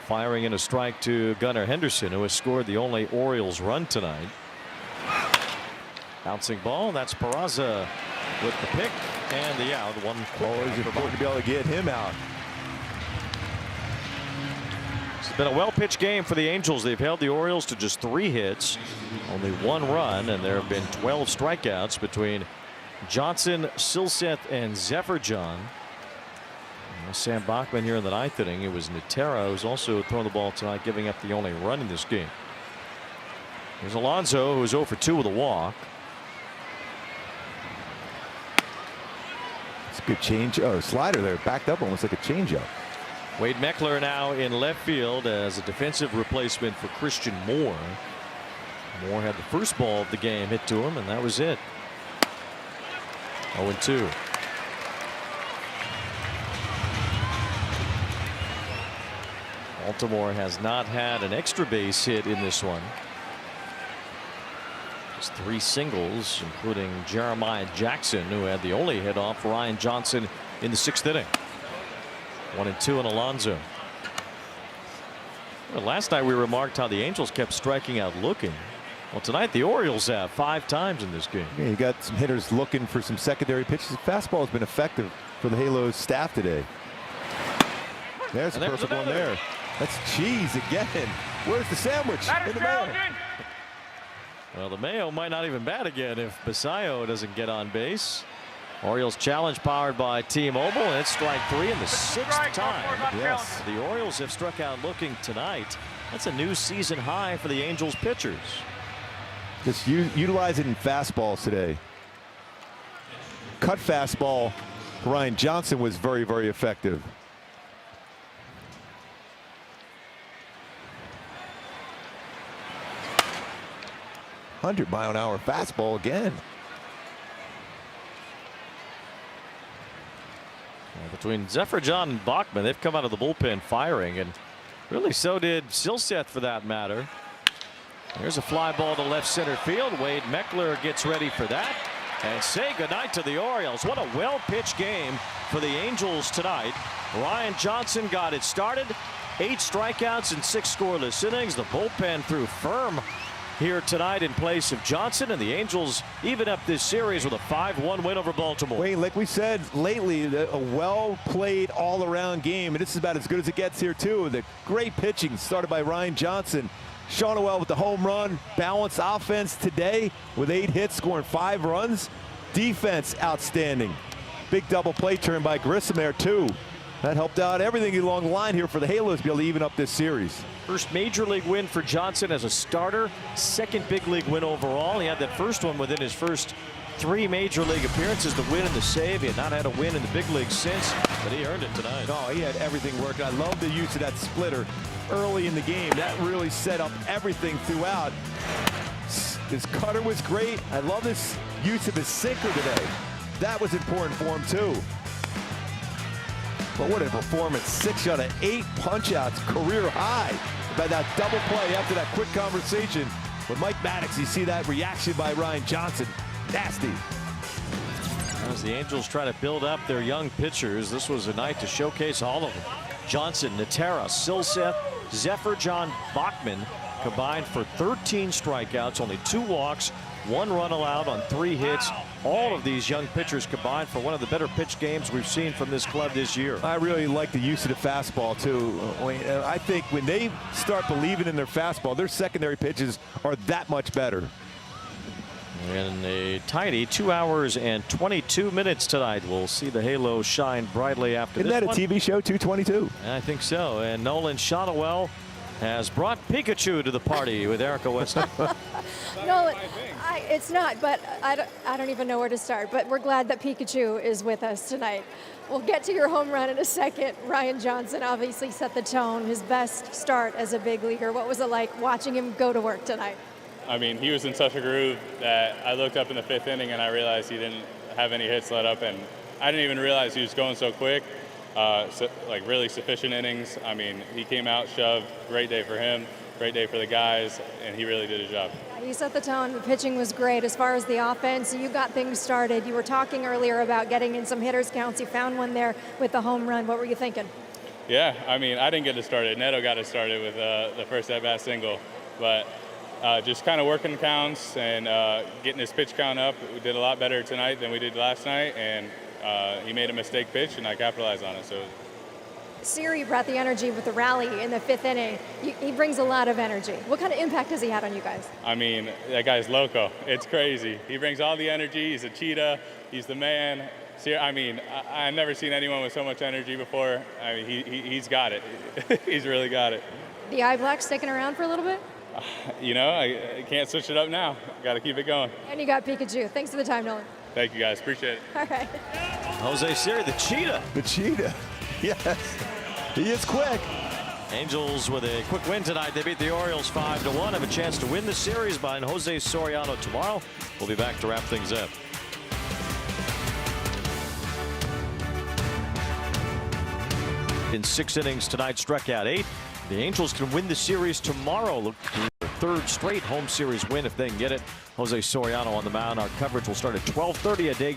[SPEAKER 1] firing in a strike to Gunnar Henderson, who has scored the only Orioles run tonight. Bouncing ball, that's Peraza with the pick and the out. One
[SPEAKER 2] always important to be able to get him out.
[SPEAKER 1] It's been a well-pitched game for the Angels. They've held the Orioles to just 3 hits, only 1 run, and there have been 12 strikeouts between Johnson, Silseth, and Zephyr-John. Sam Bachman here in the 9th inning. It was Natera who's also thrown the ball tonight, giving up the only run in this game. There's Alonso, who's 0 for 2 with a walk.
[SPEAKER 2] It's a good change. Oh, slider there, backed up almost like a changeup.
[SPEAKER 1] Wade Meckler now in left field as a defensive replacement for Christian Moore. Moore had the first ball of the game hit to him, and that was it. 0-2. Baltimore has not had an extra base hit in this one. Just 3 singles, including Jeremiah Jackson, who had the only hit off Ryan Johnson in the 6th inning. 1-2 on Alonso. Well, last night we remarked how the Angels kept striking out looking. Well, tonight the Orioles have 5 times in this game.
[SPEAKER 2] Yeah, you got some hitters looking for some secondary pitches. Fastball has been effective for the Halos staff today. There's a perfect one there. That's cheese again. Where's the sandwich? In the mayo.
[SPEAKER 1] Well, the Mayo might not even bat again if Basayo doesn't get on base. Orioles challenge powered by T-Mobile, and it's strike 3 in the 6th time.
[SPEAKER 2] Yes.
[SPEAKER 1] The Orioles have struck out looking tonight. That's a new season high for the Angels pitchers.
[SPEAKER 2] Just utilizing fastballs today. Cut fastball. Ryan Johnson was very, very effective. .100-mile-an-hour fastball again.
[SPEAKER 1] Between Zephyr-John and Bachman, they've come out of the bullpen firing, and really so did Silseth for that matter. There's a fly ball to left center field. Wade Meckler gets ready for that. And say goodnight to the Orioles. What a well-pitched game for the Angels tonight. Ryan Johnson got it started. 8 strikeouts and 6 scoreless innings. The bullpen threw firm here tonight in place of Johnson, and the Angels even up this series with a 5-1 win over Baltimore.
[SPEAKER 2] Wayne, like we said lately, a well-played all-around game, and this is about as good as it gets here too. The great pitching started by Ryan Johnson. Sean Noel with the home run. Balanced offense today with 8 hits, scoring 5 runs. Defense outstanding. Big double play turn by Grissom there too. That helped out everything along the line here for the Halos to be able to even up this series.
[SPEAKER 1] First major league win for Johnson as a starter. 2nd big league win overall. He had that first one within his first 3 major league appearances, the win and the save. He had not had a win in the big leagues since, but he earned it tonight.
[SPEAKER 2] Oh, he had everything working. I love the use of that splitter early in the game. That really set up everything throughout. His cutter was great. I love this use of his sinker today. That was important for him too. But what a performance. 6 out of 8 punch-outs, career high. By that double play after that quick conversation with Mike Maddox, you see that reaction by Ryan Johnson. Nasty.
[SPEAKER 1] As the Angels try to build up their young pitchers, this was a night to showcase all of them. Johnson, Natera, Silseth, Zephyr-John, Bachman combined for 13 strikeouts, only 2 walks, 1 run allowed on 3 hits. All of these young pitchers combined for one of the better pitch games we've seen from this club this year.
[SPEAKER 2] I really like the use of the fastball too. I think when they start believing in their fastball, their secondary pitches are that much better.
[SPEAKER 1] In a tidy 2 hours and 22 minutes tonight, we'll see the Halos shine brightly after
[SPEAKER 2] Isn't
[SPEAKER 1] this
[SPEAKER 2] that a
[SPEAKER 1] one.
[SPEAKER 2] TV show, 222?
[SPEAKER 1] I think so. And Nolan Shotwell has brought Pikachu to the party with Erica Weston.
[SPEAKER 3] Nolan, it's not, but I don't even know where to start. But we're glad that Pikachu is with us tonight. We'll get to your home run in a second. Ryan Johnson obviously set the tone, his best start as a big leaguer. What was it like watching him go to work tonight?
[SPEAKER 11] I mean, he was in such a groove that I looked up in the 5th inning and I realized he didn't have any hits let up, and I didn't even realize he was going so quick. Like really sufficient innings. I mean, he came out, shoved, great day for him. great day for the guys, and he really did his job.
[SPEAKER 3] You set the tone. The pitching was great. As far as the offense, you got things started. You were talking earlier about getting in some hitters counts. You found one there with the home run. What were you thinking?
[SPEAKER 11] Yeah, I mean, I didn't get it started. Neto got it started with the first at-bat single. But just kind of working counts and getting his pitch count up. We did a lot better tonight than we did last night, and he made a mistake pitch, and I capitalized on it. So.
[SPEAKER 3] Siri brought the energy with the rally in the 5th inning. He brings a lot of energy. What kind of impact has he had on you guys?
[SPEAKER 11] I mean, that guy's loco. It's crazy. He brings all the energy. He's a cheetah. He's the man. I mean, I've never seen anyone with so much energy before. I mean, he's got it. He's really got it.
[SPEAKER 3] The Eye Black sticking around for a little bit?
[SPEAKER 11] You know, I can't switch it up now. Got to keep it going.
[SPEAKER 3] And you got Pikachu. Thanks for the time, Nolan.
[SPEAKER 11] Thank you, guys. Appreciate it.
[SPEAKER 3] All right.
[SPEAKER 1] Jose Siri, the cheetah.
[SPEAKER 2] The cheetah. Yes. He is quick.
[SPEAKER 1] Angels with a quick win tonight. They beat the Orioles 5-1. Have a chance to win the series behind Jose Soriano tomorrow. We'll be back to wrap things up. In 6 innings tonight, struck out 8. The Angels can win the series tomorrow. Look for their 3rd straight home series win if they can get it. Jose Soriano on the mound. Our coverage will start at 12:30 a day.